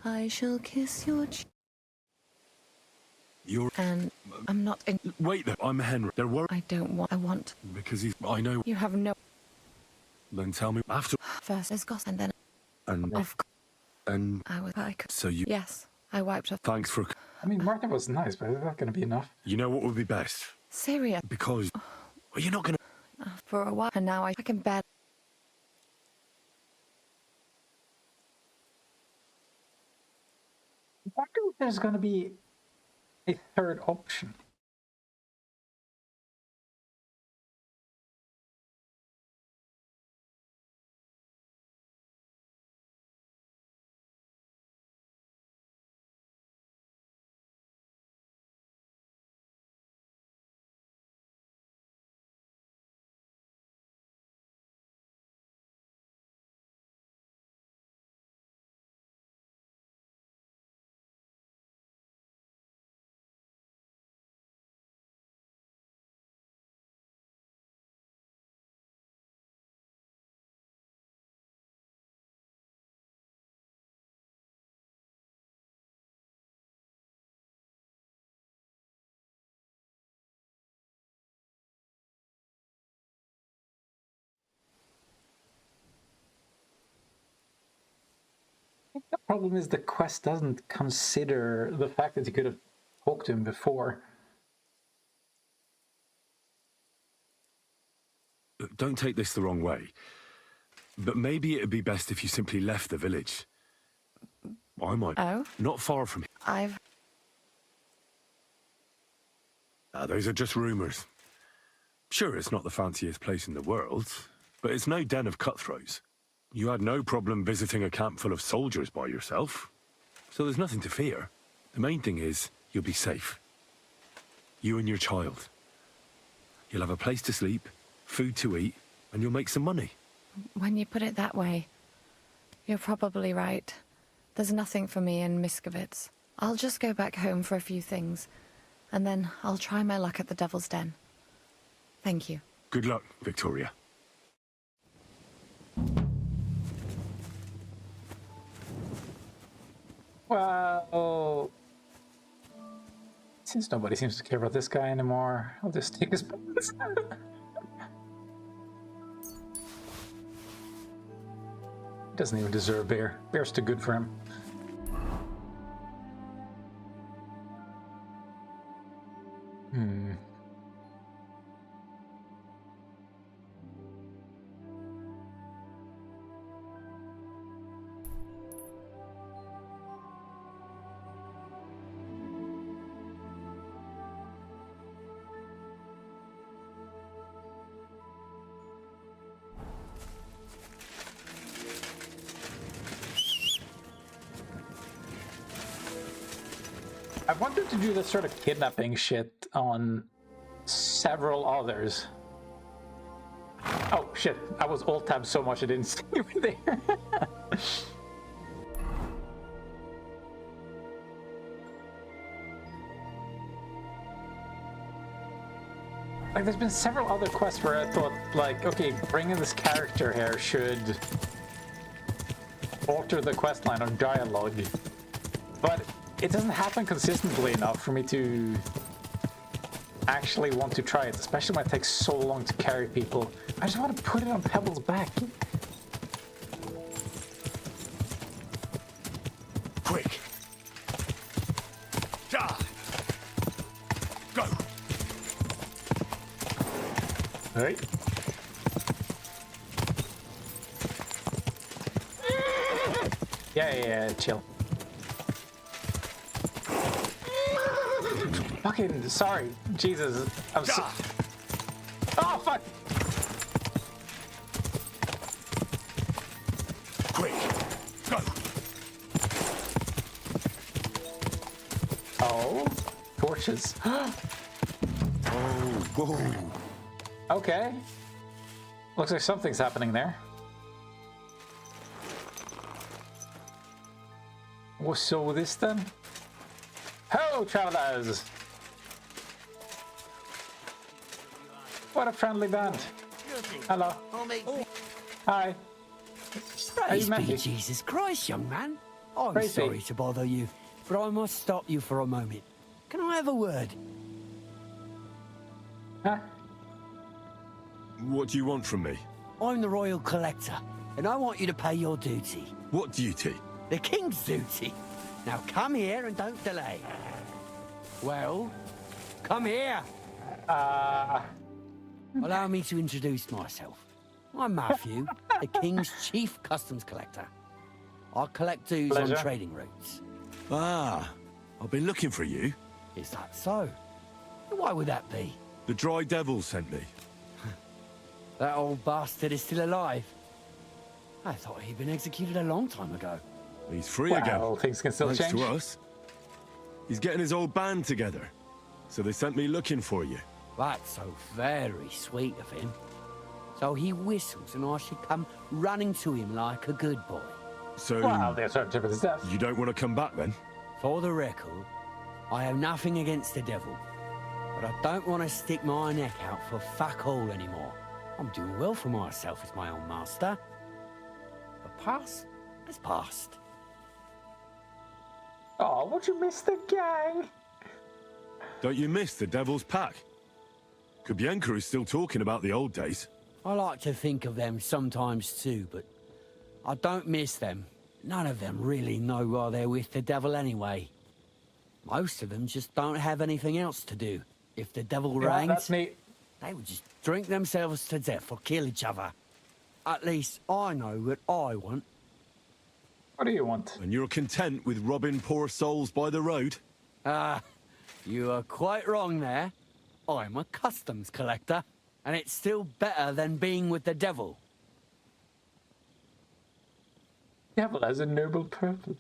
I shall kiss your cheek. You're... And I'm not in... Wait there, I'm Henry. They're worried... I don't want... I want... Because he's... I know... You have no... Then tell me after... First there's gossip and then... And... And... I was... I could... So you... Yes, I wiped off... Thanks for... I mean, Martha was nice, but is that going to be enough? You know what would be best? Syria. Because... Well, you're not going to... For a while, and now I can bear... I wonder if there's going to be a third option. The problem is the quest doesn't consider the fact that you could have talked to him before. Don't take this the wrong way, but maybe it'd be best if you simply left the village. I might. Oh? Not far from here. Those are just rumors. Sure, it's not the fanciest place in the world, but it's no den of cutthroats. You had no problem visiting a camp full of soldiers by yourself, so there's nothing to fear. The main thing is, you'll be safe. You and your child. You'll have a place to sleep, food to eat, and you'll make some money. When you put it that way, you're probably right. There's nothing for me in Miskovitz. I'll just go back home for a few things, and then I'll try my luck at the Devil's Den. Thank you. Good luck, Victoria. Well, since nobody seems to care about this guy anymore, I'll just take his bullets. He doesn't even deserve bear. Bear's too good for him. I wanted to do this sort of kidnapping shit on several others. Oh shit, I was alt-tab so much I didn't see you there. Like, there's been several other quests where I thought, like, okay, bringing this character here should alter the questline or dialogue, but it doesn't happen consistently enough for me to actually want to try it, especially when it takes so long to carry people. I just want to put it on Pebble's back. Quick! Go! Alright. Yeah, chill. Fucking sorry, Jesus. I'm so. Oh fuck! Quick, go! Oh, torches. Oh, whoa. Okay. Looks like something's happening there. So this then? Hello, travelers! What a friendly band. Hello. Hi. Praise be Jesus Christ, young man. I'm sorry to bother you, but I must stop you for a moment. Can I have a word? Huh? What do you want from me? I'm the royal collector, and I want you to pay your duty. What duty? The king's duty. Now come here and don't delay. Well, come here. Allow me to introduce myself. I'm Matthew, the king's chief customs collector. I collect dues on trading routes. Ah, I've been looking for you. Is that so? Why would that be? The Dry Devil sent me. That old bastard is still alive. I thought he'd been executed a long time ago. He's free again. Well, things can still Thanks change. to us. He's getting his old band together. So they sent me looking for you. That's so very sweet of him. So he whistles and I should come running to him like a good boy. So... Well, there's certain tip of his death. You don't want to come back then? For the record, I have nothing against the devil. But I don't want to stick my neck out for fuck all anymore. I'm doing well for myself as my own master. The past has passed. Oh, won't you miss the gang? Don't you miss the Devil's Pack? Kubienka is still talking about the old days. I like to think of them sometimes too, but I don't miss them. None of them really know why they're with the devil anyway. Most of them just don't have anything else to do. If the devil reigns, that's me. They would just drink themselves to death or kill each other. At least I know what I want. What do you want? And you're content with robbing poor souls by the road? You are quite wrong there. I'm a customs collector, and it's still better than being with the devil. Devil has a noble purpose.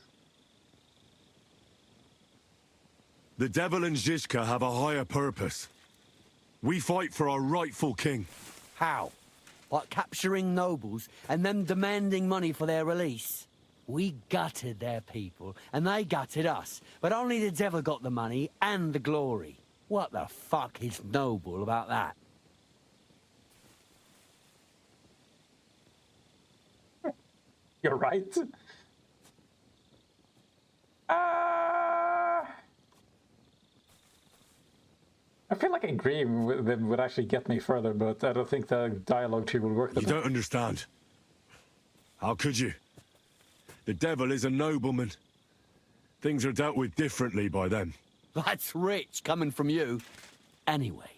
The Devil and Zizka have a higher purpose. We fight for our rightful king. How? Like capturing nobles and them demanding money for their release? We gutted their people, and they gutted us. But only the devil got the money and the glory. What the fuck is noble about that? You're right. I feel like agreeing with them would actually get me further, but I don't think the dialogue tree will work. You don't understand. How could you? The devil is a nobleman. Things are dealt with differently by them. That's rich coming from you. Anyway,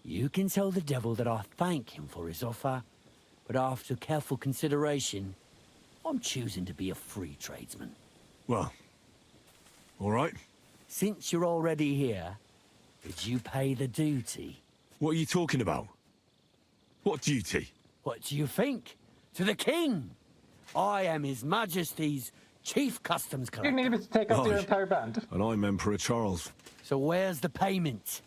you can tell the devil that I thank him for his offer, but after careful consideration, I'm choosing to be a free tradesman. Well, all right. Since you're already here, did you pay the duty? What are you talking about? What duty? What do you think? To the king! I am His Majesty's Chief Customs Collector. You needed to take out your entire band. And I'm Emperor Charles. So where's the payment?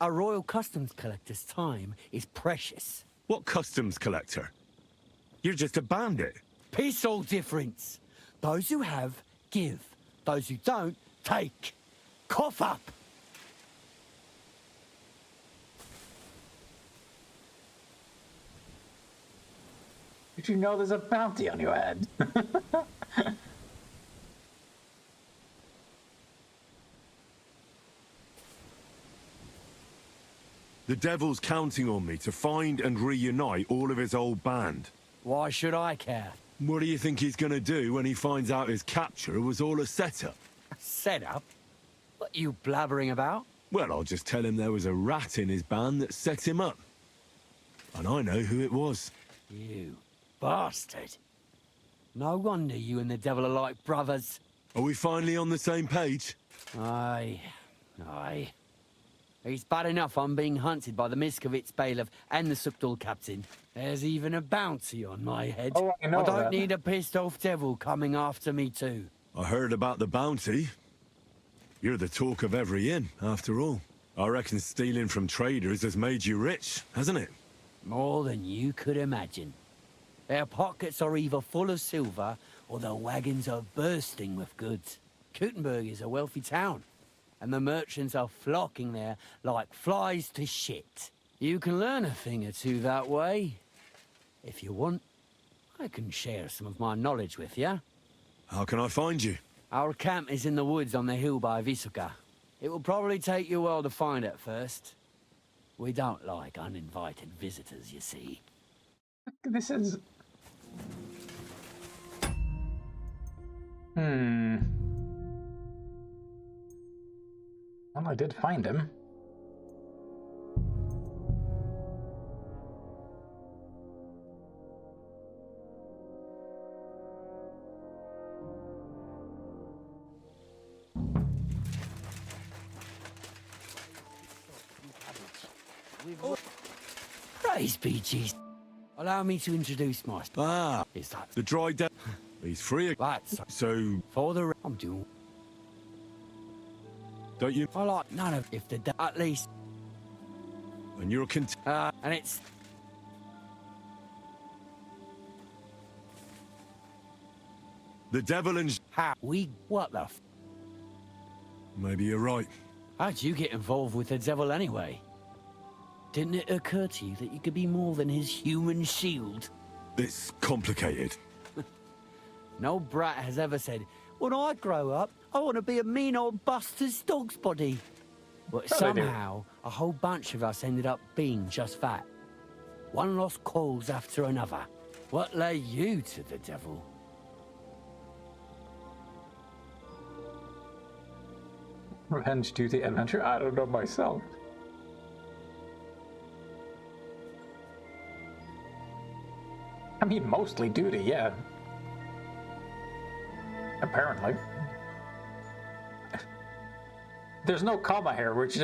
A royal customs collector's time is precious. What customs collector? You're just a bandit. Peace all difference. Those who have, give. Those who don't, take. Cough up! Did you know there's a bounty on your head? The devil's counting on me to find and reunite all of his old band. Why should I care? What do you think he's gonna do when he finds out his capture was all a setup? A setup? What are you blabbering about? Well, I'll just tell him there was a rat in his band that set him up. And I know who it was. You bastard. No wonder you and the devil are like brothers. Are we finally on the same page? Aye. It's bad enough I'm being hunted by the Miskovitz bailiff and the Sukdal captain. There's even a bounty on my head. Oh, I know I don't that. need a pissed-off devil coming after me too. I heard about the bounty. You're the talk of every inn, after all. I reckon stealing from traders has made you rich, hasn't it? More than you could imagine. Their pockets are either full of silver or their wagons are bursting with goods. Kuttenberg is a wealthy town, and the merchants are flocking there like flies to shit. You can learn a thing or two that way. If you want, I can share some of my knowledge with you. How can I find you? Our camp is in the woods on the hill by Visuka. It will probably take you a while to find it first. We don't like uninvited visitors, you see. This is... Well, I did find him. Praise be Jesus. Allow me to introduce myself. Ah, Is that the dry devil. He's free. That's So, for the... I'm doing... don't you? I like none of... If the... At least... And you're a and it's... the devil and... How? We... What the f... Maybe you're right. How'd you get involved with the devil anyway? Didn't it occur to you that you could be more than his human shield? It's complicated. No brat has ever said, when I grow up, I want to be a mean old buster's dog's body. But somehow, a whole bunch of us ended up being just that. One lost cause after another. What lay you to the devil? Revenge, duty, adventure? I don't know myself. I mean, mostly duty, yeah. Apparently. There's no comma here, which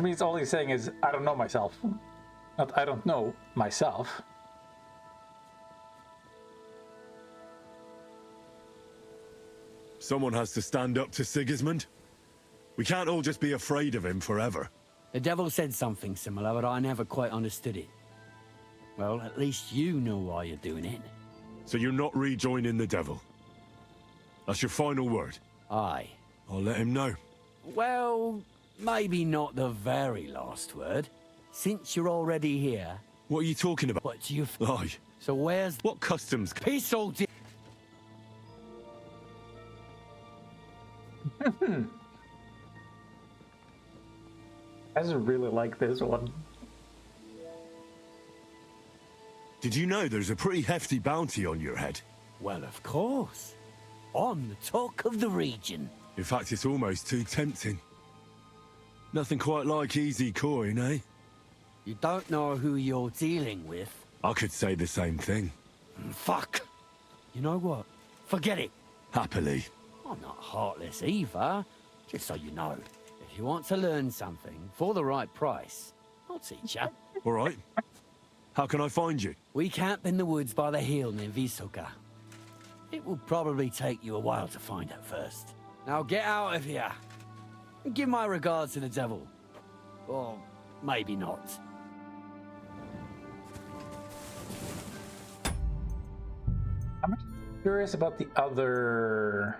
means all he's saying is, I don't know myself. Not, I don't know myself. Someone has to stand up to Sigismund. We can't all just be afraid of him forever. The devil said something similar, but I never quite understood it. Well, at least you know why you're doing it. So you're not rejoining the devil? That's your final word? Aye. I'll let him know. Well, maybe not the very last word. Since you're already here... What are you talking about? What do you... Aye. So where's... What customs... Peace all... I just really like this one. Did you know there's a pretty hefty bounty on your head? Well, of course. I'm the talk of the region. In fact, it's almost too tempting. Nothing quite like easy coin, eh? You don't know who you're dealing with. I could say the same thing. Fuck. You know what? Forget it. Happily. I'm not heartless either. Just so you know. If you want to learn something for the right price, I'll teach you. All right. How can I find you? We camp in the woods by the hill near Visoka. It will probably take you a while to find it first. Now get out of here. And give my regards to the devil. Or maybe not. I'm curious about the other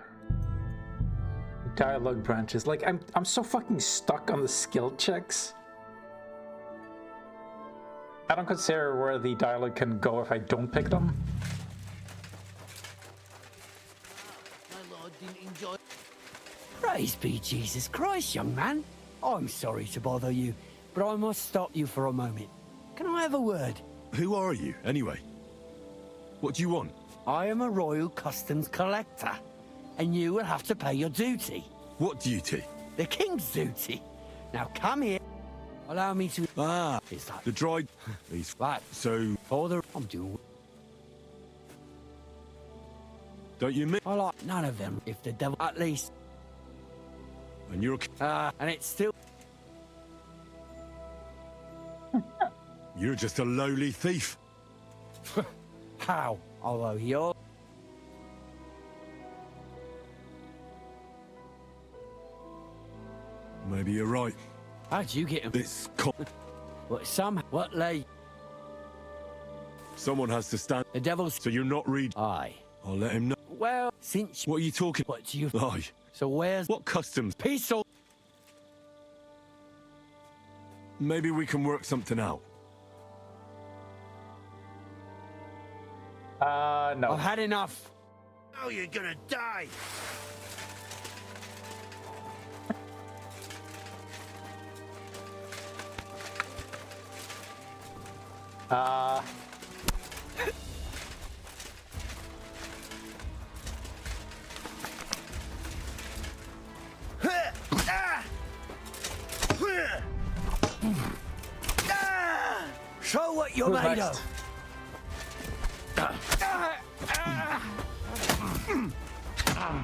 dialogue branches. Like, I'm so fucking stuck on the skill checks. I don't consider where the dialogue can go if I don't pick them. My lord didn't enjoy... Praise be Jesus Christ, young man. I'm sorry to bother you, but I must stop you for a moment. Can I have a word? Who are you, anyway? What do you want? I am a royal customs collector, and you will have to pay your duty. What duty? The king's duty. Now come here. Allow me to... Ah, is that... the dried... He's... Right. So... Father, I'm doing... Don't you mean... I like none of them, if the devil... At least... And you're... and it's still... You're just a lowly thief. How? Although you're... Maybe you're right. How'd you get him? This... What lay... Someone has to stand... The devil's... So you're not read... Aye. I'll let him know. Well, since... What are you talking... What do you... Aye. So where's... What customs... Peace or... Maybe we can work something out. No. I've had enough. Now you're gonna die. Show what you're Who's made next? of.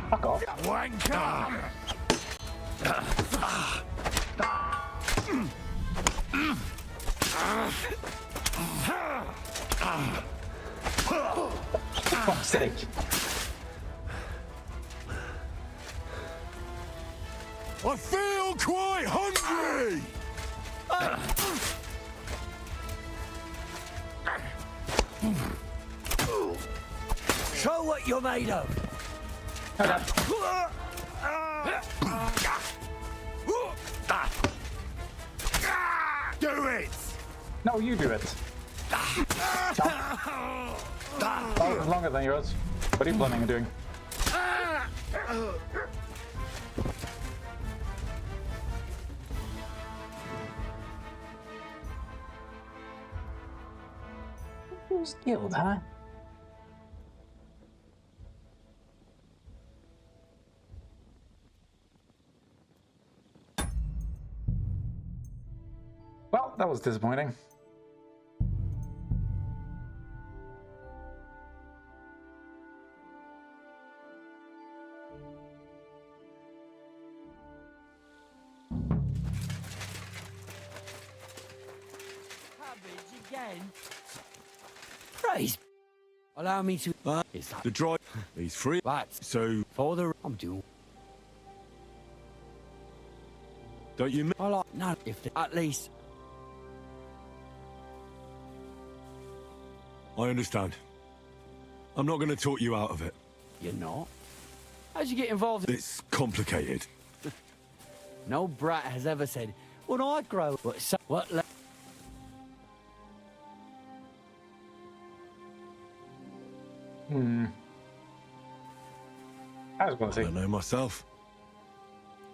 Fuck off. Wanker! For fuck's sake. I feel quite hungry! Show what you're made of. Do it! No, you do it. Oh, longer than yours. What are you planning on doing? Who's guild, huh? Well, that was disappointing. Again. Praise. Allow me to. Is that The drive. He's free. right? So, For the. I'm doing. don't you... I like. No, if the, at least. I understand. I'm not going to talk you out of it. You're not. How'd you get involved? It's complicated. No brat has ever said, "When I grow." But so, what? I was going to I say. don't know myself.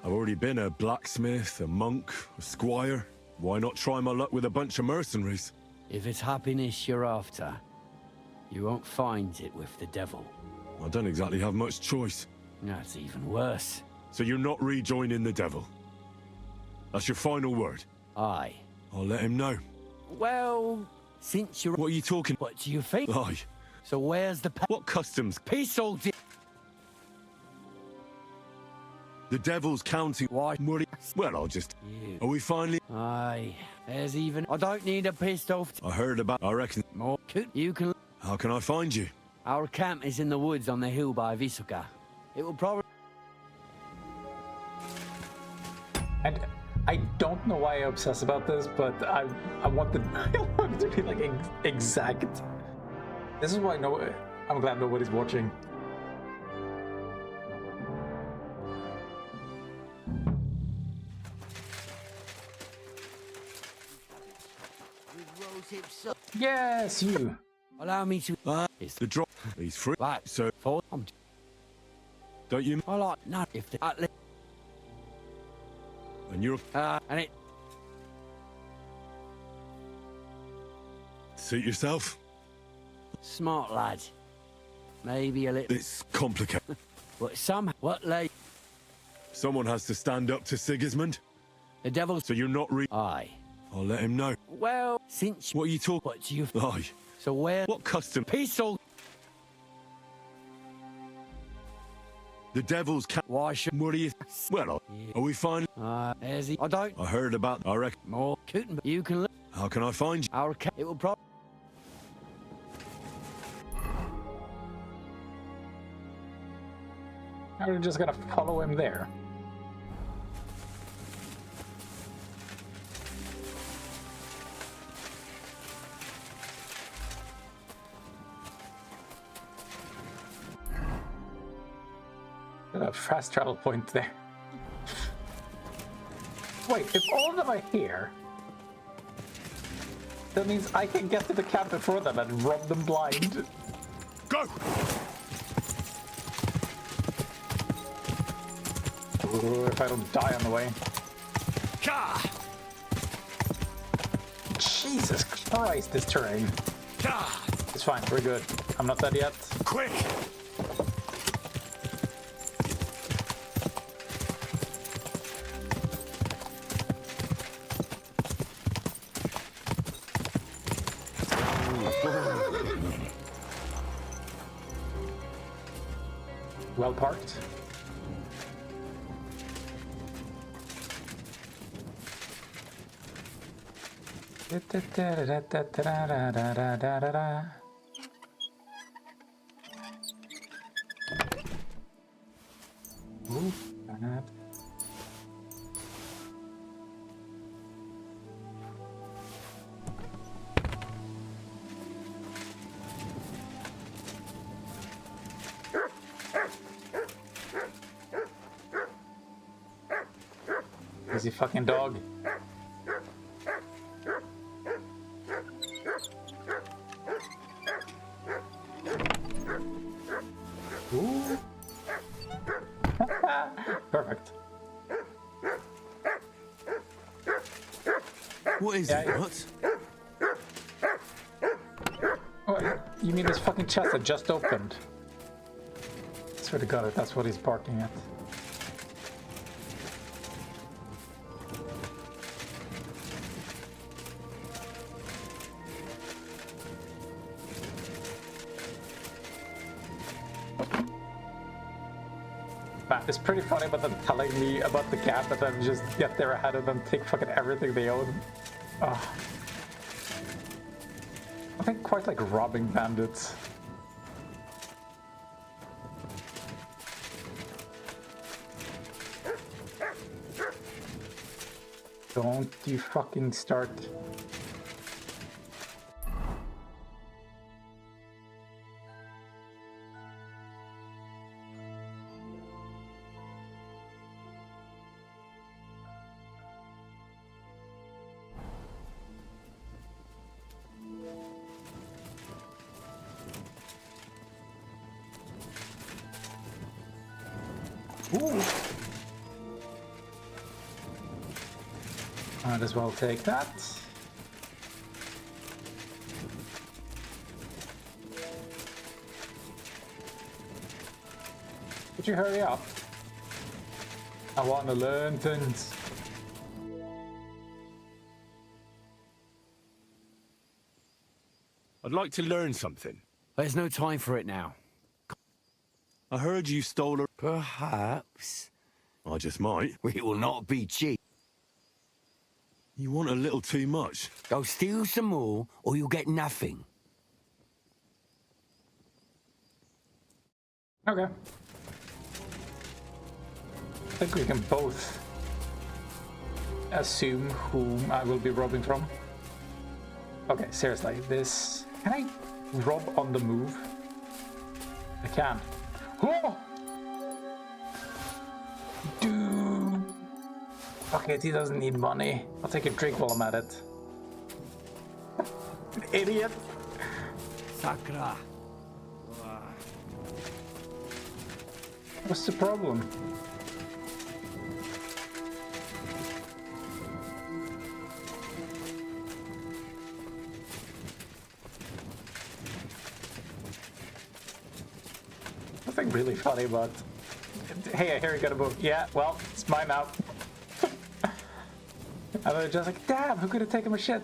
I've already been a blacksmith, a monk, a squire. Why not try my luck with a bunch of mercenaries? If it's happiness you're after, you won't find it with the devil. I don't exactly have much choice. That's even worse. So you're not rejoining the devil? That's your final word? Aye. I'll let him know. Well, since you're... What are you talking... What do you think? Aye. So where's the... What customs? Peace all... The devil's counting... Why? Well, I'll just... Are we finally... Aye. There's even... I don't need a pissed off... I heard about... I reckon... More... You can... How can I find you? Our camp is in the woods on the hill by Visuka. It will probably... And I don't know why I obsess about this, but I want the dialogue to be like exact. This is why I'm glad nobody's watching. Yes, you. Allow me to... It's the drop. He's free. Right. So... Don't you... I like... No, if the... And you're... and it... Suit yourself? Smart lad. Maybe a little... It's complicated. But somehow... What, late? Someone has to stand up to Sigismund. The devil's... So you're not Aye. I'll let him know. Well, since... What are you talking... What do you... Aye. So where... What custom... Peace all... The devil's Why should... What are you... Well, are we fine? There's he... I don't... I heard about... I reckon... More... Couldn't... You can... How can I find you? Our camp... It will probably... Are we just gonna follow him there? A fast travel point there. Wait, if all of them are here, that means I can get to the camp before them and rob them blind. Go! Ooh, if I don't die on the way. Ka! Jeez. Jesus Christ, this terrain. It's fine, we're good. I'm not dead yet. Quick! Well parked. Ooh, bad. Easy fucking dog. Ooh. Perfect. What is it? What? Oh, you mean this fucking chest that just opened? I swear to God, that's what he's barking at. It's pretty funny about them telling me about the gap, but then just get there ahead of them, take fucking everything they own. Oh. I think quite like robbing bandits. Don't you fucking start. Ooh. Might as well take that. Would you hurry up? I want to learn things. I'd like to learn something. There's no time for it now. I heard you stole her. Perhaps. I just might. It will not be cheap. You want a little too much. Go steal some more, or you'll get nothing. Okay. I think we can both assume whom I will be robbing from. Okay, seriously, this... Can I rob on the move? I can. Oh! Dude! Okay, he doesn't need money. I'll take a drink while I'm at it. Idiot! Sakra. What's the problem? Nothing really funny, but hey, here you got a book. Yeah, well, it's mine now. And they're just like, damn, who could have taken my shit?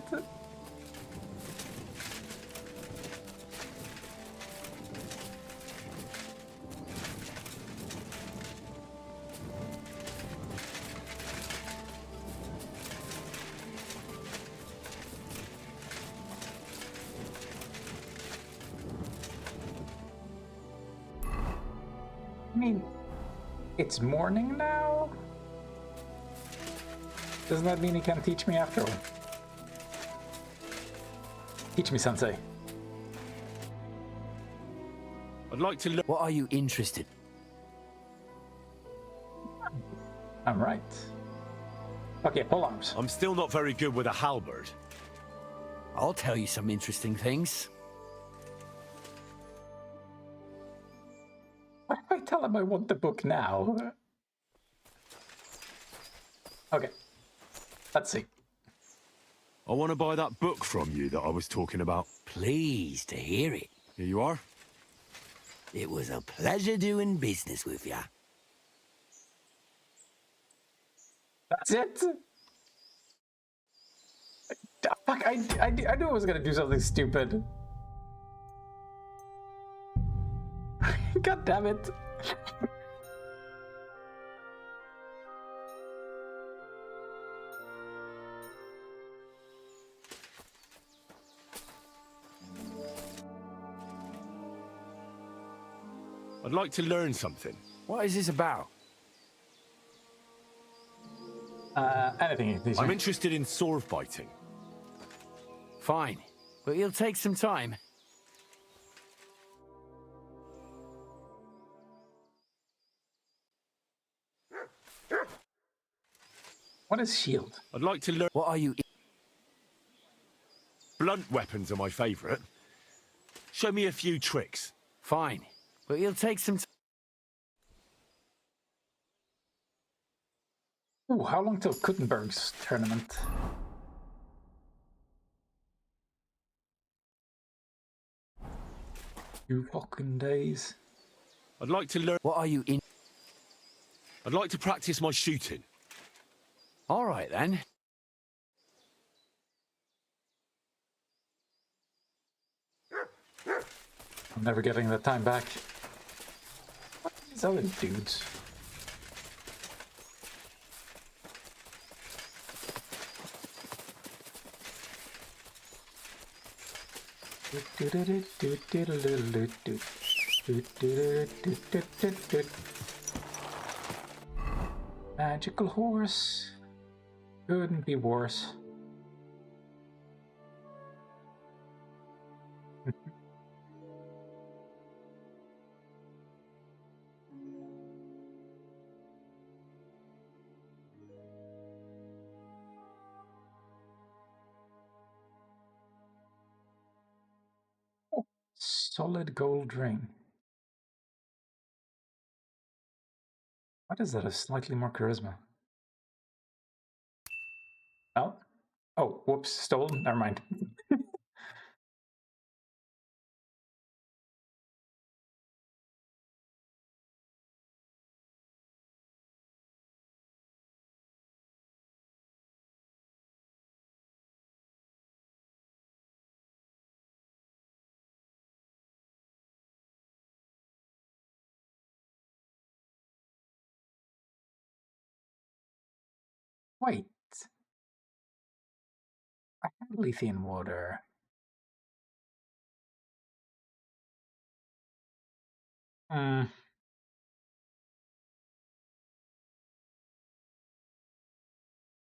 I mean, it's morning now? Doesn't that mean he can teach me after all? Teach me, Sensei. I'd like to learn. What are you interested? I'm right. Okay, pull arms. I'm still not very good with a halberd. I'll tell you some interesting things. Why do I tell him I want the book now? Okay. Let's see. I want to buy that book from you that I was talking about. Pleased to hear it. Here you are. It was a pleasure doing business with ya. That's it. Fuck! I knew I was gonna do something stupid. God damn it! I'd like to learn something. What is this about? Anything. I'm interested in sword fighting. Fine, but it'll take some time. What is shield? I'd like to learn. What are you? Blunt weapons are my favourite. Show me a few tricks. Fine, but it'll take some time. Ooh, how long till Kuttenberg's tournament? You fucking days. I'd like to learn. What are you in? I'd like to practice my shooting. All right then. I'm never getting that time back. What are these other dudes? Magical horse. Couldn't be worse. Oh, solid gold ring. What is that? A slightly more charisma. Oh, oh, whoops, stolen. Never mind. Wait. I had Lethean water.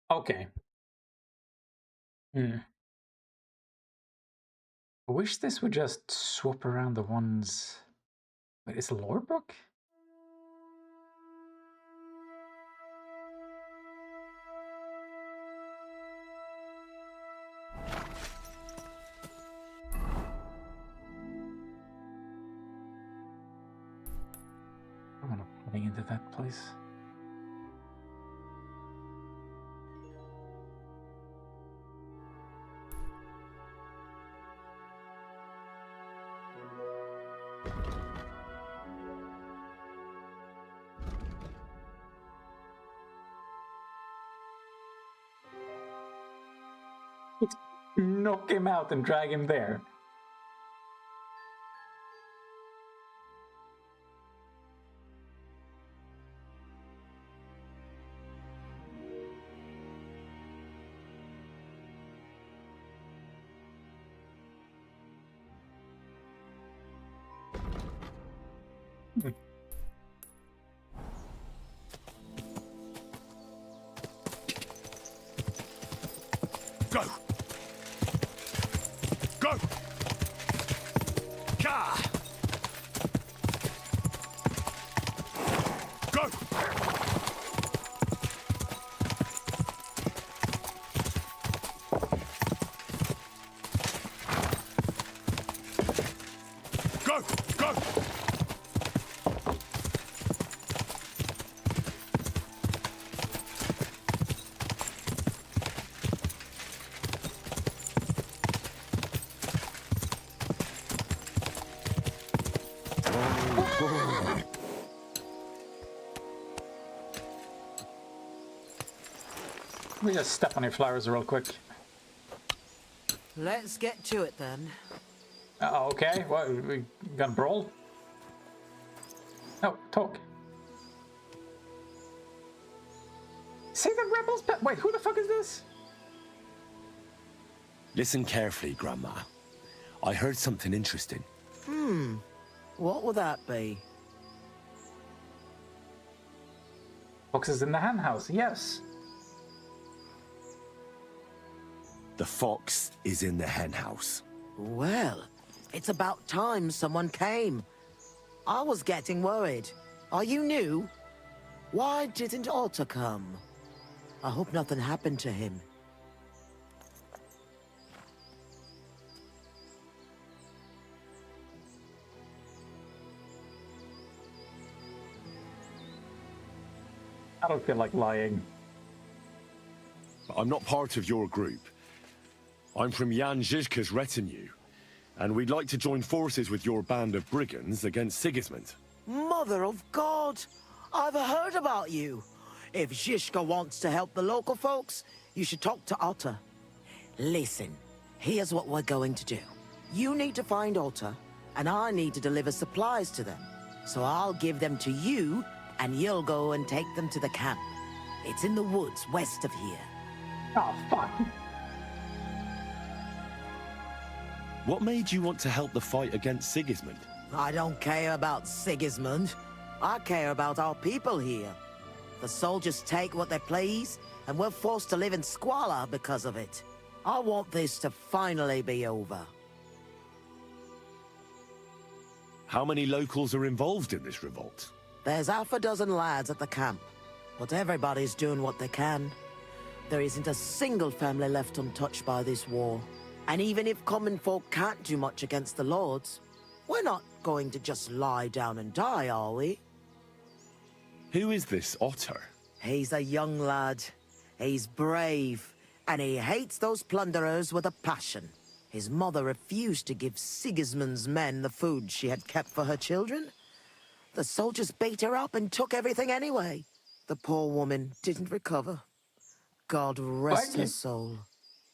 Okay. I wish this would just swap around the ones. Wait, is the lore book? I'm gonna play into that place. Knock him out and drag him there. Go! Go! Ka! Go! Go! Go! me just step on your flowers real quick. Let's get to it then. Okay, what, we gonna brawl? No, talk. Say the rebels back. Wait, who the fuck is this? Listen carefully, Grandma. I heard something interesting. What would that be? Foxes in the hen house, yes. The fox is in the hen house. Well, it's about time someone came. I was getting worried. Are you new? Why didn't OUTTA come? I hope nothing happened to him. I don't feel like lying. I'm not part of your group. I'm from Jan Žižka's retinue, and we'd like to join forces with your band of brigands against Sigismund. Mother of God! I've heard about you. If Žižka wants to help the local folks, you should talk to OUTTA. Listen, here's what we're going to do. You need to find OUTTA, and I need to deliver supplies to them. So I'll give them to you, and you'll go and take them to the camp. It's in the woods west of here. Oh, fuck. What made you want to help the fight against Sigismund? I don't care about Sigismund. I care about our people here. The soldiers take what they please, and we're forced to live in squalor because of it. I want this to finally be over. How many locals are involved in this revolt? There's half a dozen lads at the camp, but everybody's doing what they can. There isn't a single family left untouched by this war. And even if common folk can't do much against the lords, we're not going to just lie down and die, are we? Who is this Otter? He's a young lad. He's brave, and he hates those plunderers with a passion. His mother refused to give Sigismund's men the food she had kept for her children. The soldiers beat her up and took everything anyway. The poor woman didn't recover. God rest her soul.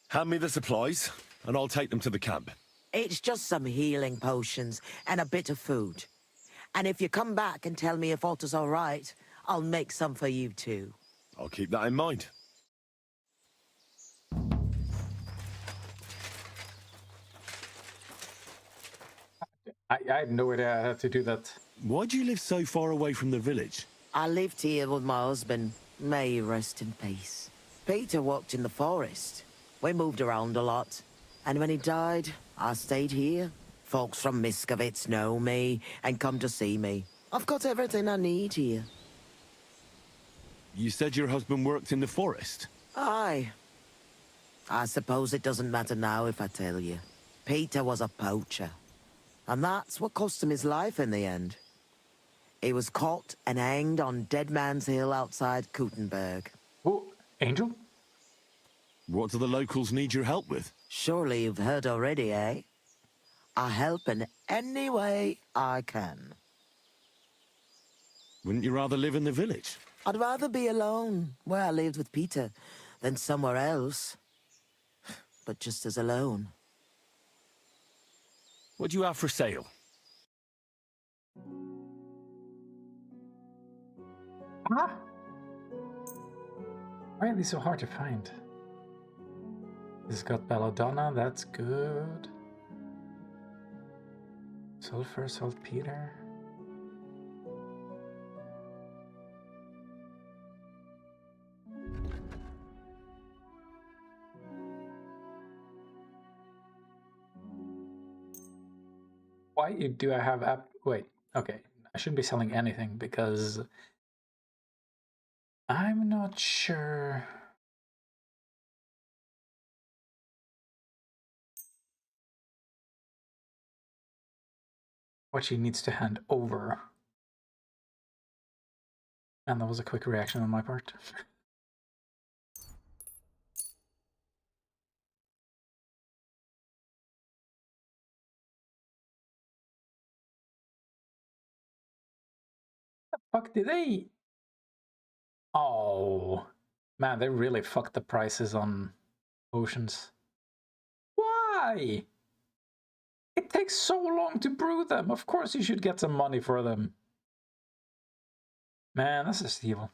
Hand me the supplies, and I'll take them to the camp. It's just some healing potions and a bit of food. And if you come back and tell me if OUTTA's all right, I'll make some for you too. I'll keep that in mind. I had no idea I had to do that. Why do you live so far away from the village? I lived here with my husband. May he rest in peace. Peter worked in the forest. We moved around a lot. And when he died, I stayed here. Folks from Miskovitz know me and come to see me. I've got everything I need here. You said your husband worked in the forest? Aye. I suppose it doesn't matter now if I tell you. Peter was a poacher. And that's what cost him his life in the end. He was caught and hanged on Dead Man's Hill outside Kuttenberg. Oh, Angel? What do the locals need your help with? Surely you've heard already, eh? I help in any way I can. Wouldn't you rather live in the village? I'd rather be alone, where I lived with Peter, than somewhere else. But just as alone. What do you have for sale? Ah! Why are these so hard to find? This has got belladonna, that's good. Sulfur, saltpeter. Why do I have app? Wait, okay. I shouldn't be selling anything because I'm not sure. What she needs to hand over. And that was a quick reaction on my part. The fuck did they? Oh. Man, they really fucked the prices on potions. Why? It takes so long to brew them. Of course you should get some money for them. Man, this is evil.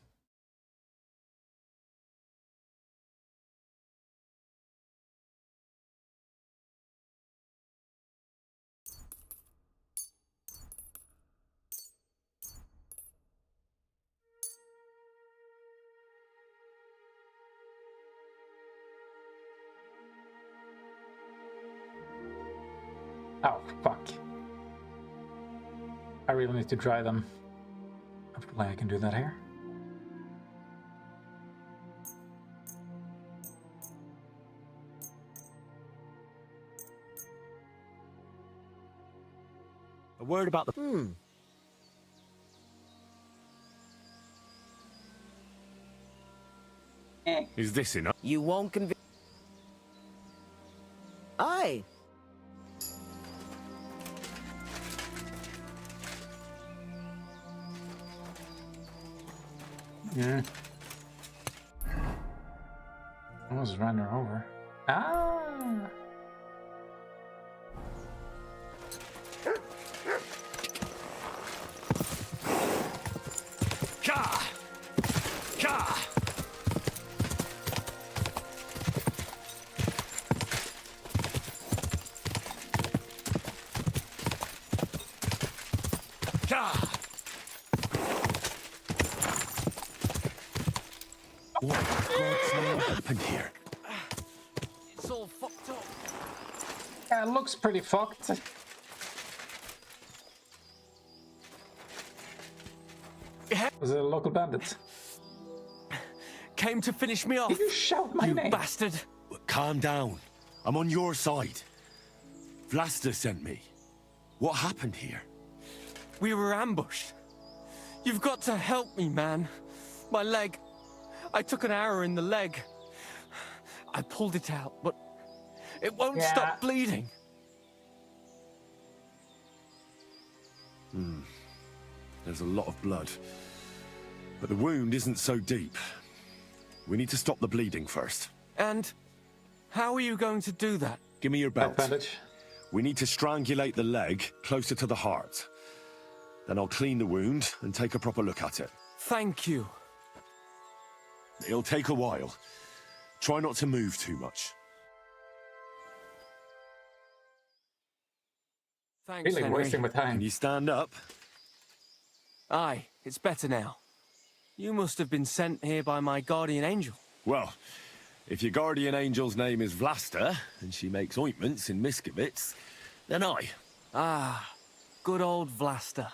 Oh, fuck. I really need to dry them. Hopefully I can do that here. A word about the... Is this enough? You won't convince... Aye. Yeah. Almost ran her over. Ah! Ka! Ka! Ka! What happened here? It's all fucked up. Yeah, it looks pretty fucked. Was it a local bandit? Came to finish me off. Did you shout my name? You bastard. Calm down. I'm on your side. Vlasta sent me. What happened here? We were ambushed. You've got to help me, man. My leg. I took an arrow in the leg. I pulled it out, but it won't stop bleeding. There's a lot of blood. But the wound isn't so deep. We need to stop the bleeding first. And how are you going to do that? Give me your belt. Bandage. We need to strangulate the leg closer to the heart. Then I'll clean the wound and take a proper look at it. Thank you. It'll take a while. Try not to move too much. Thanks, Really Henry. wasting my time. Can you stand up? Aye, it's better now. You must have been sent here by my guardian angel. Well, if your guardian angel's name is Vlasta, and she makes ointments in Miskovitz, then I. Ah, good old Vlasta.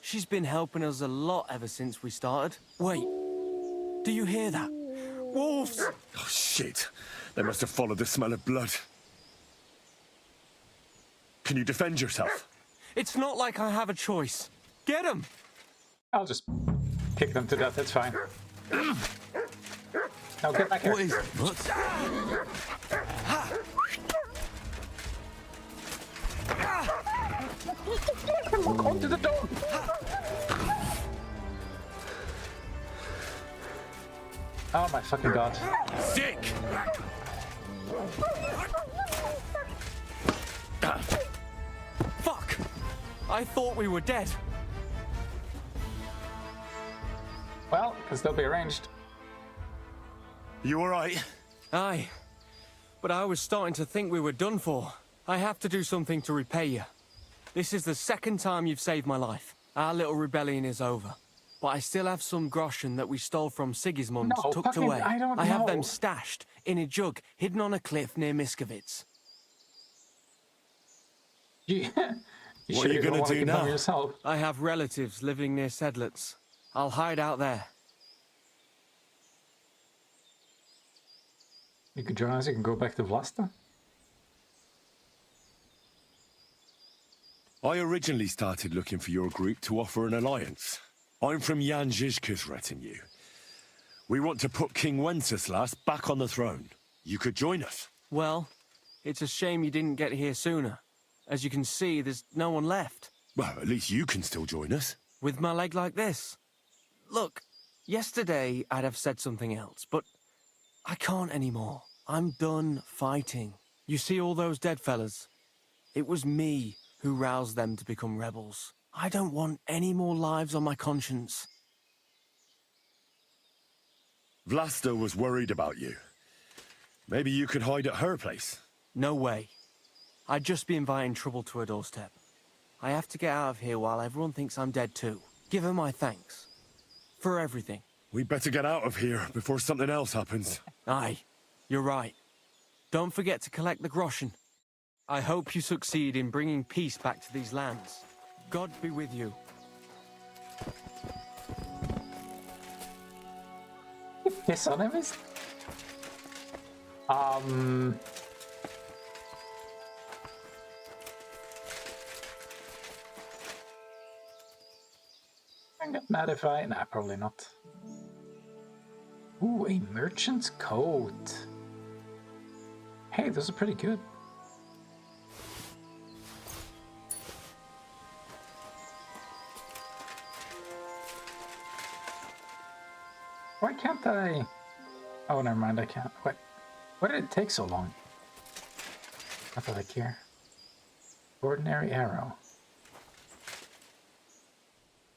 She's been helping us a lot ever since we started. Wait, do you hear that? Wolves! Oh, shit. They must have followed the smell of blood. Can you defend yourself? It's not like I have a choice. Get him! I'll just kick them to death, it's fine. Now get back here. What is it? What? Look onto the door! Oh my fucking god. Sick! Fuck! I thought we were dead. Well, can still be arranged. You alright? Aye. But I was starting to think we were done for. I have to do something to repay you. This is the second time you've saved my life. Our little rebellion is over. But I still have some groschen that we stole from Sigismund tucked fucking, away. I have know. them stashed in a jug hidden on a cliff near Miskovitz. You What are you gonna do now? Yourself? I have relatives living near Sedlitz. I'll hide out there. You could join us, you can go back to Vlasta. I originally started looking for your group to offer an alliance. I'm from Jan Žižka's retinue. We want to put King Wenceslas back on the throne. You could join us. Well, it's a shame you didn't get here sooner. As you can see, there's no one left. Well, at least you can still join us. With my leg like this. Look, Yesterday, I'd have said something else, but I can't anymore. I'm done fighting. You see all those dead fellas? It was me who roused them to become rebels. I don't want any more lives on my conscience. Vlasta was worried about you. Maybe you could hide at her place. No way. I'd just be inviting trouble to her doorstep. I have to get out of here while everyone thinks I'm dead too. Give her my thanks. For everything. We better get out of here before something else happens. Aye, you're right. Don't forget to collect the groschen. I hope you succeed in bringing peace back to these lands. God be with you. You piss on him, is... I get mad if I... Nah, probably not. Ooh, a merchant's coat. Hey, those are pretty good. Why can't I... Oh, never mind, I can't. What? Why did it take so long? Not that I care. Ordinary arrow.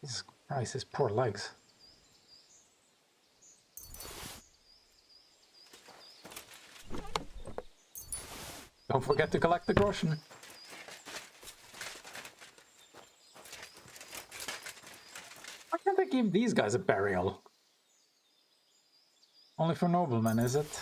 Jesus Christ, his poor legs. Don't forget to collect the groschen. Why can't I give these guys a burial? Only for noblemen, is it?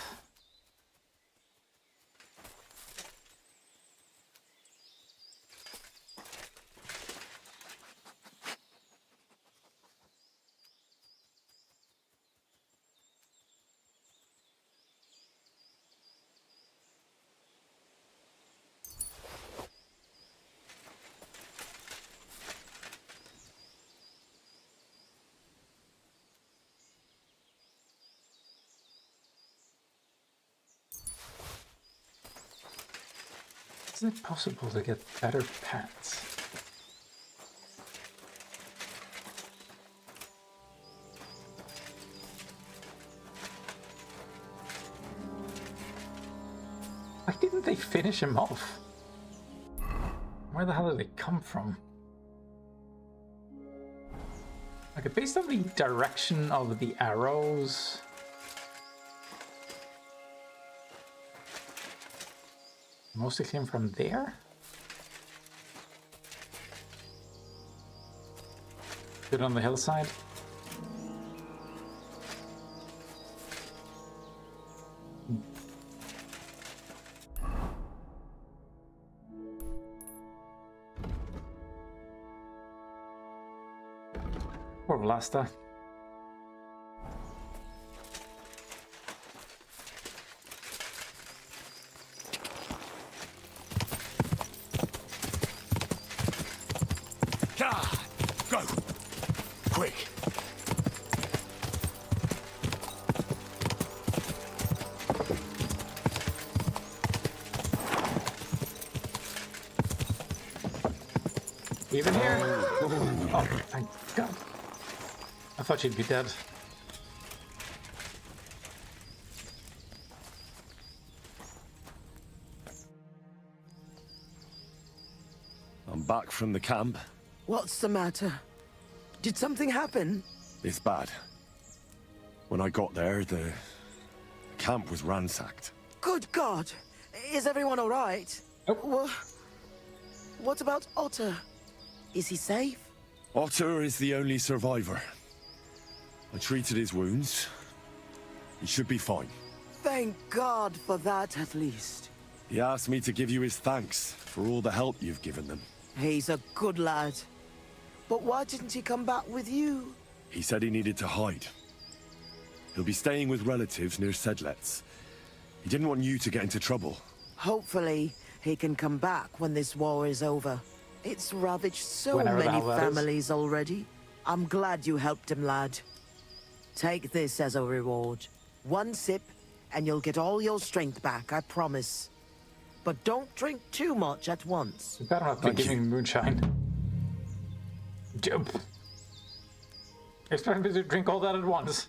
Is it possible to get better pants? Why didn't they finish him off? Where the hell did they come from? Okay, based on the direction of the arrows... Mostly came from there? Good on the hillside? Poor Vlasta. Go! Quick! Even here? Oh, thank God. I thought she'd be dead. I'm back from the camp. What's the matter? Did something happen? It's bad. When I got there, the camp was ransacked. Good God! Is everyone all right? Nope. What about OUTTA? Is he safe? OUTTA is the only survivor. I treated his wounds. He should be fine. Thank God for that, at least. He asked me to give you his thanks for all the help you've given them. He's a good lad. But why didn't he come back with you? He said he needed to hide. He'll be staying with relatives near Sedlets. He didn't want you to get into trouble. Hopefully, he can come back when this war is over. It's ravaged so Whenever many that is. families already. I'm glad you helped him, lad. Take this as a reward. One sip, and you'll get all your strength back, I promise. But don't drink too much at once. You better not be giving me moonshine. Expect me to drink all that at once.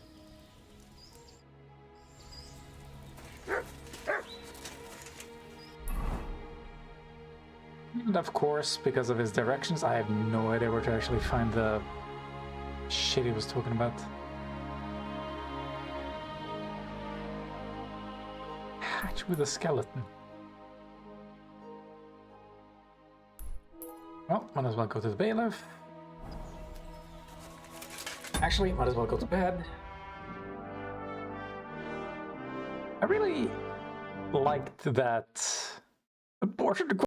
And of course, because of his directions, I have no idea where to actually find the shit he was talking about. Hatch with a skeleton. Well, might as well go to the bailiff. Actually, might as well go to bed. I really liked that abortion